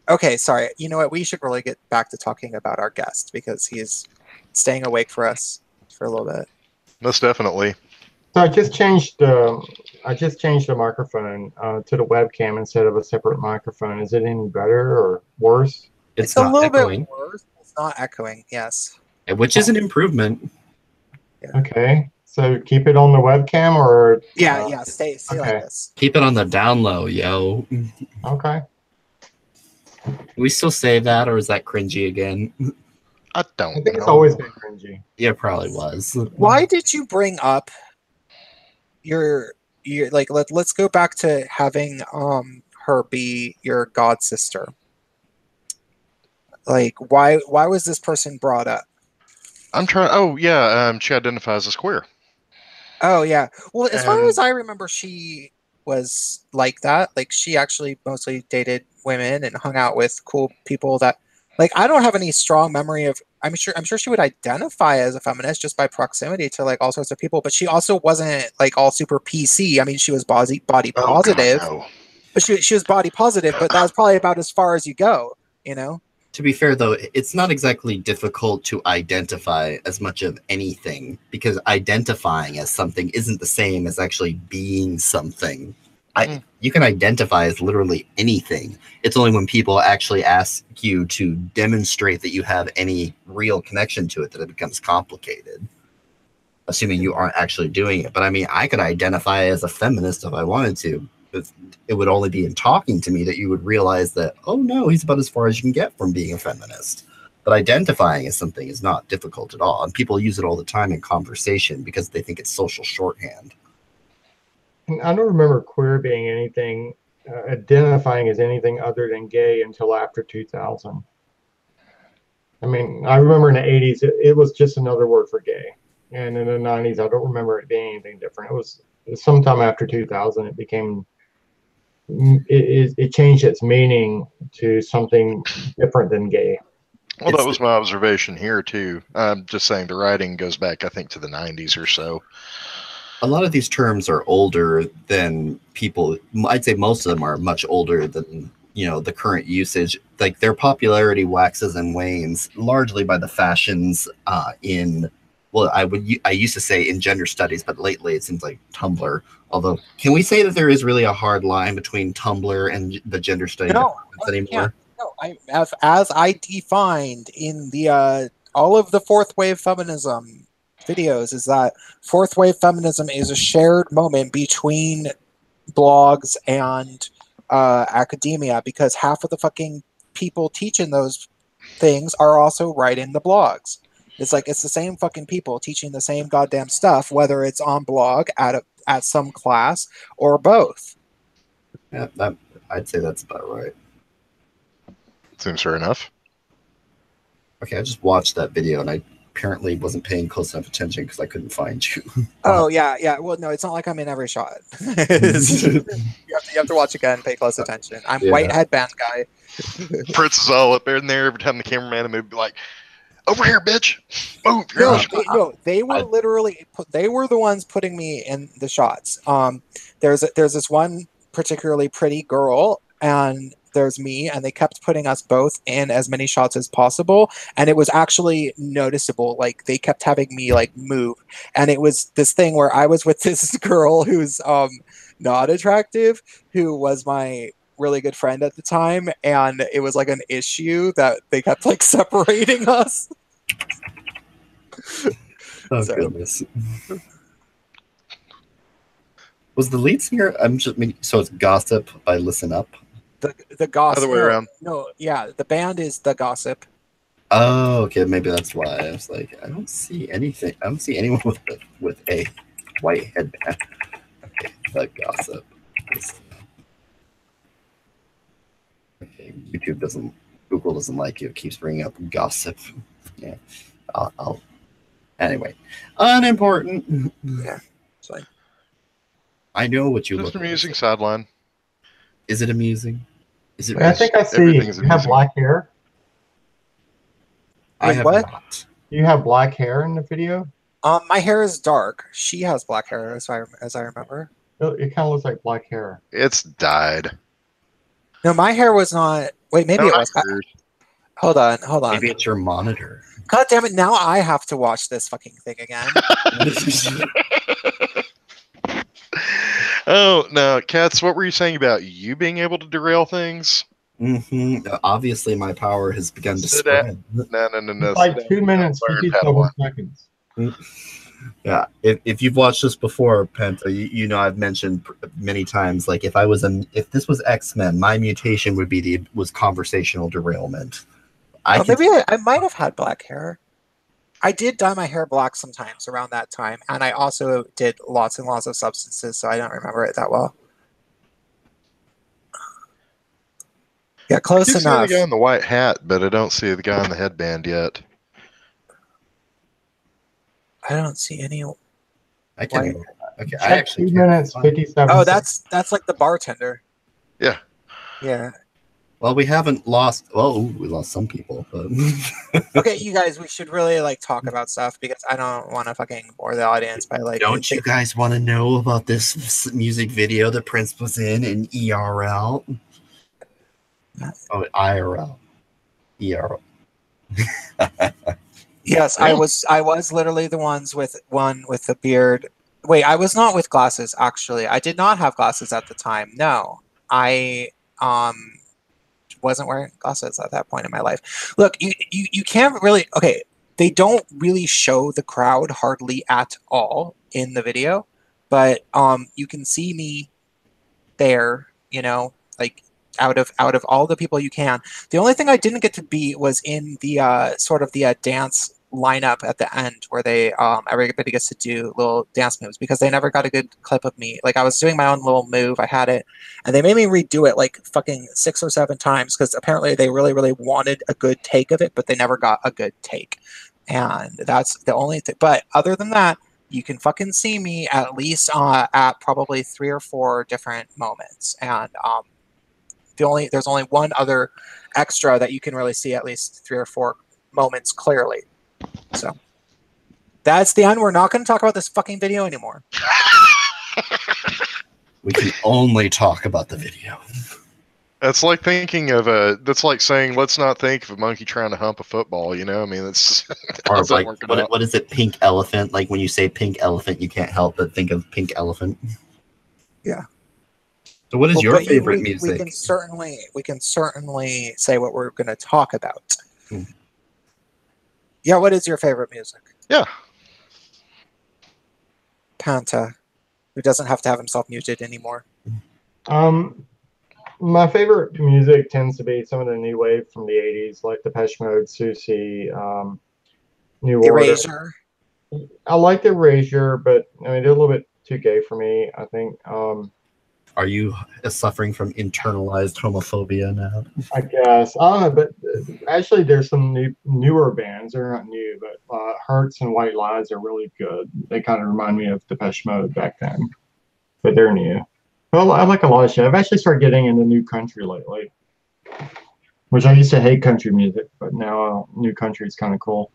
Speaker 1: okay, sorry. You know what? We should really get back to talking about our guest because he's staying awake for us for a little bit.
Speaker 4: Most definitely.
Speaker 2: So I just changed the microphone to the webcam instead of a separate microphone. Is it any better or worse?
Speaker 1: It's a little bit worse. It's not echoing, yes.
Speaker 3: Which is an improvement.
Speaker 2: Yeah. Okay. So keep it on the webcam or...
Speaker 1: Yeah, stay okay. Like this.
Speaker 3: Keep it on the down low, yo.
Speaker 2: Okay.
Speaker 3: Do we still say that, or is that cringy again?
Speaker 4: I don't know.
Speaker 2: I think it's always been cringy.
Speaker 3: Yeah, it probably was.
Speaker 1: Why did you bring up your like, let's go back to having her be your god sister. Like, why was this person brought up?
Speaker 4: I'm trying. Oh yeah, she identifies as queer.
Speaker 1: Oh yeah. Well, as far as I remember, she was like that. Like, she actually mostly dated women and hung out with cool people that, like, I don't have any strong memory of. I'm sure she would identify as a feminist just by proximity to like all sorts of people, but she also wasn't like all super PC. I mean, she was body positive,
Speaker 4: God, no.
Speaker 1: but she was body positive, but that was probably about as far as you go, you know?
Speaker 3: To be fair, though, it's not exactly difficult to identify as much of anything, because identifying as something isn't the same as actually being something. You can identify as literally anything. It's only when people actually ask you to demonstrate that you have any real connection to it that it becomes complicated, assuming you aren't actually doing it. But I mean, I could identify as a feminist if I wanted to. It would only be in talking to me that you would realize that, oh no, he's about as far as you can get from being a feminist. But identifying as something is not difficult at all. And people use it all the time in conversation because they think it's social shorthand.
Speaker 6: I don't remember queer being anything, identifying as anything other than gay until after 2000. I mean, I remember in the 80s, it was just another word for gay. And in the 90s, I don't remember it being anything different. It was sometime after 2000, it became, it changed its meaning to something different than gay.
Speaker 4: Well, that was my observation here, too. I'm just saying the writing goes back, I think, to the 90s or so.
Speaker 3: A lot of these terms are older than people. I'd say most of them are much older than, the current usage. Like, their popularity waxes and wanes largely by the fashions I used to say in gender studies, but lately it seems like Tumblr. Although, can we say that there is really a hard line between Tumblr and the gender study anymore?
Speaker 1: No, as I defined in the all of the fourth wave feminism videos, is that fourth wave feminism is a shared moment between blogs and academia, because half of the fucking people teaching those things are also writing the blogs. It's like, it's the same fucking people teaching the same goddamn stuff, whether it's on blog at some class or both.
Speaker 3: Yeah, I'd say that's about right.
Speaker 4: Seems fair enough.
Speaker 3: Okay, I just watched that video and I apparently wasn't paying close enough attention because I couldn't find you.
Speaker 1: Oh yeah. Well, no, it's not like I'm in every shot. you have to watch again, pay close attention. I'm white headband guy.
Speaker 4: Prince is all up in there every time the cameraman would be like, "Over here, bitch! Move!"
Speaker 1: They were literally they were the ones putting me in the shots. There's this one particularly pretty girl, and there's me, and they kept putting us both in as many shots as possible, and it was actually noticeable. Like, they kept having me like move, and it was this thing where I was with this girl who's not attractive, who was my really good friend at the time, and it was like an issue that they kept like separating us.
Speaker 3: Oh, goodness. Was the lead singer? So it's Gossip by Listen Up.
Speaker 1: The Gossip.
Speaker 4: Other way around.
Speaker 1: No, yeah, the band is The Gossip.
Speaker 3: Oh, okay, maybe that's why. I was like, I don't see anything. I don't see anyone with a white headband. Okay, The Gossip. Okay, Google doesn't like you. It keeps bringing up Gossip. Yeah, I'll anyway, unimportant.
Speaker 1: Yeah, it's fine.
Speaker 3: I know what you
Speaker 4: Just
Speaker 3: look.
Speaker 4: amusing sideline.
Speaker 3: Is it amusing? Is it?
Speaker 6: I think I see you have black hair.
Speaker 3: I have not.
Speaker 6: You have black hair in the video.
Speaker 1: My hair is dark. She has black hair, as I remember.
Speaker 6: It kind of looks like black hair.
Speaker 4: It's dyed.
Speaker 1: No, my hair was not. Wait, maybe it was. Hold on.
Speaker 3: Maybe it's your monitor.
Speaker 1: God damn it! Now I have to watch this fucking thing again.
Speaker 4: Oh no, Katz, what were you saying about you being able to derail things?
Speaker 3: Obviously, my power has begun to spread.
Speaker 4: No.
Speaker 6: It's like 2 minutes, 57 seconds.
Speaker 3: Yeah, if you've watched this before, Penta, you know I've mentioned many times, like, if this was X-Men, my mutation would be was conversational derailment.
Speaker 1: Maybe I might have had black hair. I did dye my hair black sometimes around that time, and I also did lots and lots of substances, so I don't remember it that well. Yeah, close
Speaker 4: I
Speaker 1: enough.
Speaker 4: see the guy in the white hat, but I don't see the guy in the headband yet.
Speaker 1: I don't see any.
Speaker 3: I can. Okay, I
Speaker 6: Check
Speaker 3: actually
Speaker 6: 2
Speaker 3: can't.
Speaker 6: minutes, 57
Speaker 1: Oh,
Speaker 6: seconds.
Speaker 1: that's like the bartender.
Speaker 4: Yeah.
Speaker 1: Yeah.
Speaker 3: Well, we haven't lost. Well, we lost some people, but
Speaker 1: Okay, you guys, we should really like talk about stuff because I don't want to fucking bore the audience by like.
Speaker 3: don't you guys want to know about this music video that Prince was in ERL? Oh, IRL, ERL.
Speaker 1: Yes, I was literally the one with the beard. Wait, I was not with glasses actually. I did not have glasses at the time. No. I wasn't wearing glasses at that point in my life. Look, you can't really okay, they don't really show the crowd hardly at all in the video, but you can see me there, you know, like out of all the people you can. The only thing I didn't get to be was in the sort of the dance lineup at the end where they everybody gets to do little dance moves because they never got a good clip of me. Like I was doing my own little move, I had it, and they made me redo it like fucking 6 or 7 times because apparently they really wanted a good take of it, but they never got a good take. And that's the only thing. But other than that, you can fucking see me at least at probably 3 or 4 different moments. And there's only one other extra that you can really see at least 3 or 4 moments clearly. So that's the end. We're not going to talk about this fucking video anymore.
Speaker 3: We can only talk about the video.
Speaker 4: That's like thinking of that's like saying, let's not think of a monkey trying to hump a football, you know? I mean, that's...
Speaker 3: Or like, what is it, pink elephant? Like when you say pink elephant, you can't help but think of pink elephant.
Speaker 1: Yeah.
Speaker 3: So what is your favorite music?
Speaker 1: We can certainly say what we're going to talk about. Yeah, what is your favorite music?
Speaker 4: Yeah.
Speaker 1: Panta, who doesn't have to have himself muted anymore.
Speaker 6: My favorite music tends to be some of the new wave from the 80s, like Depeche Mode, Susie, New Order.
Speaker 1: Erasure.
Speaker 6: I like the Erasure, but I mean, they're a little bit too gay for me, I think.
Speaker 3: Are you suffering from internalized homophobia now?
Speaker 6: I guess. I don't know, but actually there's some newer bands. They're not new, but Hurts and White Lies are really good. They kind of remind me of Depeche Mode back then, but they're new. Well, I like a lot of shit. I've actually started getting into new country lately, which I used to hate country music, but now new country is kind of cool.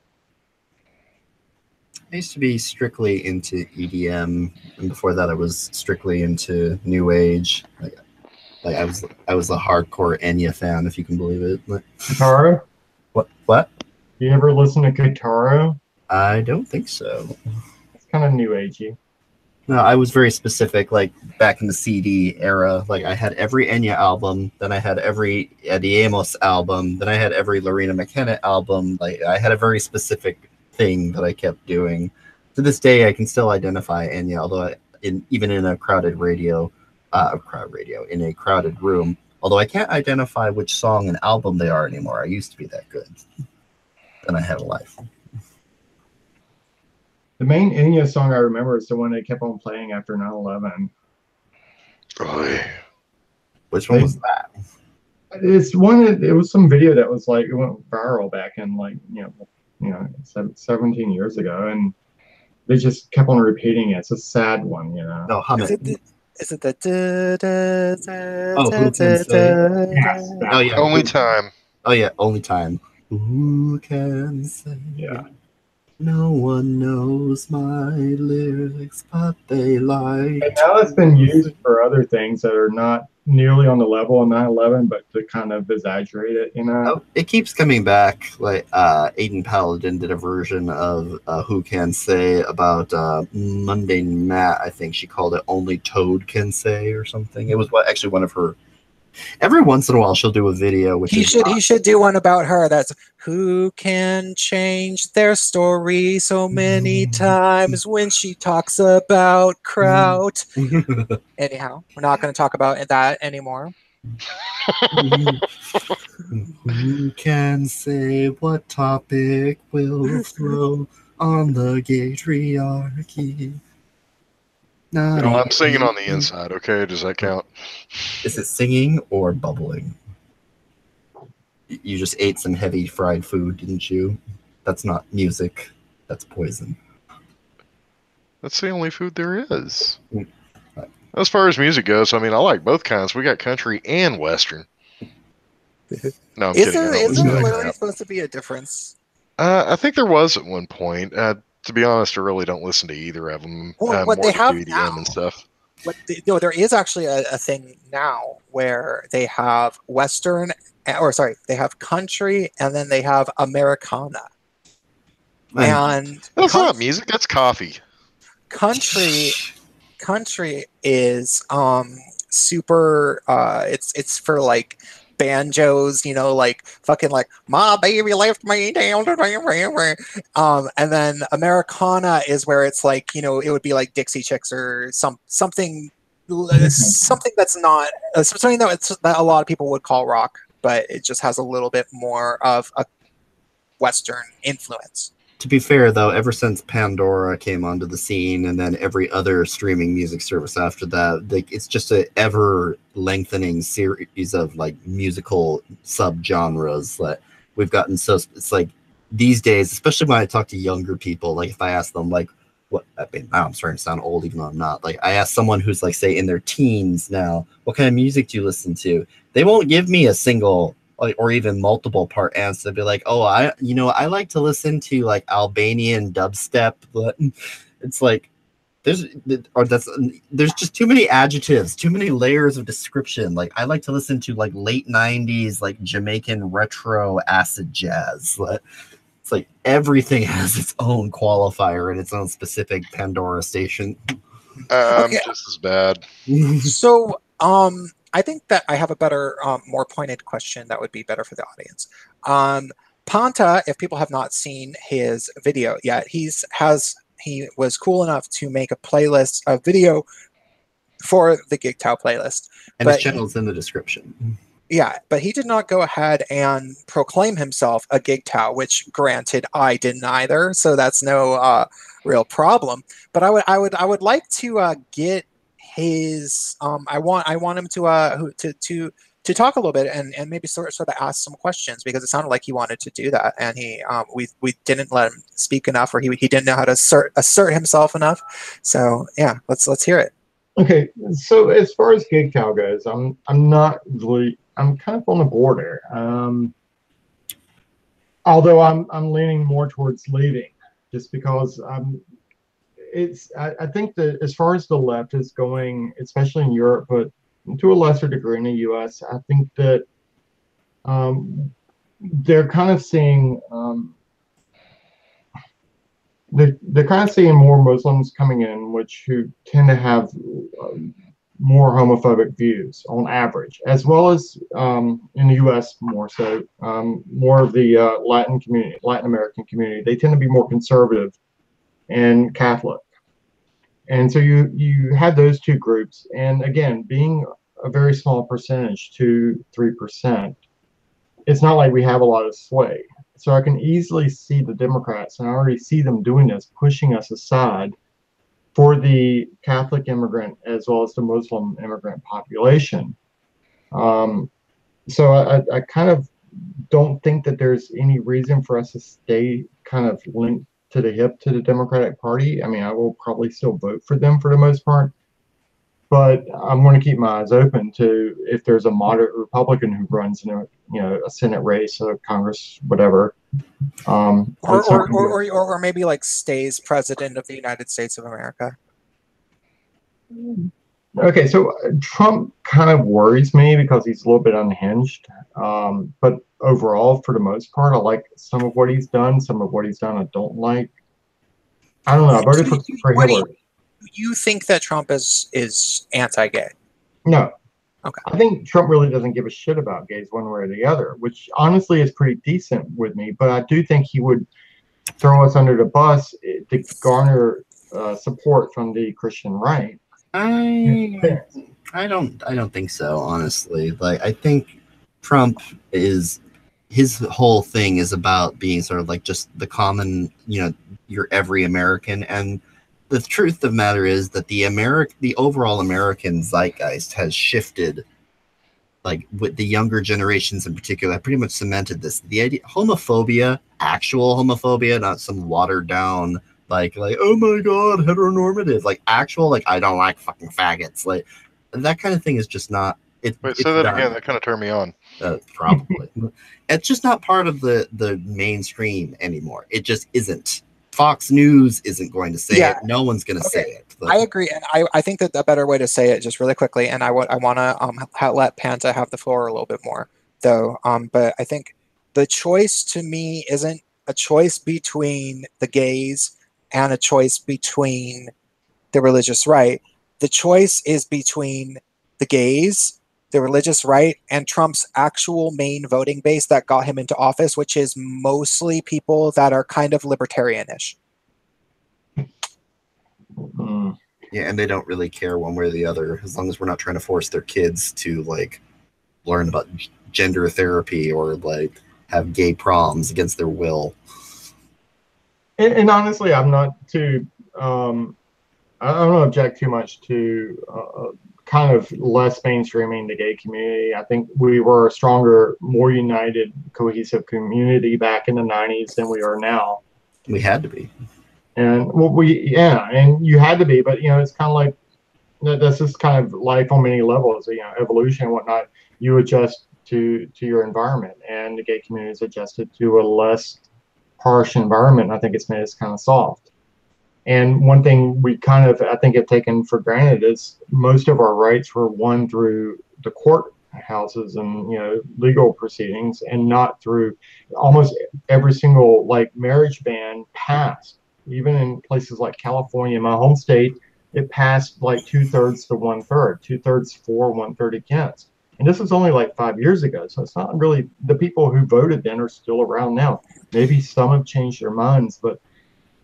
Speaker 3: I used to be strictly into EDM, and before that, I was strictly into New Age. Like I was a hardcore Enya fan, if you can believe it.
Speaker 6: Kitaro?
Speaker 3: What?
Speaker 6: You ever listen to Kitaro?
Speaker 3: I don't think so.
Speaker 6: It's kind of new agey.
Speaker 3: No, I was very specific. Like back in the CD era, like I had every Enya album, then I had every Eddie Amos album, then I had every Lorena McKenna album. Like I had a very specific thing that I kept doing. To this day, I can still identify Enya, although even in a crowded in a crowded room. Although I can't identify which song and album they are anymore. I used to be that good. Then I had a life.
Speaker 6: The main Enya song I remember is the one they kept on playing after 9/11.
Speaker 3: Which one was that?
Speaker 6: It's one that it was some video that was like it went viral back in like 17 years ago, and they just kept on repeating it. It's a sad one, you know.
Speaker 3: No, hum it.
Speaker 1: Is it the
Speaker 3: Oh, who can say?
Speaker 6: Yes,
Speaker 3: Oh yeah,
Speaker 4: Only time.
Speaker 3: Oh yeah, only time. Who can say?
Speaker 6: Yeah.
Speaker 3: No one knows my lyrics, but they like.
Speaker 6: And now it's been used for other things that are not nearly on the level of 9/11, but to kind of exaggerate it, you know.
Speaker 3: Oh, it keeps coming back. Like Aiden Paladin did a version of "Who Can Say" about Mundane Matt. I think she called it "Only Toad Can Say" or something. It was actually one of her. Every once in a while, she'll do a video. Which
Speaker 1: he should do one about her. That's who can change their story so many times when she talks about kraut. Anyhow, we're not going to talk about that anymore.
Speaker 3: Who can say what topic will flow on the Gaytriarchy?
Speaker 4: No, I'm singing on the inside, okay? Does that count?
Speaker 3: Is it singing or bubbling? You just ate some heavy fried food, didn't you? That's not music. That's poison.
Speaker 4: That's the only food there is. As far as music goes, I mean, I like both kinds. We got country and western. No, I'm kidding.
Speaker 1: Is there literally supposed to be a difference?
Speaker 4: I think there was at one point. To be honest, I really don't listen to either of them.
Speaker 1: Well, what they have
Speaker 4: EDM
Speaker 1: now,
Speaker 4: and stuff.
Speaker 1: No, there is actually a thing now where they have Western, they have country, and then they have Americana. And
Speaker 4: that's not music. That's coffee.
Speaker 1: Country is super. It's for like banjos, you know, like fucking like my baby left me down. And then Americana is where it's like, you know, it would be like Dixie Chicks or something that's not something that a lot of people would call rock, but it just has a little bit more of a Western influence.
Speaker 3: To be fair, though, ever since Pandora came onto the scene, and then every other streaming music service after that, like, it's just an ever-lengthening series of like musical subgenres that we've gotten. So it's like these days, especially when I talk to younger people, like if I ask them, like, what? I mean, now I'm starting to sound old, even though I'm not. Like, I ask someone who's like, say, in their teens now, what kind of music do you listen to? They won't give me a single or even multiple part answer. They'd be like, oh, I like to listen to like Albanian dubstep, but it's like there's just too many adjectives, too many layers of description. Like, I like to listen to like late 90s like Jamaican retro acid jazz. It's like everything has its own qualifier and its own specific Pandora station.
Speaker 4: Okay. Just as bad.
Speaker 1: So I think that I have a better, more pointed question that would be better for the audience. Panta, if people have not seen his video yet, he was cool enough to make a playlist, a video for the GGTOW playlist.
Speaker 3: And his channel's in the description.
Speaker 1: Yeah, but he did not go ahead and proclaim himself a GGTOW, which granted I didn't either, so that's no real problem. But I would like to get his I want him to talk a little bit and maybe sort of ask some questions, because it sounded like he wanted to do that, and he we didn't let him speak enough, or he didn't know how to assert himself enough. So yeah, let's hear it.
Speaker 6: Okay, so as far as GGTOW goes, I'm kind of on the border. Although I'm leaning more towards leaving, just because I think that as far as the left is going, especially in Europe, but to a lesser degree in the U.S., I think that they're kind of seeing they're kind of seeing more Muslims coming in, who tend to have more homophobic views on average, as well as in the U.S. more so. More of the Latin American community, they tend to be more conservative and Catholic. And so you had those two groups, and again, being a very small percentage, 2-3%, it's not like we have a lot of sway. So I can easily see the Democrats, and I already see them doing this, pushing us aside for the Catholic immigrant as well as the Muslim immigrant population. So I kind of don't think that there's any reason for us to stay kind of linked to the hip to the Democratic Party. I mean, I will probably still vote for them for the most part, but I'm going to keep my eyes open to if there's a moderate Republican who runs in a Senate race or Congress, whatever.
Speaker 1: Or maybe like stays president of the United States of America.
Speaker 6: Okay, so Trump kind of worries me because he's a little bit unhinged. But overall, for the most part, I like some of what he's done. Some of what he's done I don't like. I don't know. I voted for Hillary.
Speaker 1: You think that Trump is anti-gay?
Speaker 6: No.
Speaker 1: Okay.
Speaker 6: I think Trump really doesn't give a shit about gays one way or the other, which honestly is pretty decent with me. But I do think he would throw us under the bus to garner support from the Christian right.
Speaker 3: I don't think so, honestly. Like, I think Trump his whole thing is about being sort of like just the common, your every American. And the truth of the matter is that the overall American zeitgeist has shifted like with the younger generations in particular, I pretty much cemented this. The idea, homophobia, actual homophobia, not some watered down, like, oh my God, heteronormative, like actual, like, I don't like fucking faggots. Like, that kind of thing is just not,
Speaker 4: Wait,
Speaker 3: it's
Speaker 4: say that
Speaker 3: done.
Speaker 4: again. That kind of turned me on.
Speaker 3: Probably. It's just not part of the mainstream anymore. It just isn't. Fox News isn't going to say it. No one's going to say it.
Speaker 1: I agree, and I think that a better way to say it, just really quickly, and I want to let Panta have the floor a little bit more, though. But I think the choice to me isn't a choice between the gays and a choice between the religious right. The choice is between the gays, the religious right, and Trump's actual main voting base that got him into office, which is mostly people that are kind of libertarianish.
Speaker 3: Yeah, and they don't really care one way or the other, as long as we're not trying to force their kids to like learn about gender therapy or like have gay proms against their will.
Speaker 6: And honestly, I'm not too. I don't object too much to kind of less mainstreaming the gay community. I think we were a stronger, more united, cohesive community back in the 90s than we are now.
Speaker 3: We had to be.
Speaker 6: And and you had to be, but it's kind of like that's just kind of life on many levels, evolution and whatnot. You adjust to your environment, and the gay community is adjusted to a less harsh environment. I think it's made us kind of soft. And one thing we kind of, I think, have taken for granted is most of our rights were won through the court houses and legal proceedings, and not through almost every single like marriage ban passed. Even in places like California, my home state, it passed like 2/3 to 1/3, 2/3 for, 1/3 against. And this was only like 5 years ago. So it's not really, the people who voted then are still around now. Maybe some have changed their minds, but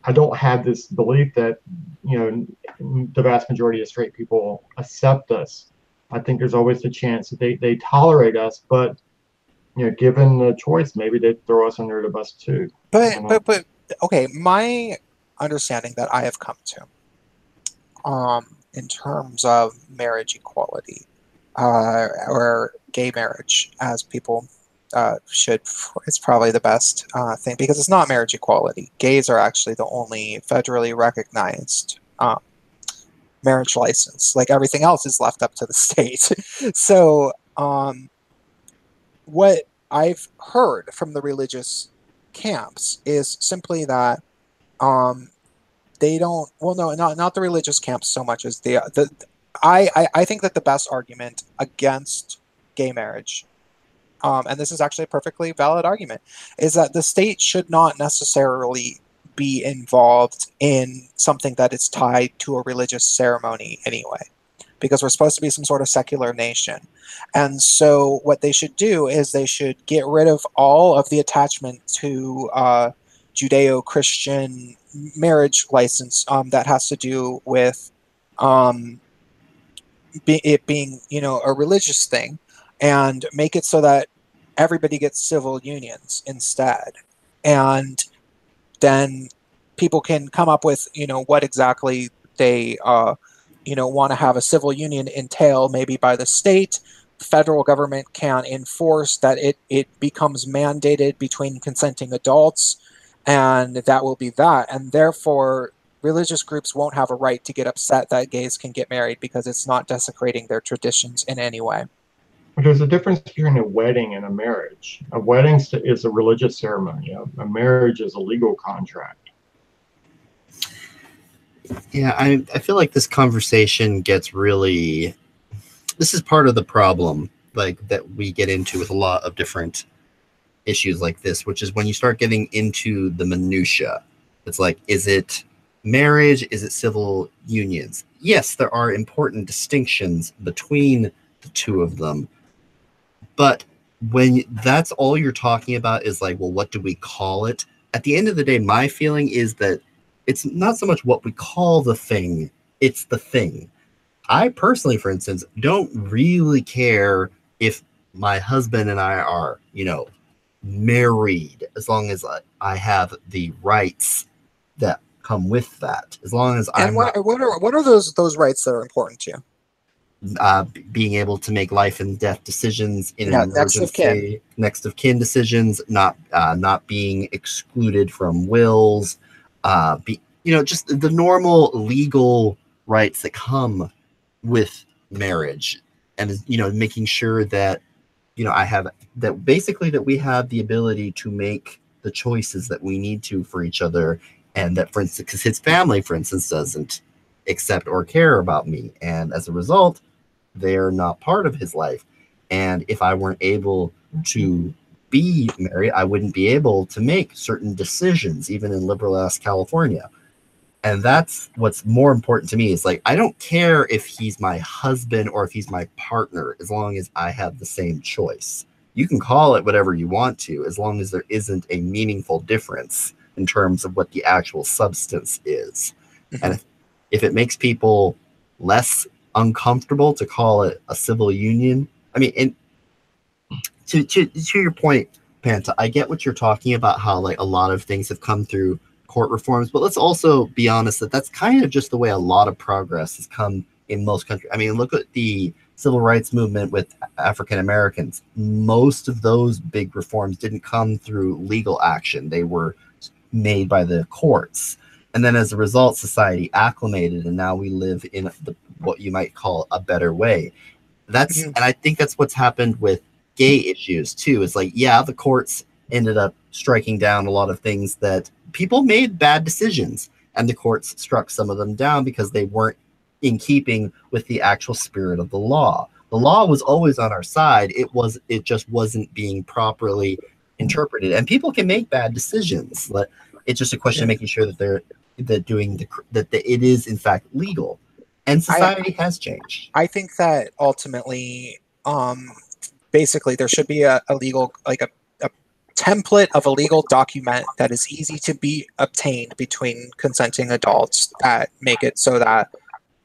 Speaker 6: I don't have this belief that, the vast majority of straight people accept us. I think there's always the chance that they tolerate us, but, given the choice, maybe they'd throw us under the bus too.
Speaker 1: But okay, my understanding that I have come to, in terms of marriage equality, or gay marriage, as people should, it's probably the best thing, because it's not marriage equality. Gays are actually the only federally recognized marriage license. Like everything else is left up to the state. So what I've heard from the religious camps is simply that they don't, well, no, not the religious camps so much as I think that the best argument against gay marriage, and this is actually a perfectly valid argument, is that the state should not necessarily be involved in something that is tied to a religious ceremony anyway, because we're supposed to be some sort of secular nation. And so what they should do is they should get rid of all of the attachment to Judeo-Christian marriage license that has to do with it being, a religious thing, and make it so that everybody gets civil unions instead. And then people can come up with, what exactly they, want to have a civil union entail, maybe by the state. The federal government can enforce that it becomes mandated between consenting adults, and that will be that. And therefore, religious groups won't have a right to get upset that gays can get married, because it's not desecrating their traditions in any way.
Speaker 6: But there's a difference between a wedding and a marriage. A wedding is a religious ceremony. A marriage is a legal contract.
Speaker 3: Yeah, I feel like this conversation gets really, this is part of the problem, like, that we get into with a lot of different issues like this, which is when you start getting into the minutia. It's like, is it marriage? Is it civil unions? Yes, there are important distinctions between the two of them. But when that's all you're talking about is like, well, what do we call it? At the end of the day, my feeling is that it's not so much what we call the thing, it's the thing. I personally, for instance, don't really care if my husband and I are, married, as long as I have the rights that come with that. As long as I'm
Speaker 1: what are those rights that are important to you?
Speaker 3: being able to make life and death decisions in an
Speaker 1: next of kin.
Speaker 3: next of kin decisions, not being excluded from wills, just the normal legal rights that come with marriage, and making sure that I have that, basically, that we have the ability to make the choices that we need to for each other, and that, for instance, because his family, for instance, doesn't accept or care about me, and as a result, they're not part of his life. And if I weren't able to be married, I wouldn't be able to make certain decisions, even in liberal ass California. And that's what's more important to me, is like, I don't care if he's my husband or if he's my partner, as long as I have the same choice. You can call it whatever you want to, as long as there isn't a meaningful difference in terms of what the actual substance is. And if it makes people less uncomfortable to call it a civil union, I mean, and to your point, Panta, I get what you're talking about, how like a lot of things have come through court reforms, but let's also be honest that that's kind of just the way a lot of progress has come in most countries. I mean, look at the civil rights movement with African Americans. Most of those big reforms didn't come through legal action. They were made by the courts. And then as a result, society acclimated, and now we live in what you might call a better way. And I think that's what's happened with gay issues too. It's like, yeah, the courts ended up striking down a lot of things that people made bad decisions, and the courts struck some of them down because they weren't in keeping with the actual spirit of the law. The law was always on our side. It just wasn't being properly interpreted, and people can make bad decisions. But it's just a question of making sure that that it is in fact legal, and society has changed.
Speaker 1: I think that ultimately, basically, there should be a legal, like a template of a legal document that is easy to be obtained between consenting adults, that make it so that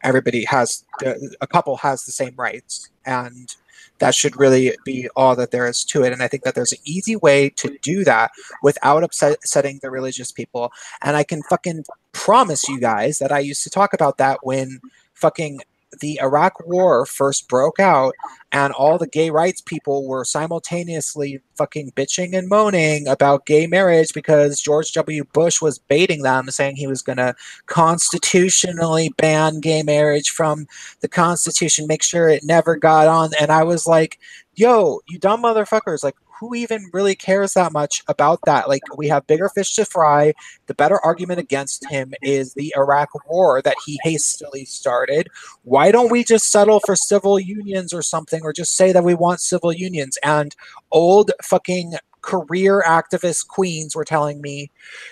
Speaker 1: a couple has the same rights, and that should really be all that there is to it. And I think that there's an easy way to do that without upsetting the religious people. And I can fucking promise you guys that I used to talk about that when fucking the Iraq War first broke out, and all the gay rights people were simultaneously fucking bitching and moaning about gay marriage because George W. Bush was baiting them, saying he was going to constitutionally ban gay marriage from the Constitution, make sure it never got on. And I was like, yo, you dumb motherfuckers, like, who even really cares that much about that? Like, we have bigger fish to fry. The better argument against him is the Iraq War that he hastily started. Why don't we just settle for civil unions or something, or just say that we want civil unions? And old fucking career activist queens were telling me,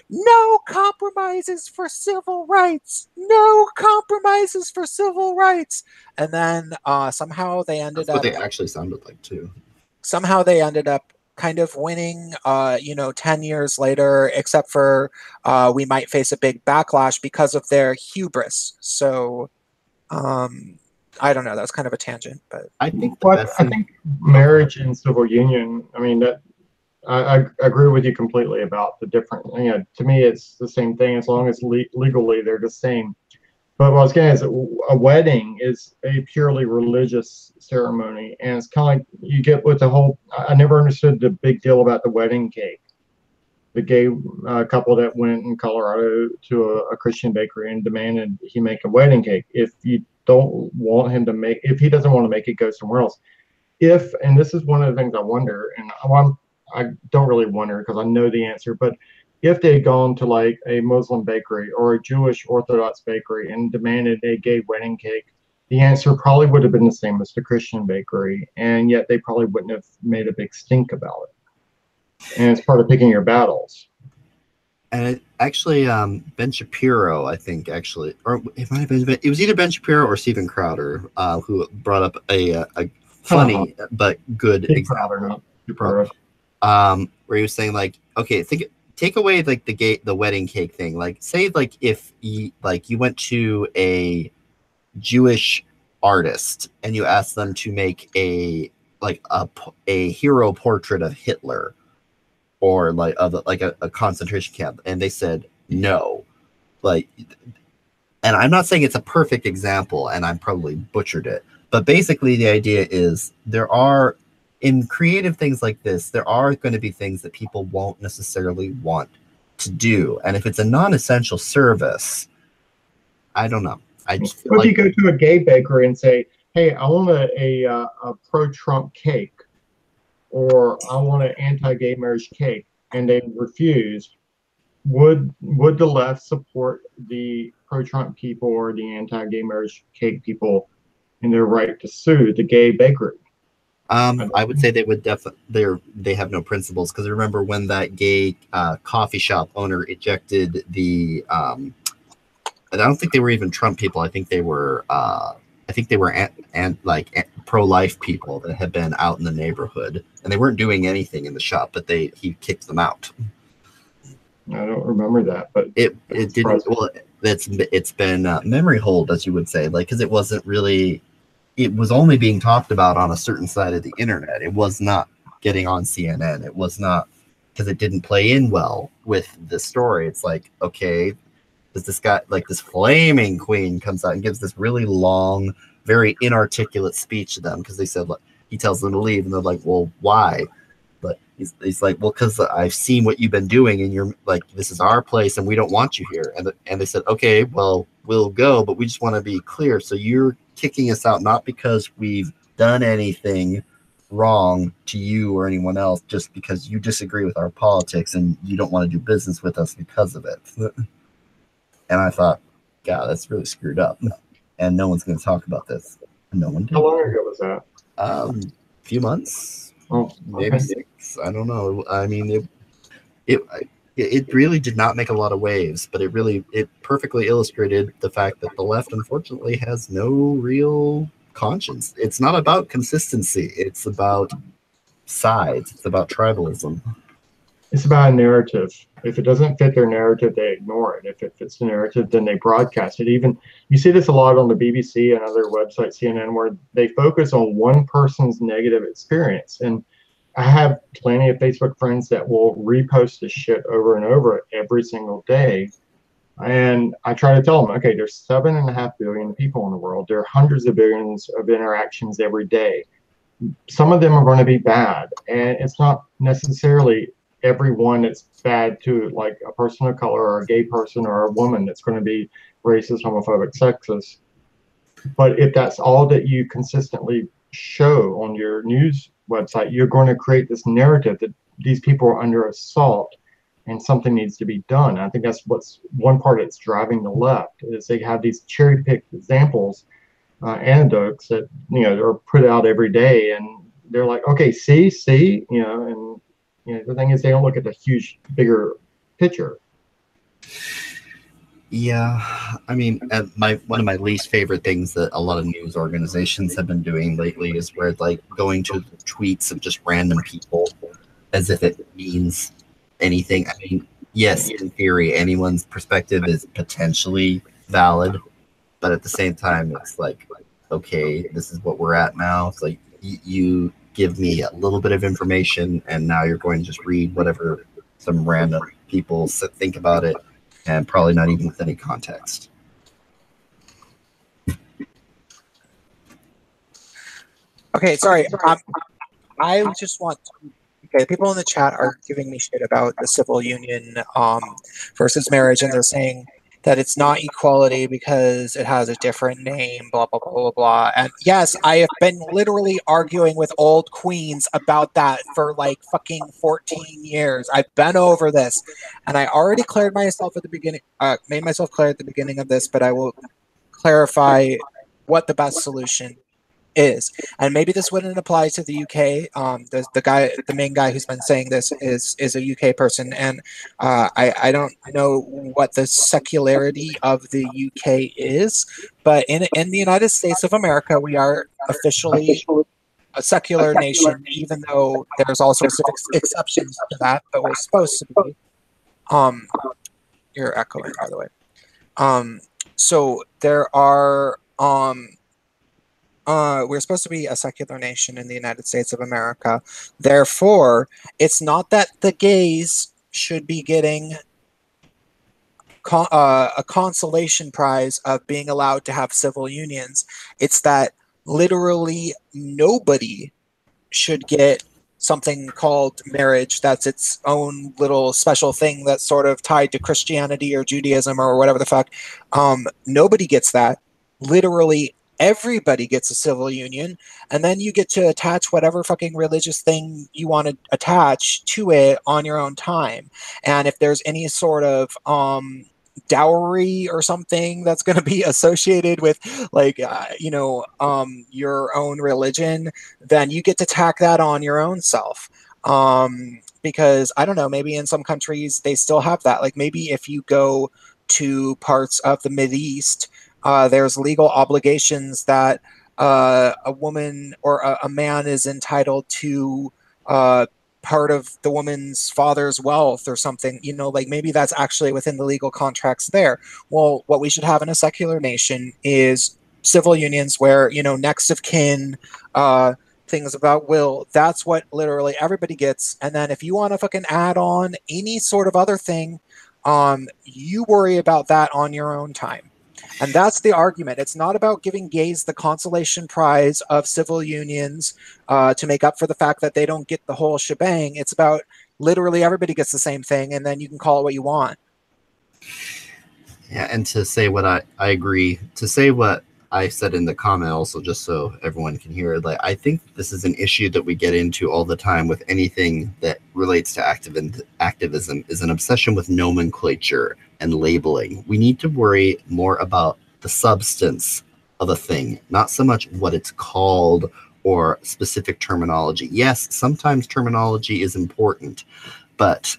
Speaker 1: no compromises for civil rights. No compromises for civil rights. And then somehow they ended
Speaker 3: That's
Speaker 1: up...
Speaker 3: what they actually sounded like, too.
Speaker 1: Somehow they ended up kind of winning, 10 years later, except for we might face a big backlash because of their hubris. So, I don't know. That was kind of a tangent, but
Speaker 6: I think marriage and civil union, I mean, that I agree with you completely about the different, to me, it's the same thing as long as legally they're the same. But what I was getting is a wedding is a purely religious ceremony, and it's kind of like you get with the whole. I never understood the big deal about the wedding cake. The gay couple that went in Colorado to a Christian bakery and demanded he make a wedding cake. If you don't want him to make, if he doesn't want to make it, go somewhere else. And this is one of the things I wonder, and I don't really wonder because I know the answer, but if they had gone to like a Muslim bakery or a Jewish Orthodox bakery and demanded a gay wedding cake, the answer probably would have been the same as the Christian bakery, and yet they probably wouldn't have made a big stink about it. And it's part of picking your battles.
Speaker 3: And actually, Ben Shapiro, I think, or it might have been, it was either Ben Shapiro or Steven Crowder who brought up a funny but good example. Where he was saying, like, okay, take away like the wedding cake thing. Like, say like if you went to a Jewish artist and you asked them to make a hero portrait of Hitler, or like a concentration camp, and they said no. Like, and I'm not saying it's a perfect example, and I probably butchered it, But basically, the idea is there are, in creative things like this, there are going to be things that people won't necessarily want to do. And if it's a non-essential service, I don't know. I just feel
Speaker 6: What if
Speaker 3: like
Speaker 6: you go to a gay bakery and say, hey, I want a pro-Trump cake, or I want an anti-gay marriage cake, and they refuse, would the left support the pro-Trump people or the anti-gay marriage cake people in their right to sue the gay bakery?
Speaker 3: I would say they would they have no principles, because remember when that gay coffee shop owner ejected the I don't think they were even Trump people. I think they were pro-life people that had been out in the neighborhood, and they weren't doing anything in the shop, but he kicked them out.
Speaker 6: I don't remember that, but
Speaker 3: it didn't. Well, it's been memory hold, as you would say, like, because it wasn't really. It was only being talked about on a certain side of the internet. It was not getting on CNN. It was not, because it didn't play in well with the story. It's like, okay, does this guy, like this flaming queen, comes out and gives this really long, very inarticulate speech to them, because they said, like, he tells them to leave, and they're like, well, why? But he's like, well, because I've seen what you've been doing, and you're like, this is our place, and we don't want you here. And they said, okay, well, we'll go, but we just want to be clear. So you're kicking us out not because we've done anything wrong to you or anyone else, just because you disagree with our politics and you don't want to do business with us because of it. And I thought, God, that's really screwed up, and no one's going to talk about this. And no one did.
Speaker 6: How long ago was that?
Speaker 3: A few months.
Speaker 6: Oh, okay.
Speaker 3: Maybe 6. I don't know. I mean, it really did not make a lot of waves, but it perfectly illustrated the fact that the left, unfortunately, has no real conscience. It's not about consistency. It's about sides. It's about tribalism.
Speaker 6: It's about a narrative. If it doesn't fit their narrative, they ignore it. If it fits the narrative, then they broadcast it. Even you see this a lot on the BBC and other websites, CNN, where they focus on one person's negative experience. And I have plenty of Facebook friends that will repost this shit over and over every single day. And I try to tell them, okay, there's 7.5 billion people in the world. There are hundreds of billions of interactions every day. Some of them are going to be bad. And it's not necessarily everyone that's bad to, like a person of color or a gay person or a woman, that's going to be racist, homophobic, sexist. But if that's all that you consistently show on your news website, you're going to create this narrative that these people are under assault and something needs to be done. I think that's what's one part that's driving the left, is they have these cherry-picked examples, anecdotes that are put out every day, and they're like, okay, see, and the thing is, they don't look at the huge, bigger picture.
Speaker 3: Yeah, I mean, one of my least favorite things that a lot of news organizations have been doing lately is where, like, going to tweets of just random people as if it means anything. I mean, yes, in theory, anyone's perspective is potentially valid, but at the same time, it's like, okay, this is what we're at now. It's like, you give me a little bit of information, and now you're going to just read whatever some random people think about it, and probably not even with any context.
Speaker 1: Okay, sorry. I just want to. Okay, people in the chat are giving me shit about the civil union versus marriage, and they're saying that it's not equality because it has a different name, blah, blah, blah, blah, blah. And yes, I have been literally arguing with old queens about that for like fucking 14 years. I've been over this, and I already cleared myself at the beginning, made myself clear at the beginning of this, but I will clarify what the best solution is. And maybe this wouldn't apply to the UK. The main guy who's been saying this is a UK person, and I don't know what the secularity of the UK is, but in the United States of America, we are officially a secular nation, even though there's all sorts of exceptions to that, but we're supposed to be. You're echoing, by the way. So there are we're supposed to be a secular nation in the United States of America. Therefore, it's not that the gays should be getting a consolation prize of being allowed to have civil unions. It's that literally nobody should get something called marriage that's its own little special thing that's sort of tied to Christianity or Judaism or whatever the fuck. Nobody gets that. Literally everybody gets a civil union, and then you get to attach whatever fucking religious thing you want to attach to it on your own time. And if there's any sort of dowry or something that's going to be associated with like your own religion, then you get to tack that on your own self. Because I don't know, maybe in some countries they still have that. Like maybe if you go to parts of the Mideast, there's legal obligations that a woman or a man is entitled to part of the woman's father's wealth or something, like maybe that's actually within the legal contracts there. Well, what we should have in a secular nation is civil unions where, next of kin, things about will, that's what literally everybody gets. And then if you want to fucking add on any sort of other thing, you worry about that on your own time. And that's the argument. It's not about giving gays the consolation prize of civil unions to make up for the fact that they don't get the whole shebang. It's about literally everybody gets the same thing, and then you can call it what you want.
Speaker 3: Yeah, and to say what I agree, to say what I said in the comment also, just so everyone can hear it, like I think this is an issue that we get into all the time with anything that relates to activism, is an obsession with nomenclature and labeling. We need to worry more about the substance of a thing, not so much what it's called or specific terminology. Yes, sometimes terminology is important, but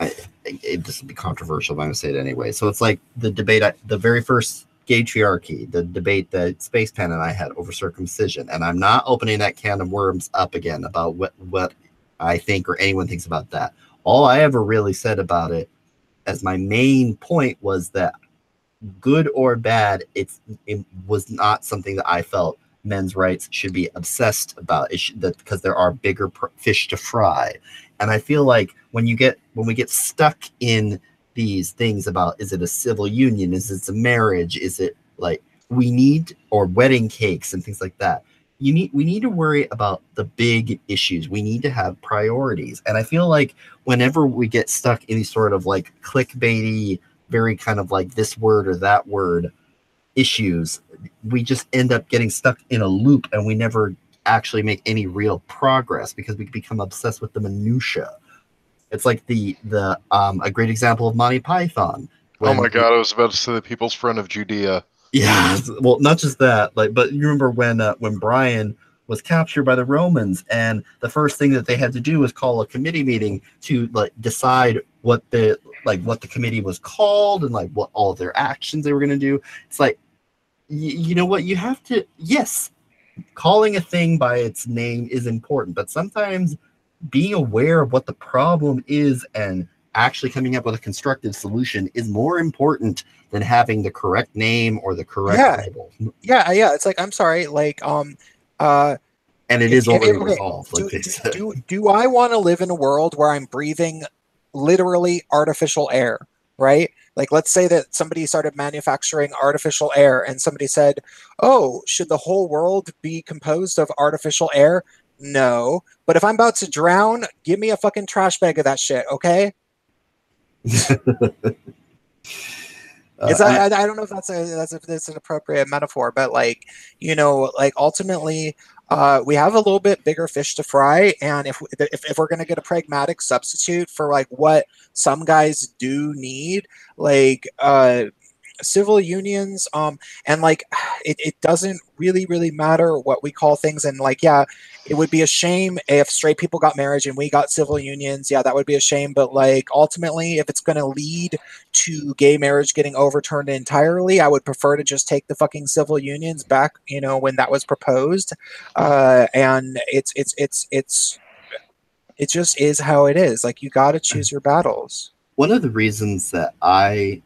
Speaker 3: this will be controversial, but I'm going to say it anyway. So it's like the debate, the very first Gaytriarchy, the debate that Space Pan and I had over circumcision. And I'm not opening that can of worms up again about what I think or anyone thinks about that. All I ever really said about it as my main point was that good or bad, it was not something that I felt men's rights should be obsessed about. Because there are bigger fish to fry. And I feel like when we get stuck in these things about, is it a civil union? Is it a marriage? Is it like or wedding cakes and things like that? We need to worry about the big issues. We need to have priorities. And I feel like whenever we get stuck in these sort of like clickbaity, very kind of like this word or that word issues, we just end up getting stuck in a loop and we never actually make any real progress because we become obsessed with the minutia. It's like a great example of Monty Python.
Speaker 4: Oh my God, I was about to say the People's Front of Judea.
Speaker 3: Yeah, well, not just that, but you remember when Brian was captured by the Romans, and the first thing that they had to do was call a committee meeting to like decide what the committee was called and like what all of their actions they were going to do. It's like, you know what, you have to, yes, calling a thing by its name is important, but sometimes being aware of what the problem is and actually coming up with a constructive solution is more important than having the correct name or the correct label.
Speaker 1: Yeah. It's like, I'm sorry, like,
Speaker 3: and it is already resolved.
Speaker 1: Do I want to live in a world where I'm breathing literally artificial air, right? Like, let's say that somebody started manufacturing artificial air and somebody said, oh, should the whole world be composed of artificial air? No. But if I'm about to drown, give me a fucking trash bag of that shit, okay? I don't know if that's an appropriate metaphor, but like, like ultimately, we have a little bit bigger fish to fry, and if we're gonna get a pragmatic substitute for like what some guys do need, like civil unions, and like it doesn't really matter what we call things, and like, yeah, it would be a shame if straight people got marriage and we got civil unions. Yeah, that would be a shame, but like ultimately, if it's going to lead to gay marriage getting overturned entirely, I would prefer to just take the fucking civil unions back, when that was proposed. And it just is how it is. Like, you got to choose your battles.
Speaker 3: One of the reasons that I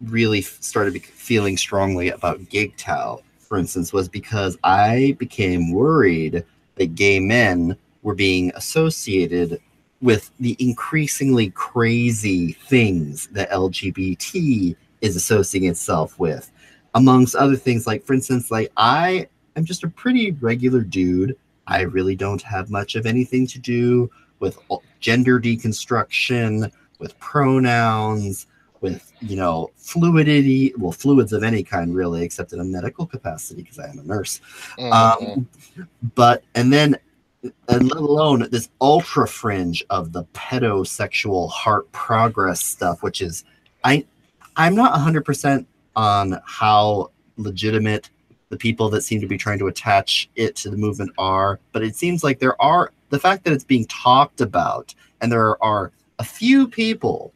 Speaker 3: really started feeling strongly about GGTOW, for instance, was because I became worried that gay men were being associated with the increasingly crazy things that LGBT is associating itself with, amongst other things. Like, for instance, like I I'm just a pretty regular dude. I really don't have much of anything to do with gender deconstruction, with pronouns, with, you know, fluidity, well, fluids of any kind, really, except in a medical capacity because I am a nurse. And let alone this ultra fringe of the pedosexual heart progress stuff, which is, I'm not 100% on how legitimate the people that seem to be trying to attach it to the movement are, but it seems like there are, the fact that it's being talked about and there are a few people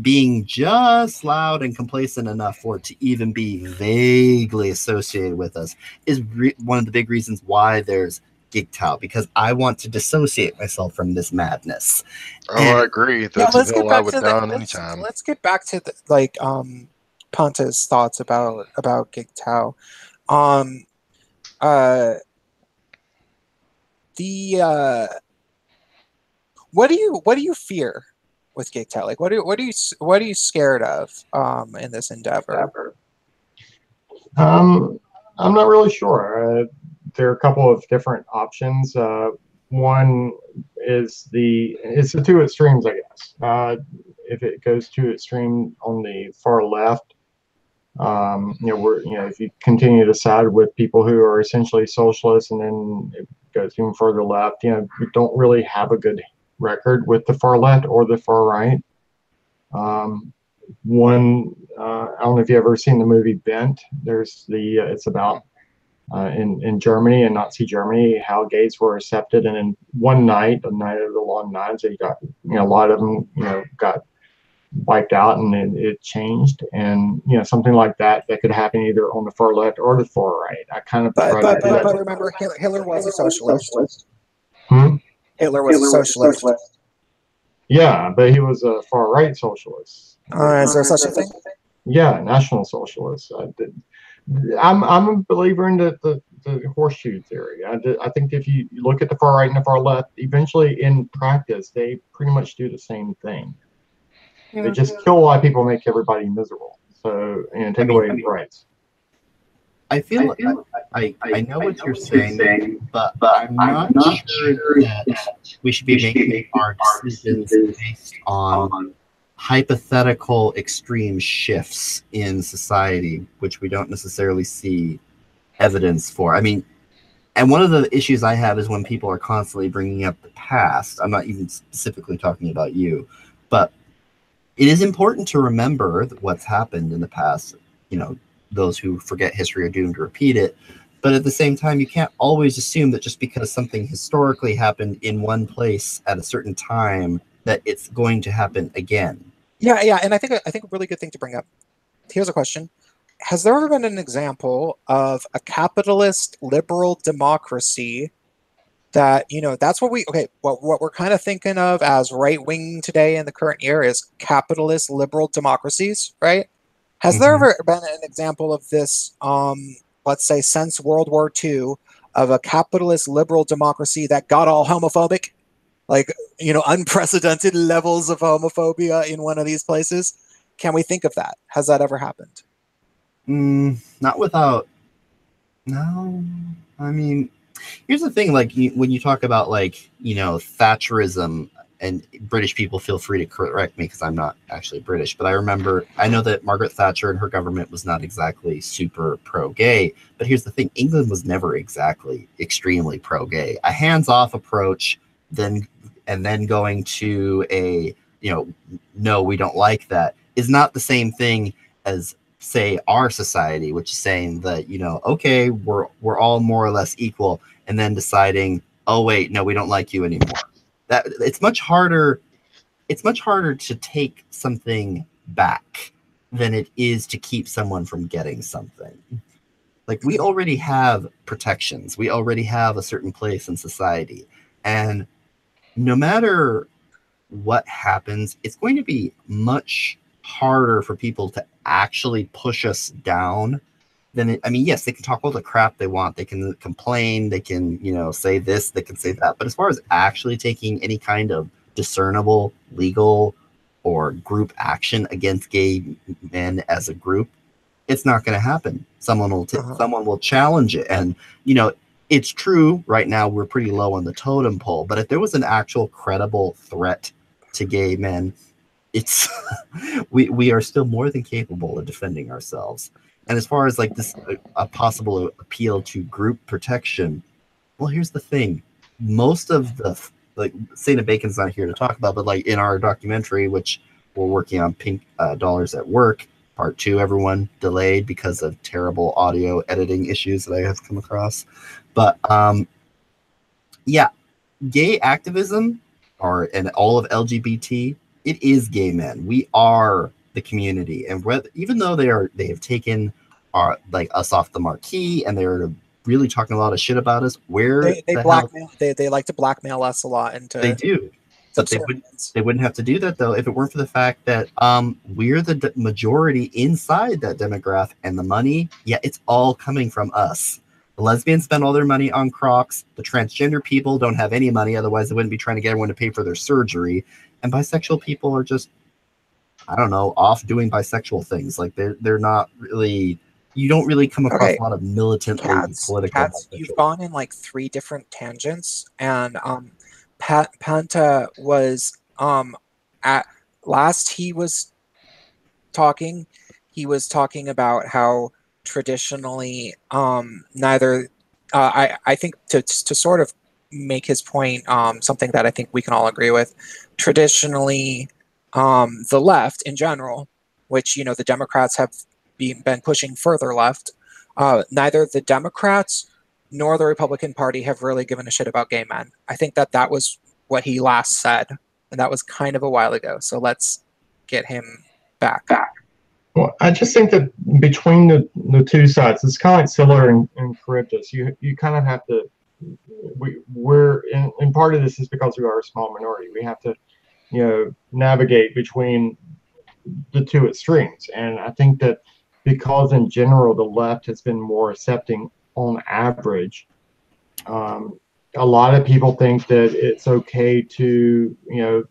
Speaker 3: being just loud and complacent enough for it to even be vaguely associated with us is one of the big reasons why there's GGTOW, because I want to dissociate myself from this madness.
Speaker 4: I agree. That's a hill I would die on anytime.
Speaker 1: Let's get back to Panta's thoughts about GGTOW. What do you fear with GGTOW? Like, what are you scared of in this endeavor?
Speaker 6: I'm not really sure. There are a couple of different options. One is it's the two extremes, I guess. If it goes too extreme on the far left, if you continue to side with people who are essentially socialists, and then it goes even further left, we don't really have a good record with the far left or the far right. I don't know if you've ever seen the movie Bent. It's about in Germany, in Nazi Germany, how gays were accepted, and in one night, the night of the long knives, they got, a lot of them, got wiped out, and it changed, and something like that could happen either on the far left or the far right. I kind of
Speaker 1: but remember, Hitler was a socialist. Hitler was a socialist.
Speaker 6: Yeah, but he was a far right socialist.
Speaker 1: Is there such a thing?
Speaker 6: Yeah, National Socialist. I'm a believer in the horseshoe theory. I think if you look at the far right and the far left, eventually in practice, they pretty much do the same thing. They just kill a lot of people, make everybody miserable. So, take away rights.
Speaker 3: I feel like I know what you're saying, but I'm not sure that we should be making our decisions based on hypothetical extreme shifts in society, which we don't necessarily see evidence for. I mean, and one of the issues I have is when people are constantly bringing up the past. I'm not even specifically talking about you, but it is important to remember what's happened in the past. Those who forget history are doomed to repeat it. But at the same time, you can't always assume that just because something historically happened in one place at a certain time, that it's going to happen again.
Speaker 1: Yeah, and I think a really good thing to bring up. Here's a question: has there ever been an example of a capitalist liberal democracy that that's what we're kind of thinking of as right wing today in the current year is capitalist liberal democracies, right? Has there ever been an example of this, let's say, since World War II, of a capitalist liberal democracy that got all homophobic? Like, unprecedented levels of homophobia in one of these places? Can we think of that? Has that ever happened?
Speaker 3: Not without... No. I mean, here's the thing, when you talk about, Thatcherism, and British people, feel free to correct me because I'm not actually British, but I know that Margaret Thatcher and her government was not exactly super pro-gay, but here's the thing, England was never exactly extremely pro-gay. A hands-off approach, and then going to a, no, we don't like that, is not the same thing as, say, our society, which is saying that, okay, we're all more or less equal, and then deciding, oh, wait, no, we don't like you anymore. That it's much harder to take something back than it is to keep someone from getting something. Like, we already have protections. We already have a certain place in society. And no matter what happens, it's going to be much harder for people to actually push us down than yes, they can talk all the crap they want. They can complain. They can, say this, they can say that. But as far as actually taking any kind of discernible, legal, or group action against gay men as a group, it's not going to happen. Someone will challenge it. And, you know, it's true right now we're pretty low on the totem pole, but if there was an actual credible threat to gay men, it's we are still more than capable of defending ourselves. And as far as like this a possible appeal to group protection, well, here's the thing. Most of the, like, Saint Bacon's not here to talk about, but like in our documentary, which we're working on, Pink Dollars at Work, Part 2, everyone, delayed because of terrible audio editing issues that I have come across. But yeah, gay activism and all of LGBT, it is gay men. We are the community, and even though they have taken like us off the marquee, and they're really talking a lot of shit about us.
Speaker 1: They like to blackmail us a lot into.
Speaker 3: They do. But they wouldn't have to do that, though, if it weren't for the fact that we're the majority inside that demographic, and the money, yeah, it's all coming from us. The lesbians spend all their money on Crocs. The transgender people don't have any money, otherwise they wouldn't be trying to get everyone to pay for their surgery. And bisexual people are just, I don't know, off doing bisexual things. Like they're not really. You don't really come across a lot of militantly political.
Speaker 1: You've gone in like 3 different tangents, and Panta was at last he was talking about how traditionally neither I think to sort of make his point, something that I think we can all agree with, traditionally the left in general, which, you know, the Democrats have been pushing further left, neither the Democrats nor the Republican Party have really given a shit about gay men. I think that was what he last said, and that was kind of a while ago. So let's get him back.
Speaker 6: Well, I just think that between the two sides, it's kind of like Scylla and Charybdis. You kind of have to. We're in part of this is because we are a small minority. We have to, you know, navigate between the two extremes, and I think that because in general the left has been more accepting on average. A lot of people think that it's okay to, you know,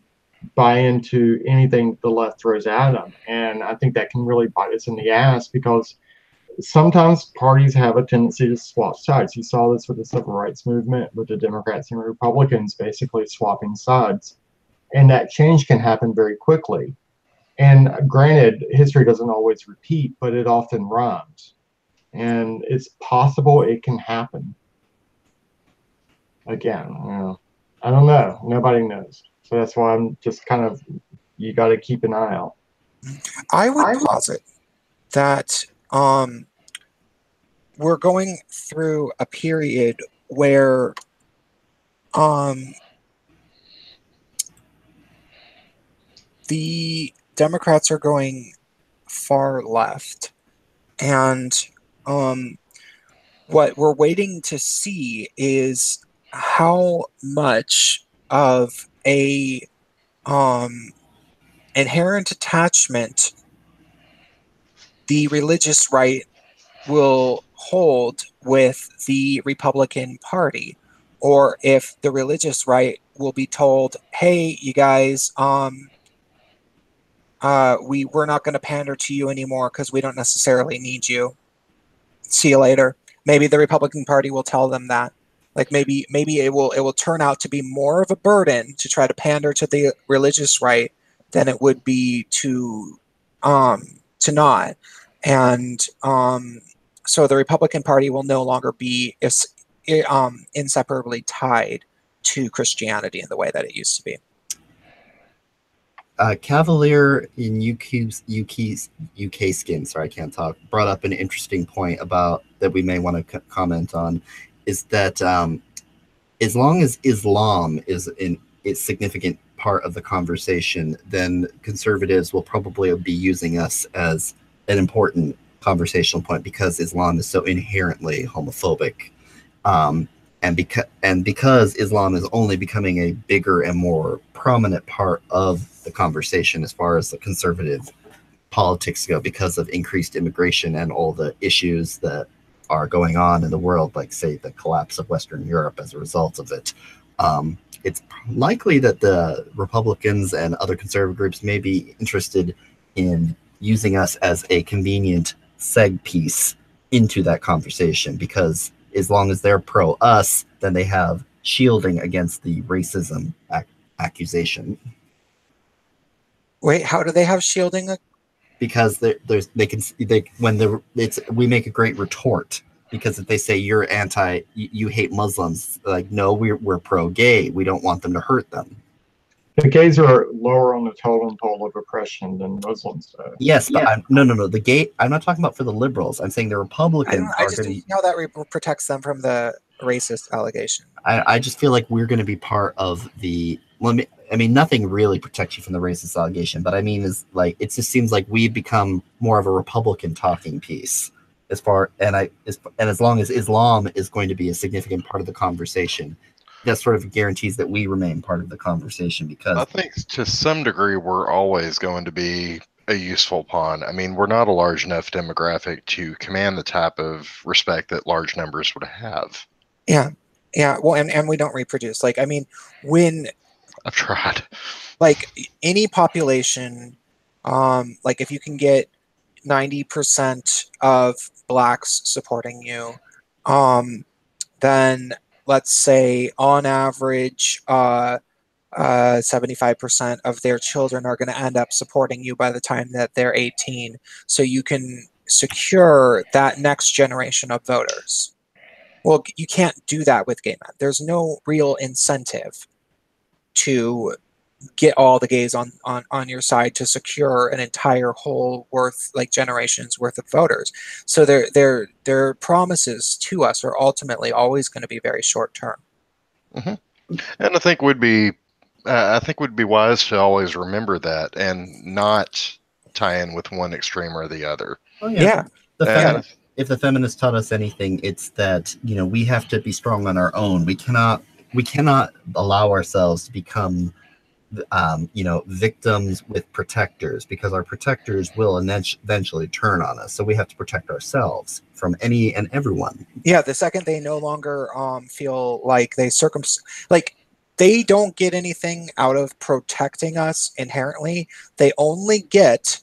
Speaker 6: buy into anything the left throws at them, and I think that can really bite us in the ass, because sometimes parties have a tendency to swap sides. You saw this with the civil rights movement, with the Democrats and Republicans basically swapping sides, and that change can happen very quickly. And granted, history doesn't always repeat, but it often rhymes, and it's possible it can happen again. You know, I don't know. Nobody knows. So that's why I'm just kind of, you got to keep an eye out.
Speaker 1: I would posit that we're going through a period where the Democrats are going far left, and what we're waiting to see is how much of a inherent attachment the religious right will hold with the Republican Party, or if the religious right will be told, hey, you guys, we're not going to pander to you anymore because we don't necessarily need you. See you later. Maybe the Republican Party will tell them that. Like maybe it will turn out to be more of a burden to try to pander to the religious right than it would be to not. And so the Republican Party will no longer be inseparably tied to Christianity in the way that it used to be.
Speaker 3: Cavalier in UK Skin, sorry, I can't talk, brought up an interesting point about that we may want to comment on, is that as long as Islam is a significant part of the conversation, then conservatives will probably be using us as an important conversational point, because Islam is so inherently homophobic. And because Islam is only becoming a bigger and more prominent part of the conversation as far as the conservative politics go, because of increased immigration and all the issues that are going on in the world, like, say, the collapse of Western Europe as a result of it, it's likely that the Republicans and other conservative groups may be interested in using us as a convenient seg piece into that conversation, because as long as they're pro us, then they have shielding against the racism accusation.
Speaker 1: Wait, how do they have shielding?
Speaker 3: Because we make a great retort, because if they say you're you hate Muslims, like, no, we're pro-gay. We don't want them to hurt them.
Speaker 6: The gays are lower on the totem pole of oppression than Muslims.
Speaker 3: Yes, but no. The gay. I'm not talking about for the liberals. I'm saying the Republicans
Speaker 1: I just don't see how that protects them from the racist allegation.
Speaker 3: I just feel like we're going to be part of the. I mean, nothing really protects you from the racist allegation, but I mean, it just seems like we've become more of a Republican talking piece as long as Islam is going to be a significant part of the conversation. That sort of guarantees that we remain part of the conversation, because
Speaker 4: I think to some degree we're always going to be a useful pawn. I mean, we're not a large enough demographic to command the type of respect that large numbers would have.
Speaker 1: Yeah. Well, and we don't reproduce. Like, I mean, when
Speaker 4: I've tried.
Speaker 1: Like any population, like if you can get 90% of blacks supporting you, then let's say on average, 75% of their children are going to end up supporting you by the time that they're 18. So you can secure that next generation of voters. Well, you can't do that with gay men. There's no real incentive to get all the gays on your side to secure an entire whole generations worth of voters. So their promises to us are ultimately always going to be very short term.
Speaker 4: Mm-hmm. And I think would be wise to always remember that and not tie in with one extreme or the other.
Speaker 3: Oh yeah. If the feminists taught us anything, it's that, we have to be strong on our own. We cannot allow ourselves to become victims with protectors, because our protectors will eventually turn on us. So we have to protect ourselves from any and everyone.
Speaker 1: Yeah, the second they no longer feel like they don't get anything out of protecting us inherently. They only get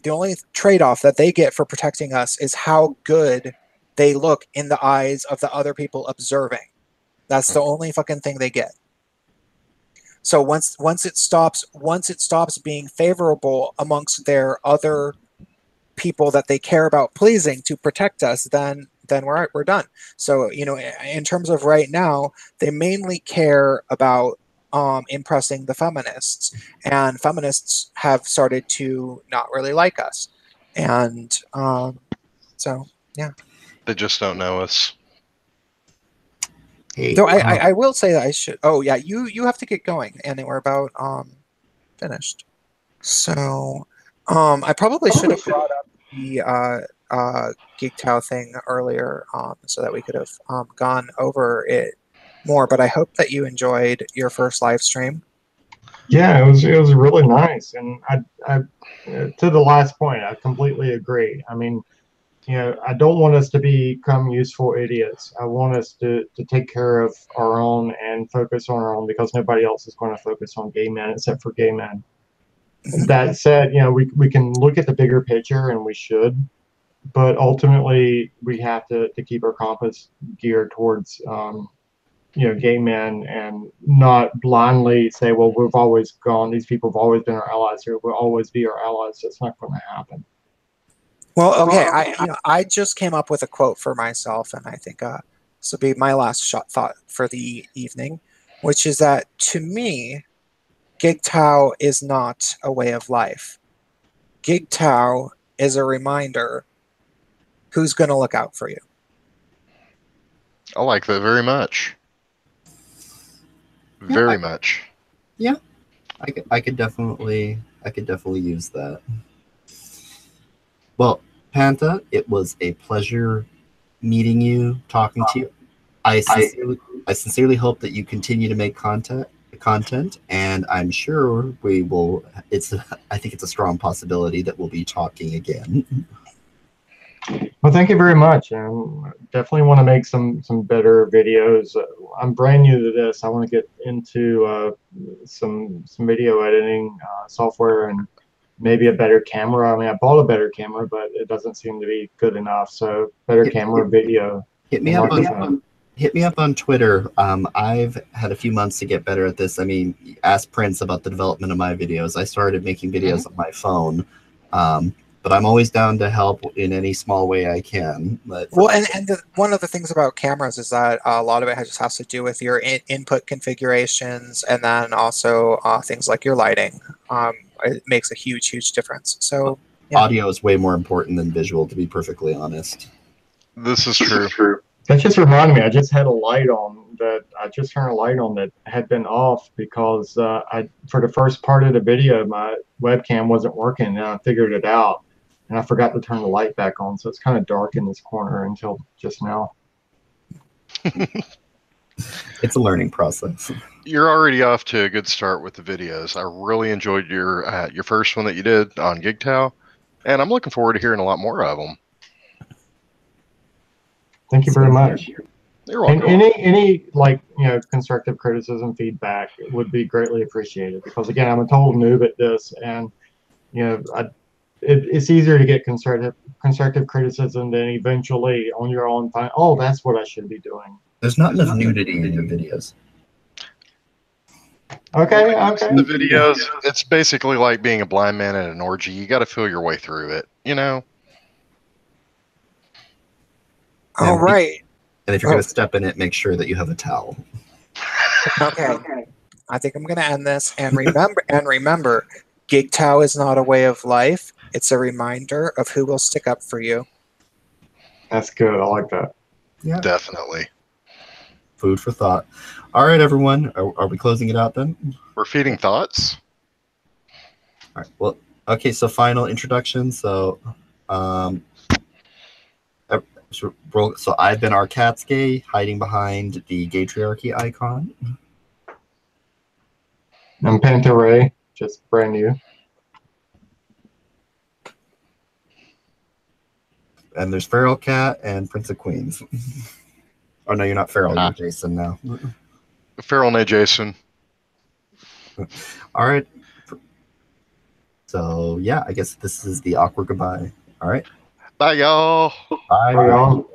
Speaker 1: the only trade-off that they get for protecting us is how good they look in the eyes of the other people observing. That's the only fucking thing they get. So once it stops being favorable amongst their other people that they care about pleasing to protect us, then we're done. So in terms of right now, they mainly care about impressing the feminists, and feminists have started to not really like us, and so yeah,
Speaker 4: they just don't know us.
Speaker 1: So I will say that I should. Oh yeah, you have to get going, and we're about finished. So I probably should have brought up the GGTOW thing earlier, so that we could have gone over it more. But I hope that you enjoyed your first live stream.
Speaker 6: Yeah, it was really nice, and I to the last point, I completely agree. I mean, I don't want us to become useful idiots. I want us to take care of our own and focus on our own, because nobody else is going to focus on gay men except for gay men. That said, we can look at the bigger picture, and we should, but ultimately we have to keep our compass geared towards gay men, and not blindly say, well, these people have always been our allies, or will always be our allies. That's not going to happen.
Speaker 1: Well, okay, I just came up with a quote for myself, and I think this will be my last thought for the evening, which is that, to me, GGTOW is not a way of life. GGTOW is a reminder who's going to look out for you.
Speaker 4: I like that very much. Very much.
Speaker 3: Yeah, I could definitely use that. Well, Panta, it was a pleasure meeting you, talking to you. I sincerely hope that you continue to make content, and I'm sure we will. I think it's a strong possibility that we'll be talking again.
Speaker 6: Well, thank you very much. Definitely want to make some better videos. I'm brand new to this. I want to get into some video editing software, and maybe a better camera. I mean, I bought a better camera, but it doesn't seem to be good enough. So better camera, video.
Speaker 3: Hit me up on Twitter. I've had a few months to get better at this. I mean, ask Prince about the development of my videos. I started making videos on my phone, but I'm always down to help in any small way I can.
Speaker 1: Well, and one of the things about cameras is that a lot of it just has to do with your input configurations, and then also things like your lighting. It makes a huge difference. So yeah.
Speaker 3: Audio is way more important than visual, to be perfectly honest.
Speaker 4: This is true.
Speaker 6: That just reminded me. I just had a light on that. I just turned a light on that had been off because for the first part of the video, my webcam wasn't working, and I figured it out, and I forgot to turn the light back on, so it's kind of dark in this corner until just now.
Speaker 3: It's a learning process.
Speaker 4: You're already off to a good start with the videos. I really enjoyed your first one that you did on GGTOW, and I'm looking forward to hearing a lot more of them.
Speaker 6: Thank you very much.
Speaker 4: You're welcome.
Speaker 6: And any like constructive criticism, feedback would be greatly appreciated, because again, I'm a total noob at this, and it's easier to get constructive criticism than eventually on your own find, oh, that's what I should be doing.
Speaker 3: There's not enough nudity in your videos.
Speaker 6: Okay.
Speaker 4: The videos, it's basically like being a blind man at an orgy. You got to feel your way through it,
Speaker 1: All right.
Speaker 3: And if you're going to step in it, make sure that you have a towel.
Speaker 1: Okay. I think I'm going to end this. And remember, GGTOW is not a way of life. It's a reminder of who will stick up for you.
Speaker 6: That's good. I like that.
Speaker 4: Yeah, definitely.
Speaker 3: Food for thought. All right, everyone. Are we closing it out then?
Speaker 4: We're feeding thoughts.
Speaker 3: All right. Well, okay. So final introduction. So, so I've been Arcatsgay, hiding behind the Gaytriarchy icon.
Speaker 6: I'm Panta Rhei, just brand new.
Speaker 3: And there's Feral Cat and Prince of Queens. Oh no, you're not Feral, you're Jason now.
Speaker 4: Feral and Jason.
Speaker 3: All right. So yeah, I guess this is the awkward goodbye. All right.
Speaker 4: Bye, y'all.
Speaker 3: Bye, y'all.